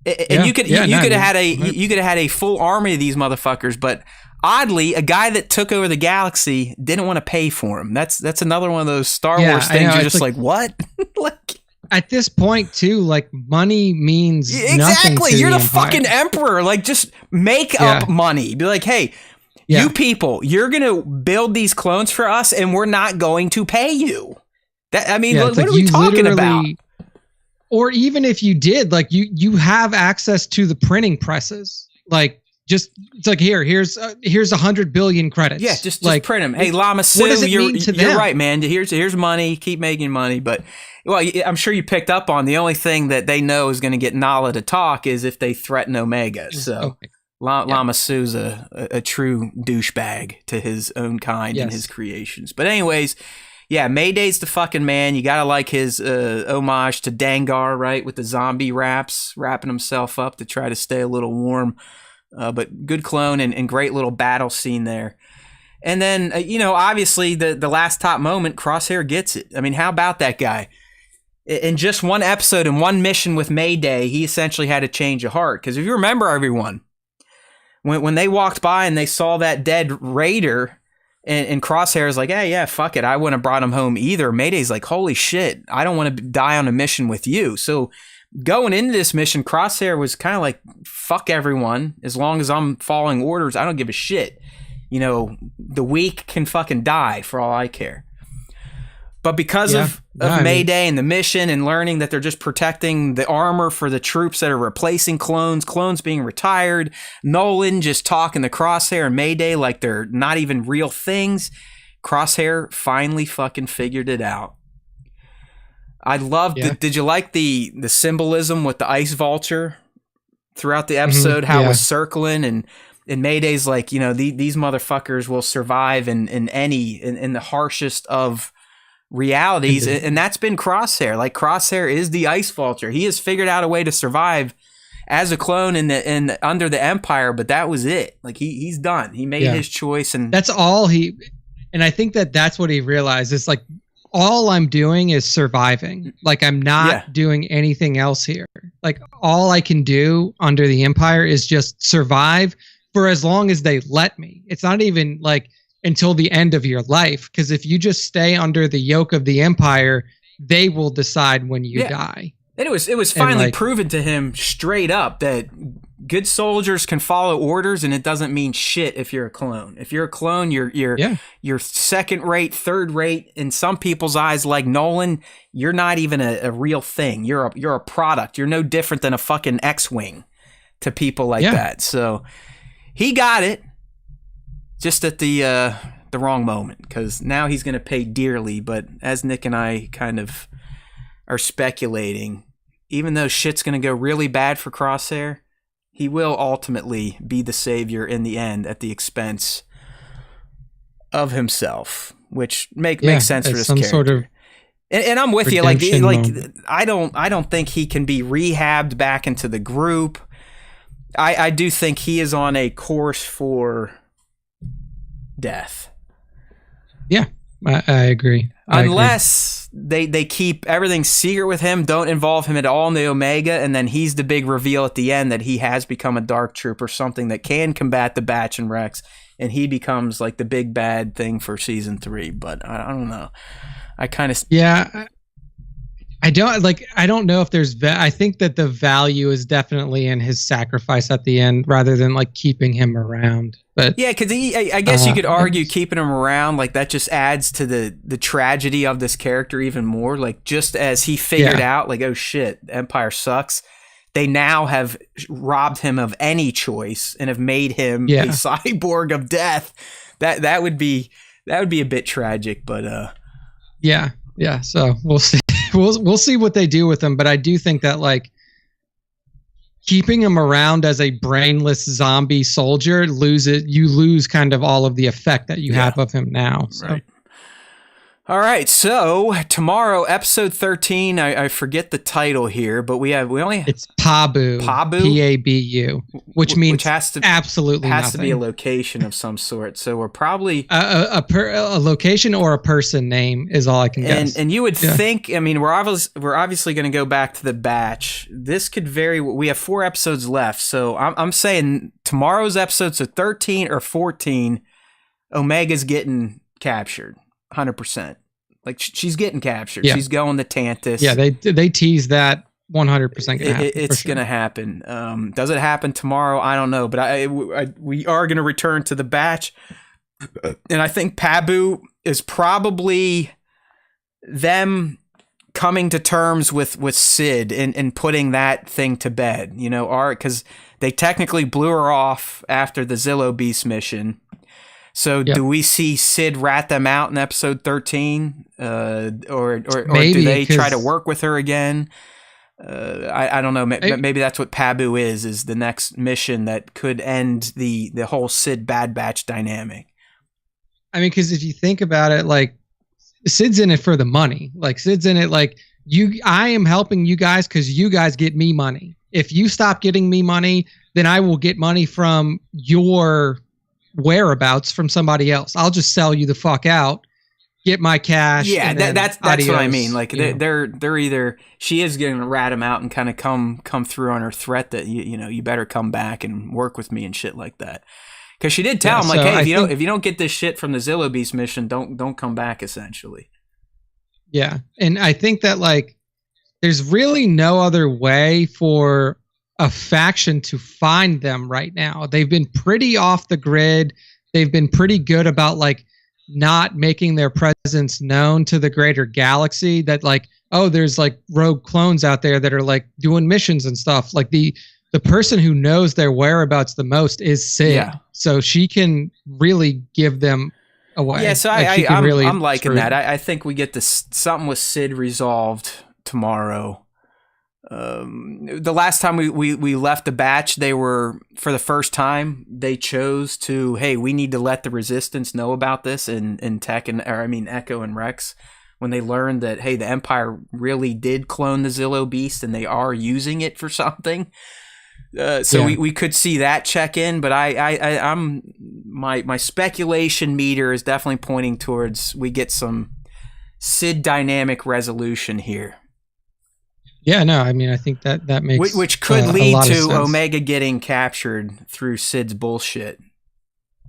And you could have had a full army of these motherfuckers, but oddly, a guy that took over the galaxy didn't want to pay for him. That's another one of those Star Wars things. You're just like what? Like at this point too, like money means nothing to You're the Empire. fucking emperor. Like just make up money. Be like, hey, you people, you're gonna build these clones for us, and we're not going to pay you. What are we talking about? Or even if you did, like you have access to the printing presses, like. Just it's like here's 100 billion credits. Yeah, just like print them. Hey, Lama Su, you're right, man. Here's money. Keep making money. But well, I'm sure you picked up on the only thing that they know is going to get Nala to talk is if they threaten Omega. So Lama Su's a true douchebag to his own kind and his creations. But anyways, yeah, Mayday's the fucking man. You gotta like his homage to Dangar, right, with the zombie wrapping himself up to try to stay a little warm. But good clone and great little battle scene there. And then, obviously the last top moment, Crosshair gets it. I mean, how about that guy? In just one episode and one mission with Mayday, he essentially had a change of heart. Because if you remember, everyone, when they walked by and they saw that dead raider, and Crosshair is like, hey, yeah, fuck it. I wouldn't have brought him home either. Mayday's like, holy shit, I don't want to die on a mission with you. So going into this mission, Crosshair was kind of like, fuck everyone. As long as I'm following orders, I don't give a shit. The weak can fucking die for all I care. But because of Mayday and the mission and learning that they're just protecting the armor for the troops that are replacing clones being retired, Nolan just talking to Crosshair and Mayday like they're not even real things, Crosshair finally fucking figured it out. I loved it. Did you like the symbolism with the ice vulture throughout the episode, how it was circling and Mayday's like, you know, these motherfuckers will survive in the harshest of realities, and that's been Crosshair. Like, Crosshair is the ice vulture. He has figured out a way to survive as a clone in under the Empire, but that was it. Like, he's done. He made his choice, and that's all he. And I think that's what he realized. It's like, all I'm doing is surviving. Like, I'm not doing anything else here. Like, all I can do under the Empire is just survive for as long as they let me. It's not even like until the end of your life, because if you just stay under the yoke of the Empire, they will decide when you die. And it was finally proven to him straight up that good soldiers can follow orders, and it doesn't mean shit if you're a clone. If you're a clone, you're second rate, third rate in some people's eyes. Like Nolan, you're not even a real thing. You're a product. You're no different than a fucking X-wing to people like that. So he got it. Just at the wrong moment, because now he's going to pay dearly. But as Nick and I kind of are speculating, even though shit's going to go really bad for Crosshair, he will ultimately be the savior in the end at the expense of himself, which makes sense for this character. Sort of and I'm with you. Like I don't think he can be rehabbed back into the group. I do think he is on a course for death. Yeah, I agree. Unless they keep everything secret with him, don't involve him at all in the Omega, and then he's the big reveal at the end that he has become a Dark Trooper, something that can combat the Batch and Rex, and he becomes like the big bad thing for season 3. But I don't know. I kind of I don't know if there's I think that the value is definitely in his sacrifice at the end rather than like keeping him around. But yeah, because I guess you could argue keeping him around, like that just adds to the tragedy of this character even more. Like, just as he figured out, like, oh shit, Empire sucks, they now have robbed him of any choice and have made him a cyborg of death. That would be a bit tragic, but yeah. So we'll see. We'll see what they do with him, but I do think that like keeping him around as a brainless zombie soldier you lose kind of all of the effect that you have of him now. So. Right. All right, so tomorrow, episode 13. I forget the title here, but it's Pabu. Pabu, Pabu, which means absolutely has nothing. To be a location of some sort. So we're probably a location or a person name is all I can guess. And you would think. I mean, we're obviously going to go back to the Batch. This could vary. We have 4 episodes left, so I'm saying tomorrow's episode, so 13 or 14, Omega's getting captured. 100%. Like, she's getting captured. She's going to Tantus. Yeah, they tease that 100% gonna happen. It's going to happen. Does it happen tomorrow? I don't know, but we are going to return to the Batch, and I think Pabu is probably them coming to terms with Sid and putting that thing to bed. You know, because they technically blew her off after the Zillo Beast mission. So do we see Sid rat them out in episode 13, or maybe, do they try to work with her again? I don't know. Maybe that's what Pabu is the next mission that could end the whole Sid Bad Batch dynamic. I mean, because if you think about it, like, Sid's in it for the money. Like, Sid's in it like, I am helping you guys because you guys get me money. If you stop getting me money, then I will get money from your whereabouts from somebody else. I'll just sell you the fuck out, get my cash. Yeah, that's adios, what I mean. Like, they're either she is going to rat him out and kind of come through on her threat that you better come back and work with me and shit like that. Because she did tell him, like, hey, if you don't get this shit from the Zillo Beast mission, don't come back. Essentially. Yeah, and I think that like there's really no other way for a faction to find them right now. They've been pretty off the grid. They've been pretty good about like not making their presence known to the greater galaxy, that like, oh, there's like rogue clones out there that are like doing missions and stuff. Like the person who knows their whereabouts the most is Sid. Yeah. So she can really give them away. Yeah, so like I'm liking that. I think we get this something with Sid resolved tomorrow. The last time we left the batch, they were, for the first time, they chose to, hey, we need to let the Resistance know about this in Echo and Rex, when they learned that, hey, the Empire really did clone the Zillo Beast and they are using it for something. We could see that check in, but I'm my speculation meter is definitely pointing towards we get some Sid dynamic resolution here. Yeah, no, I mean, I think that makes which could lead to Omega getting captured through Sid's bullshit.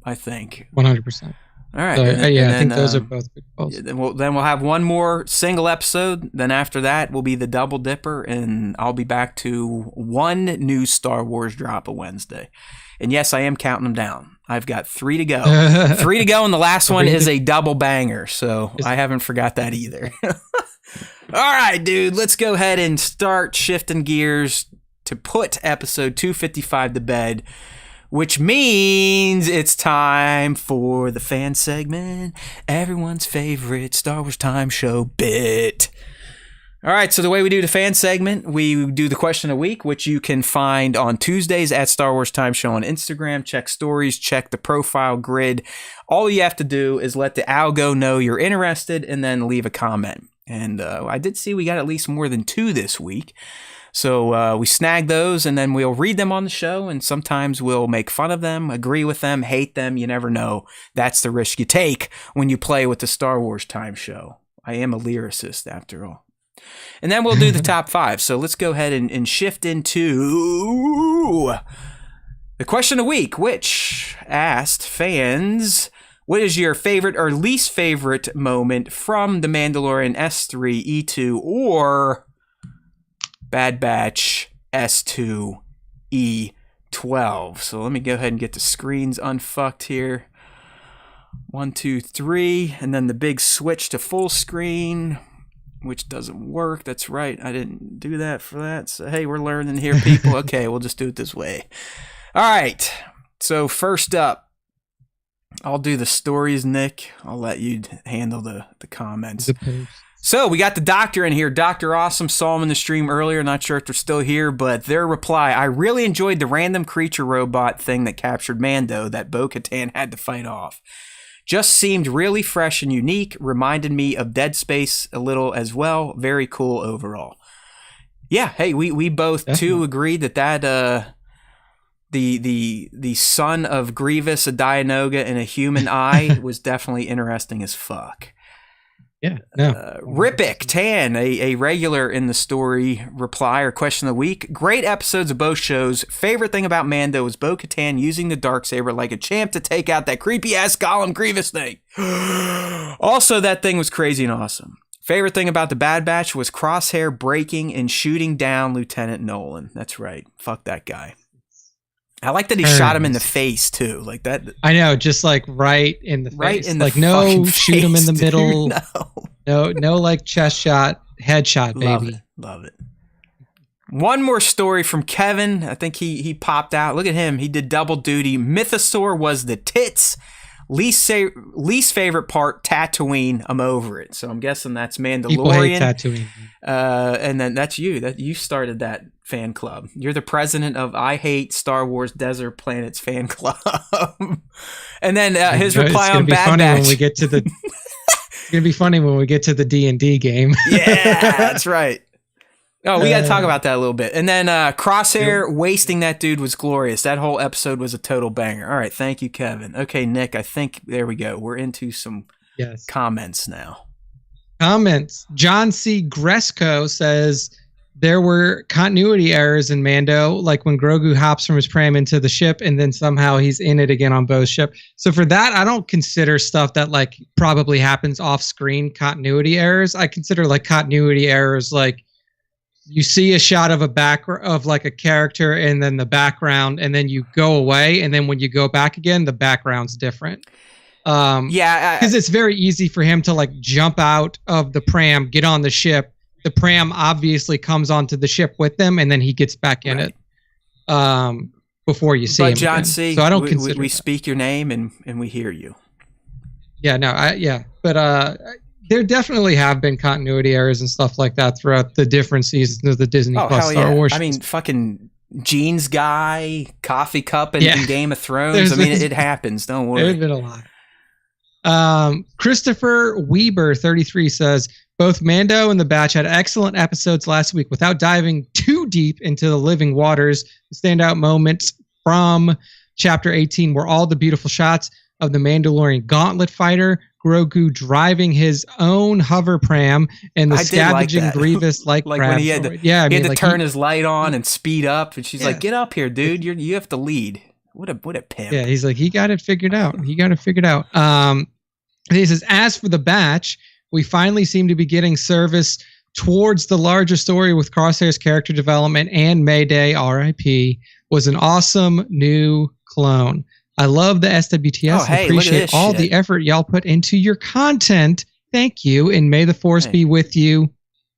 I think 100%. All right. So, I think those are both good calls. Then we'll have one more single episode. Then after that will be the Double Dipper, and I'll be back to one new Star Wars drop a Wednesday. And yes, I am counting them down. I've got 3 to go. 3 to go, and the last one is a double banger, so I haven't forgot that either. All right, dude, let's go ahead and start shifting gears to put episode 255 to bed, which means it's time for the fan segment, everyone's favorite Star Wars time show bit. All right, so the way we do the fan segment, we do the question of the week, which you can find on Tuesdays at Star Wars Time Show on Instagram. Check stories, check the profile grid. All you have to do is let the algo know you're interested and then leave a comment. And I did see we got at least more than 2 this week. So we snag those, and then we'll read them on the show, and sometimes we'll make fun of them, agree with them, hate them. You never know. That's the risk you take when you play with the Star Wars Time Show. I am a lyricist, after all. And then we'll do the top 5. So let's go ahead and shift into the question of the week, which asked fans, what is your favorite or least favorite moment from The Mandalorian S3E2 or Bad Batch S2E12? So let me go ahead and get the screens unfucked here. 1, 2, 3, and then the big switch to full screen, which doesn't work. That's right, I didn't do that for that. So hey, we're learning here, people. Okay, we'll just do it this way. All right, so first up, I'll do the stories, Nick. I'll let you handle the comments. So we got the Doctor in here. Dr. Awesome, saw him in the stream earlier. Not sure if they're still here, but their reply, I really enjoyed the random creature robot thing that captured Mando that Bo-Katan had to fight off. Just seemed really fresh and unique. Reminded me of Dead Space a little as well. Very cool overall. Yeah, hey, we both too agreed that the son of Grievous, a Dianoga, and a human eye was definitely interesting as fuck. Yeah. No. Ripik Tan, a regular in the story reply or question of the week. Great episodes of both shows. Favorite thing about Mando was Bo-Katan using the Darksaber like a champ to take out that creepy ass Gollum Grievous thing. Also, that thing was crazy and awesome. Favorite thing about the Bad Batch was Crosshair breaking and shooting down Lieutenant Nolan. That's right. Fuck that guy. I like that he shot him in the face too, like that. I know, just like right in the face. Right in the like no, shoot him in the dude, middle. No, no, like chest shot, headshot, baby. Love it. One more story from Kevin. I think he popped out. Look at him. He did double duty. Mythosaur was the tits. Least favorite part, Tatooine. I'm over it. So I'm guessing that's Mandalorian. People hate Tatooine. And then that's you. That you started that fan club. You're the president of I Hate Star Wars Desert Planets fan club. And then his reply on Bad Batch. When we get to the, it's gonna be funny when we get to the D&D game. Yeah, that's right. Oh, we got to talk about that a little bit. And then Crosshair wasting that dude was glorious. That whole episode was a total banger. All right, thank you, Kevin. Okay, Nick, I think there we go. We're into some comments now. Comments. John C. Gresco says there were continuity errors in Mando, like when Grogu hops from his pram into the ship and then somehow he's in it again on Bo's ship. So for that, I don't consider stuff that like probably happens off screen continuity errors. I consider like continuity errors like you see a shot of of like a character and then the background, and then you go away, and then when you go back again, the background's different. Because it's very easy for him to like jump out of the pram, get on the ship. The pram obviously comes onto the ship with them, and then he gets back in it before you see him. But John again. C., so I don't consider we speak your name and we hear you. Yeah, no, but there definitely have been continuity errors and stuff like that throughout the different seasons of the Disney Plus Star Wars. I mean, fucking Jeans guy, coffee cup in Game of Thrones. It happens. Don't worry. There's been a lot. Christopher Weber 33 says both Mando and the Batch had excellent episodes last week. Without diving too deep into the living waters, the standout moments from Chapter 18 were all the beautiful shots of the Mandalorian gauntlet fighter, Grogu driving his own hover pram, and the scavenging Grievous like when he had to turn his light on and speed up, and she's like, "Get up here, dude! You have to lead." What a pimp. Yeah, he's like, he got it figured out. He says, as for the Batch, we finally seem to be getting service towards the larger story with Crosshair's character development, and Mayday, R.I.P., was an awesome new clone. I love the SWTS and appreciate all the effort y'all put into your content. Thank you, and may the Force be with you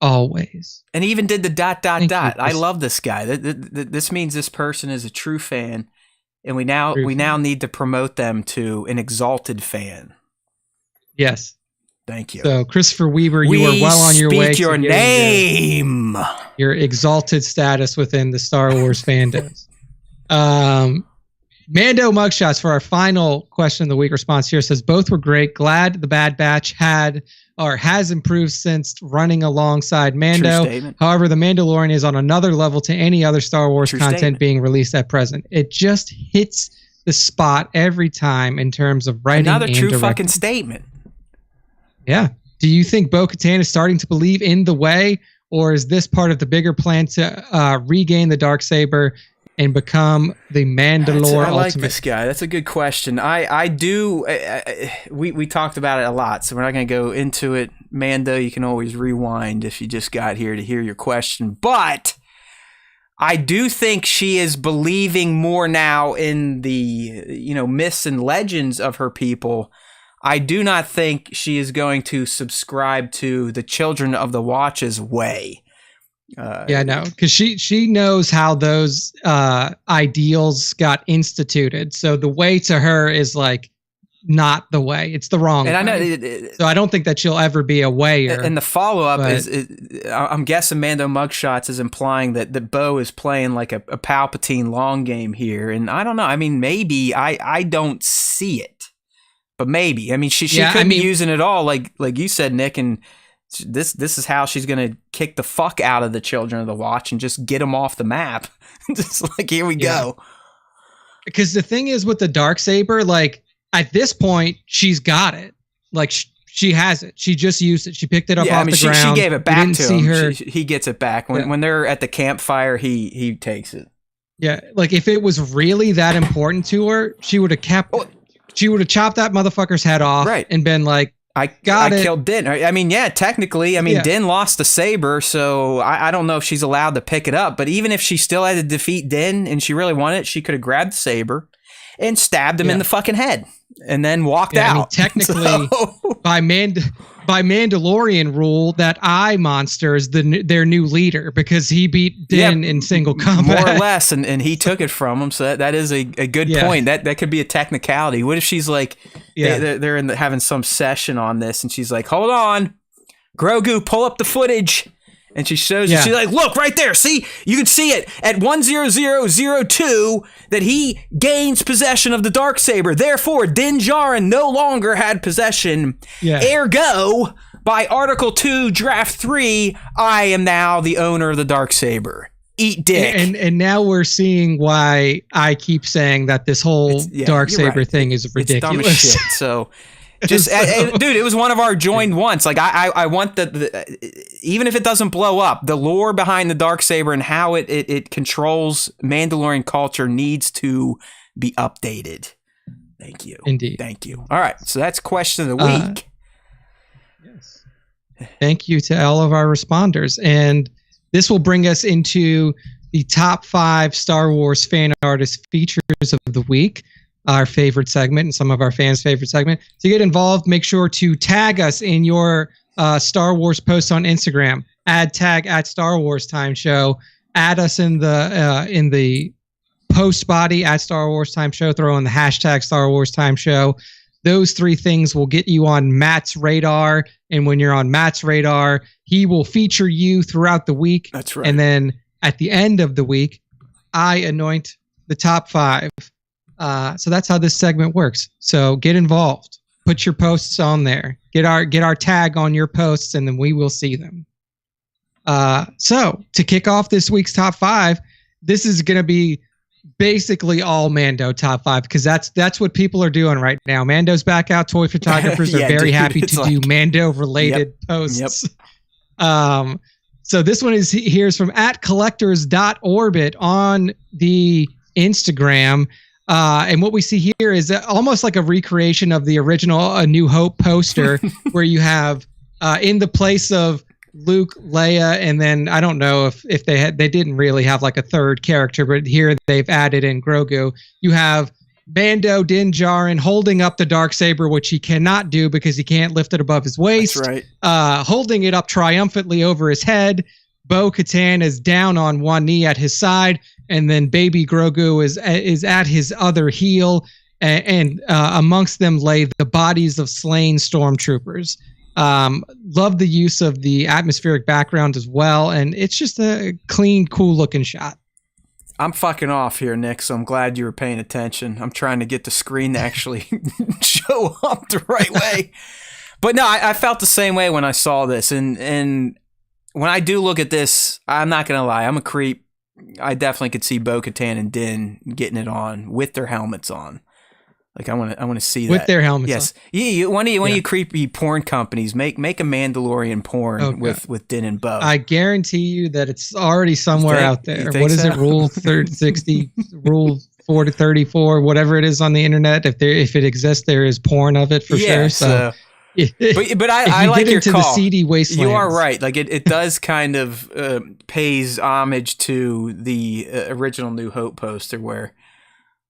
always. And he even did the ... I love this guy. This means this person is a true fan. And we now need to promote them to an exalted fan. Yes. Thank you. So, Christopher Weaver, you are well on your way to your name. Your exalted status within the Star Wars fandoms. Mando mugshots for our final question of the week response here says both were great. Glad the Bad Batch has improved since running alongside Mando. However, the Mandalorian is on another level to any other Star Wars content being released at present. It just hits the spot every time in terms of writing. Another true fucking statement. Yeah. Do you think Bo-Katan is starting to believe in the way, or is this part of the bigger plan to regain the Darksaber and become the Mandalore? I like this guy. That's a good question. I do. We talked about it a lot, so we're not going to go into it. Mando, you can always rewind if you just got here to hear your question. But I do think she is believing more now in the myths and legends of her people. I do not think she is going to subscribe to the Children of the Watch's way. Because she knows how those ideals got instituted. So the way to her is like not the way; it's the wrong way. I know. So I don't think that she'll ever be a wayer. And the follow up I'm guessing Mando mugshots is implying that Bo is playing like a Palpatine long game here, and I don't know. I mean, maybe I don't see it, but maybe. I mean, she could be using it all, like you said, Nick, and. This is how she's gonna kick the fuck out of the Children of the Watch and just get them off the map. Just like, here we go. Because the thing is with the Darksaber, like at this point she's got it. Like she has it. She just used it. She picked it up off the ground. She gave it back to him. He gets it back when they're at the campfire. He takes it. Yeah, like if it was really that important to her, she would have kept. She would have chopped that motherfucker's head off and been like. I killed Din. I mean, technically, Din lost the saber, so I don't know if she's allowed to pick it up. But even if she still had to defeat Din and she really wanted it, she could have grabbed the saber and stabbed him in the fucking head and then walked out. I mean, technically, by Mandalorian rule, that eye monster is their new leader because he beat Din in single combat. More or less, and he took it from him. So that is a good point. That could be a technicality. What if she's like, they're having some session on this, and she's like, hold on, Grogu, pull up the footage. And she shows you, she's like, look, right there. See, you can see it at 10002 that he gains possession of the Darksaber. Therefore, Din Djarin no longer had possession. Ergo, by Article 2, Draft 3, I am now the owner of the Darksaber. Eat dick. And now we're seeing why I keep saying that this whole Darksaber thing is ridiculous. It's dumb as shit, so... Just dude, it was one of our joined wants. Like I want even if it doesn't blow up, the lore behind the Darksaber and how it controls Mandalorian culture needs to be updated. Thank you. Indeed. Thank you. All right, so that's question of the week. Yes. Thank you to all of our responders, and this will bring us into the top 5 Star Wars fan artist features of the week. our favorite segment and some of our fans' favorite segment. To get involved, make sure to tag us in your Star Wars posts on Instagram. Tag at Star Wars Time Show. Add us in the post body at Star Wars Time Show. Throw in the hashtag Star Wars Time Show. Those 3 things will get you on Matt's radar. And when you're on Matt's radar, he will feature you throughout the week. That's right. And then at the end of the week, I anoint the top 5. So that's how this segment works. So get involved. Put your posts on there. Get our tag on your posts, and then we will see them. So to kick off this week's top 5, this is going to be basically all Mando top 5, because that's what people are doing right now. Mando's back out. Toy photographers are very happy to do Mando related posts. Yep. So this one is here's from @collectors.orbit on the Instagram. And what we see here is almost like a recreation of the original A New Hope poster, where you have in the place of Luke, Leia, and then I don't know if they didn't really have like a third character, but here they've added in Grogu. You have Mando Din Djarin holding up the Darksaber, which he cannot do because he can't lift it above his waist. That's right. Holding it up triumphantly over his head. Bo-Katan is down on one knee at his side, and then baby Grogu is at his other heel, and amongst them lay the bodies of slain stormtroopers. Love the use of the atmospheric background as well, and it's just a clean, cool looking shot. I'm fucking off here, Nick, so I'm glad you were paying attention. I'm trying to get the screen to actually show up the right way. But no, I felt the same way when I saw this, and when I do look at this, I'm not gonna lie, I'm a creep. I definitely could see Bo-Katan and Din getting it on with their helmets on. Like I want to see that with their helmets. Yes, yeah. One of you creepy porn companies make a Mandalorian porn with Din and Bo. I guarantee you that it's already somewhere out there. What is it? Rule 60, Rule 4-34, whatever it is on the internet. If it exists, there is porn of it for sure. So. But I like your call. The seedy wastelands. You are right. Like it does kind of pays homage to the original New Hope poster where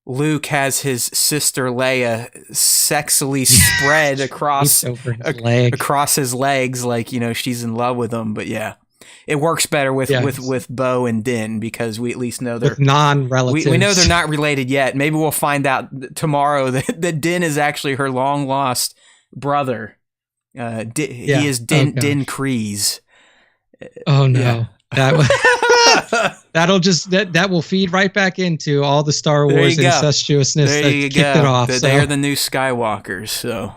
Luke has his sister Leia sexily spread across his legs, like she's in love with him. But yeah, it works better with Bo and Din because we at least know they're non-relatives. We know they're not related yet. Maybe we'll find out tomorrow that Din is actually her long lost brother. He is Din Kryze. Oh no. Yeah. That will feed right back into all the Star Wars incestuousness that kicked it off. They are the new Skywalkers. So,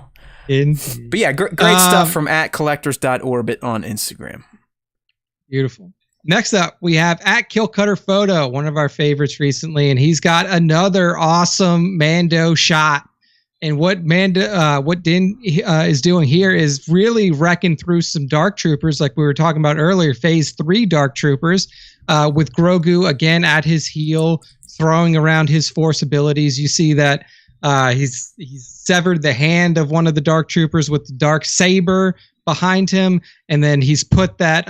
indeed. But yeah, great stuff from @collectors.orbit on Instagram. Beautiful. Next up, we have @KillCutterPhoto, one of our favorites recently, and he's got another awesome Mando shot. And what Din is doing here is really wrecking through some Dark Troopers, like we were talking about earlier, Phase 3 Dark Troopers, with Grogu again at his heel, throwing around his Force abilities. You see that he's severed the hand of one of the Dark Troopers with the Dark Saber behind him, and then he's put that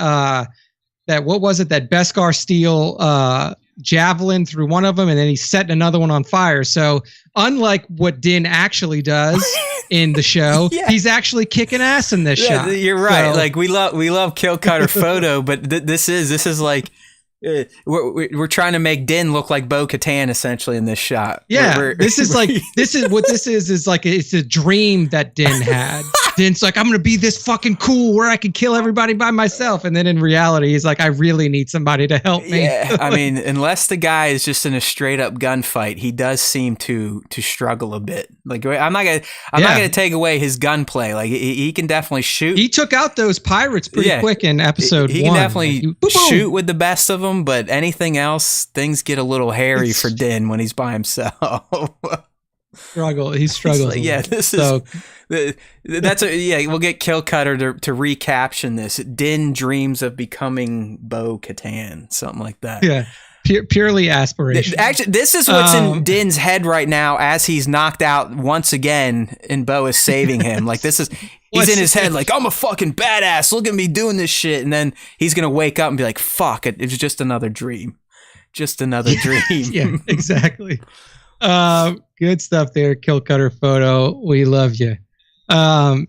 Beskar steel javelin through one of them, and then he's setting another one on fire. So unlike what Din actually does in the show, he's actually kicking ass in this shot. You're right. So, like we love Kill Cutter Photo, but this is like we're trying to make Din look like Bo-Katan essentially in this shot. Yeah, this is like it's a dream that Din had. Din's like, I'm gonna be this fucking cool where I can kill everybody by myself, and then in reality, he's like, I really need somebody to help me. Yeah, I mean, unless the guy is just in a straight up gunfight, he does seem to struggle a bit. Like I'm not gonna take away his gunplay. Like he can definitely shoot. He took out those pirates pretty quick in episode 1. He can definitely shoot with the best of them, but anything else, things get a little hairy for Din when he's by himself. He struggles. We'll get Kill Cutter to recaption this. Din dreams of becoming Bo-Katan, something like that. Yeah, purely aspiration. Actually, this is what's in Din's head right now as he's knocked out once again, and Bo is saving him. Like he's in his head like, I'm a fucking badass. Look at me doing this shit, and then he's gonna wake up and be like, fuck it, was just another dream. Just another dream. Yeah, exactly. Good stuff there, Kill Cutter Photo. We love you.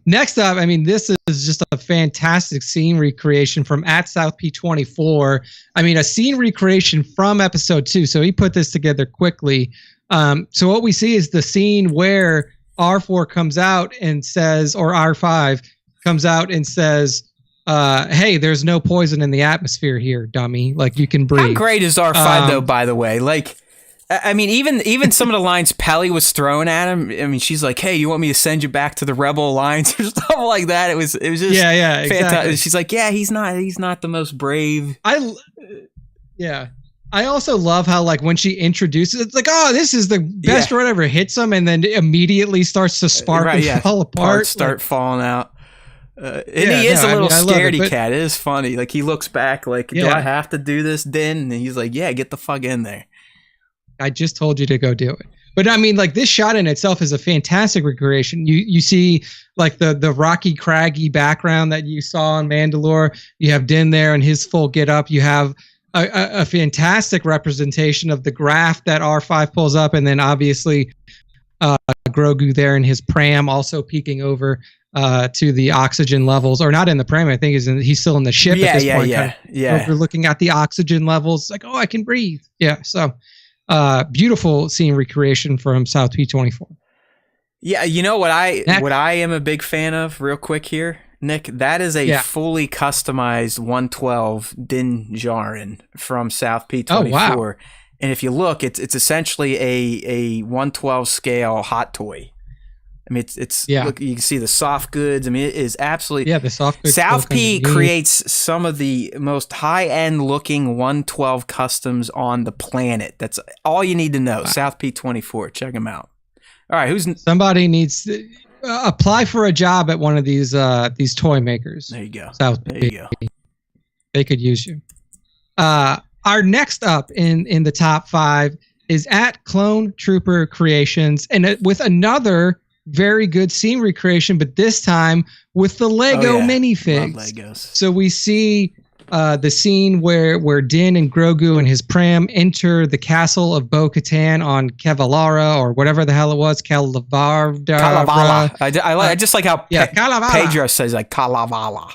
Next up, I mean, this is just a fantastic scene recreation from at South P24. I mean, a scene recreation from episode 2. So he put this together quickly. So what we see is the scene where R4 comes out and says, or R5 comes out and says, hey, there's no poison in the atmosphere here, dummy. Like, you can breathe. How great is R5 though, by the way? Like, I mean, even some of the lines Pelly was throwing at him. I mean, she's like, "Hey, you want me to send you back to the Rebel Alliance or stuff like that?" It was just fantastic. Exactly. She's like, "Yeah, he's not the most brave." I also love how, like, when she introduces, it's like, "Oh, this is the best or whatever," hits him, and then immediately starts to spark and fall apart, parts start falling out. And he is a little scaredy cat. It is funny. Like, he looks back, like, "Do I have to do this, Din?" And he's like, "Yeah, get the fuck in there. I just told you to go do it." But I mean, like, this shot in itself is a fantastic recreation. You see, like, the rocky, craggy background that you saw on Mandalore. You have Din there in his full get up. You have a fantastic representation of the graph that R5 pulls up, and then obviously Grogu there in his pram, also peeking over to the oxygen levels, or not in the pram. I think he's still in the ship at this point. We're looking at the oxygen levels, like, oh, I can breathe. Yeah, so. Beautiful scene recreation from South P24. Yeah, you know what I am a big fan of, real quick here, Nick? That is a fully customized 112 Din Djarin from South P24. Oh, wow. And if you look, it's essentially a 112 scale hot toy. I mean, look, you can see the soft goods. I mean, it is absolutely the soft goods. South P creates some of the most high-end looking 112 customs on the planet. That's all you need to know. Wow. South P24, check them out. All right, somebody needs to apply for a job at one of these toy makers. There you go. South P. There you go. They could use you. Our next up in the top 5 is at Clone Trooper Creations, and with another very good scene recreation, but this time with the Lego minifigs. Love Legos. So we see the scene where Din and Grogu and his pram enter the castle of Bo-Katan on Kevlara, or whatever the hell it was, Kalavala. I just like how Pedro says, like, Kalavala.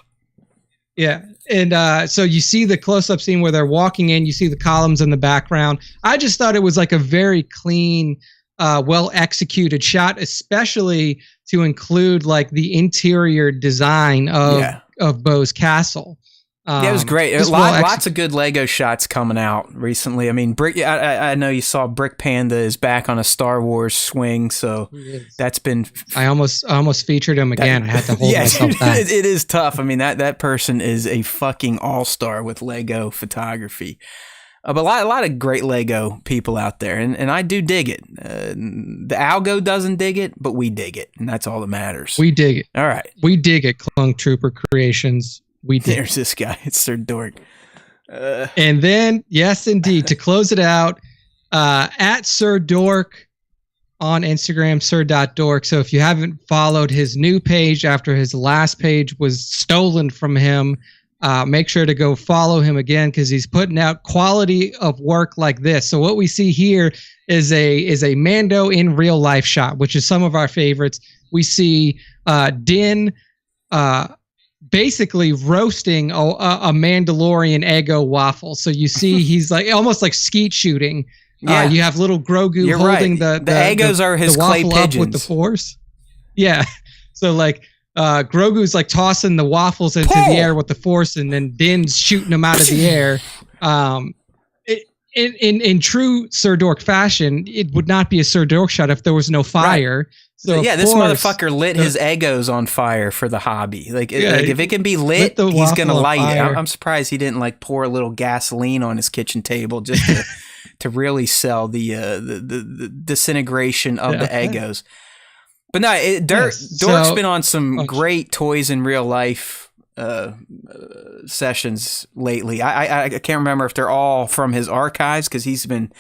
Yeah. And so you see the close-up scene where they're walking in, you see the columns in the background. I just thought it was like a very clean, well-executed shot, especially to include, like, the interior design of Bo's castle. It was great. Lots of good Lego shots coming out recently. I mean, I know you saw Brick Panda is back on a Star Wars swing, so that's been. I almost featured him again. I had to hold myself back. It is tough. I mean, that person is a fucking all-star with Lego photography. But a lot of great Lego people out there, and I do dig it. The Algo doesn't dig it, but we dig it, and that's all that matters. We dig it. All right. We dig it, Clone Trooper Creations. There's this guy. It's Sir Dork. And then, yes, indeed, to close it out, at Sir Dork on Instagram, sir.dork. So if you haven't followed his new page after his last page was stolen from him, make sure to go follow him again, because he's putting out quality of work like this. So what we see here is a Mando in real life shot, which is some of our favorites. We see Din basically roasting a Mandalorian Eggo waffle. So you see he's like almost like skeet shooting. Yeah. You have little Grogu holding the Eggos are his clay pigeons with the Force. Yeah. So like Grogu's like tossing the waffles into the air with the Force, and then Din's shooting them out of the air. In true Sir Dork fashion, it would not be a Sir Dork shot if there was no fire. Right. So yeah, this motherfucker lit his Eggos on fire for the hobby. Like if it can be lit he's gonna light it. I'm surprised he didn't like pour a little gasoline on his kitchen table just to really sell the disintegration of the Eggos. But no, Dork's been on some great toys in real life sessions lately. I can't remember if they're all from his archives, because he's been,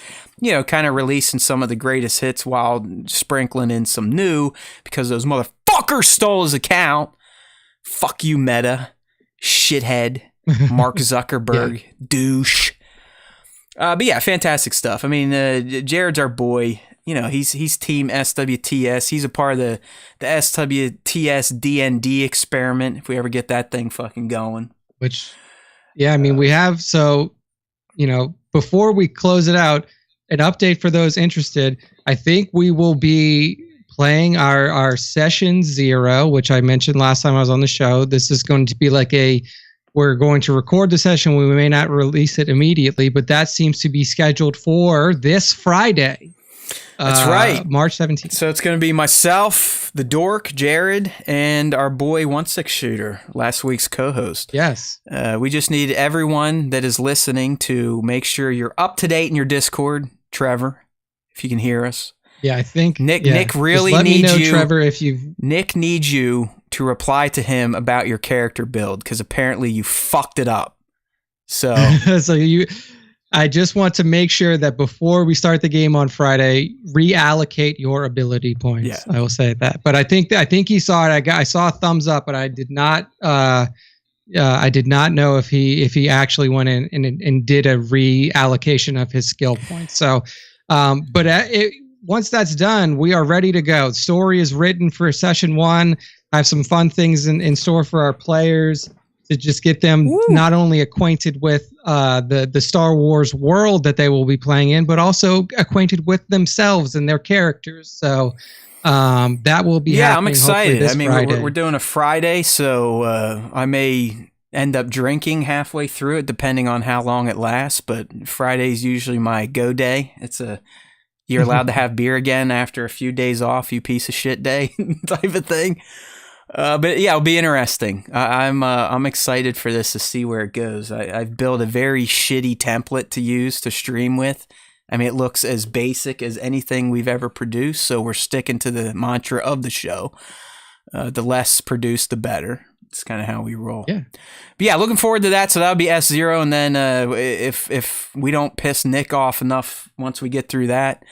kind of releasing some of the greatest hits while sprinkling in some new, because those motherfuckers stole his account. Fuck you, Meta. Shithead. Mark Zuckerberg. Douche. But yeah, fantastic stuff. I mean, Jared's our boy. You know, he's team SWTS. He's a part of the SWTS DND experiment. If we ever get that thing fucking going. Which, yeah, I mean, we have. So, you know, before we close it out, an update for those interested. I think we will be playing our session 0, which I mentioned last time I was on the show. This is going to be like we're going to record the session. We may not release it immediately, but that seems to be scheduled for this Friday. That's right. March 17th. So it's going to be myself, the dork, Jared, and our boy 16Shooter, last week's co-host. Yes. We just need everyone that is listening to make sure you're up to date in your Discord. Trevor, if you can hear us. Yeah, I think Nick really just let needs me know, you. Trevor, if you Nick needs you to reply to him about your character build, because apparently you fucked it up. So I just want to make sure that before we start the game on Friday, reallocate your ability points. Yeah. I will say that. But I think he saw it. I saw a thumbs up, but I did not. I did not know if he actually went in and did a reallocation of his skill points. So, once that's done, we are ready to go. The story is written for session 1. I have some fun things in store for our players to just get them not only acquainted with the Star Wars world that they will be playing in, but also acquainted with themselves and their characters. So that will be happening. I'm excited. I mean, Friday. we're doing a Friday, so I may end up drinking halfway through it, depending on how long it lasts. But Friday's usually my go day. You're allowed to have beer again after a few days off, you piece of shit day type of thing. But yeah, it'll be interesting. I'm excited for this to see where it goes. I've built a very shitty template to use to stream with. I mean, it looks as basic as anything we've ever produced, so we're sticking to the mantra of the show. The less produced, the better. It's kind of how we roll. Yeah. But yeah, looking forward to that. So that'll be S0, and then if we don't piss Nick off enough once we get through that,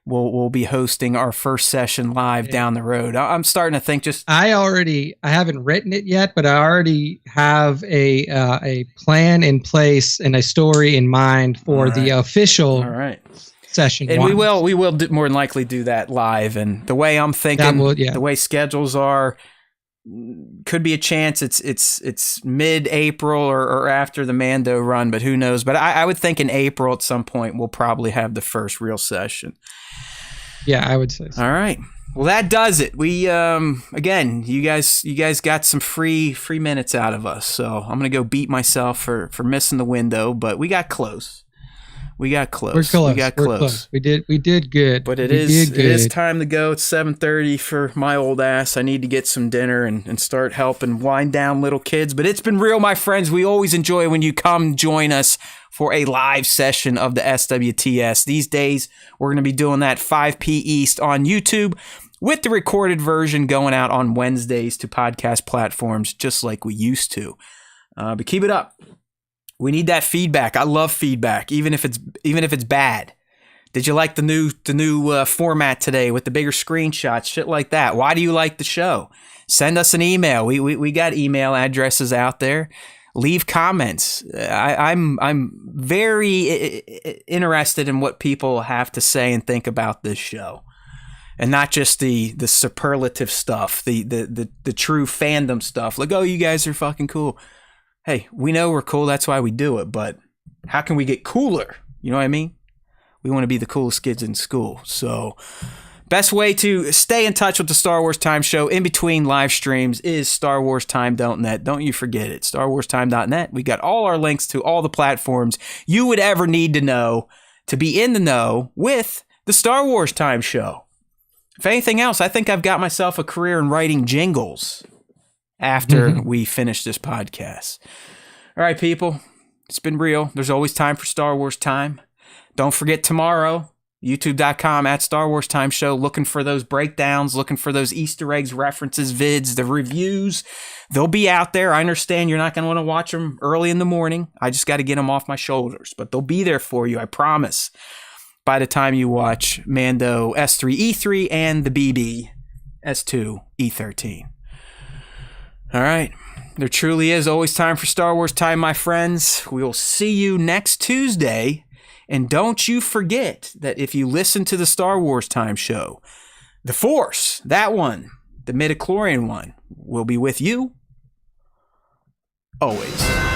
we'll be hosting our first session live down the road. I'm starting to think I haven't written it yet, but I already have a plan in place and a story in mind for the official session. And 1. we will more than likely do that live. And the way I'm thinking, the way schedules are, could be a chance it's mid-April or after the Mando run, but who knows? But I would think in April at some point we'll probably have the first real session. Yeah, I would say so. All right. Well, that does it. We again, you guys got some free minutes out of us, so I'm gonna go beat myself for missing the window, but we got close. We got close. We're close. We got close. We did good. But it is time to go. It's 7:30 for my old ass. I need to get some dinner and start helping wind down little kids. But it's been real, my friends. We always enjoy when you come join us for a live session of the SWTS. These days, we're going to be doing that 5 p. East on YouTube, with the recorded version going out on Wednesdays to podcast platforms, just like we used to. But keep it up. We need that feedback. I love feedback, even if it's bad. Did you like the new format today with the bigger screenshots, shit like that? Why do you like the show? Send us an email. We got email addresses out there. Leave comments. I'm very interested in what people have to say and think about this show, and not just the superlative stuff, the true fandom stuff. Like, oh, you guys are fucking cool. Hey, we know we're cool. That's why we do it. But how can we get cooler? You know what I mean? We want to be the coolest kids in school. So best way to stay in touch with the Star Wars Time Show in between live streams is StarWarsTime.net. Don't you forget it. StarWarsTime.net. We got all our links to all the platforms you would ever need to know to be in the know with the Star Wars Time Show. If anything else, I think I've got myself a career in writing jingles after we finish this podcast. All right, people. It's been real. There's always time for Star Wars Time. Don't forget tomorrow, youtube.com at Star Wars Time Show, looking for those breakdowns, looking for those Easter eggs, references, vids, the reviews. They'll be out there. I understand you're not going to want to watch them early in the morning. I just got to get them off my shoulders, but they'll be there for you, I promise, by the time you watch Mando S3E3 and the BB S2E13. All right. There truly is always time for Star Wars Time, my friends. We will see you next Tuesday And don't you forget that if you listen to the Star Wars Time Show, the Force, that one, the midichlorian one, will be with you always.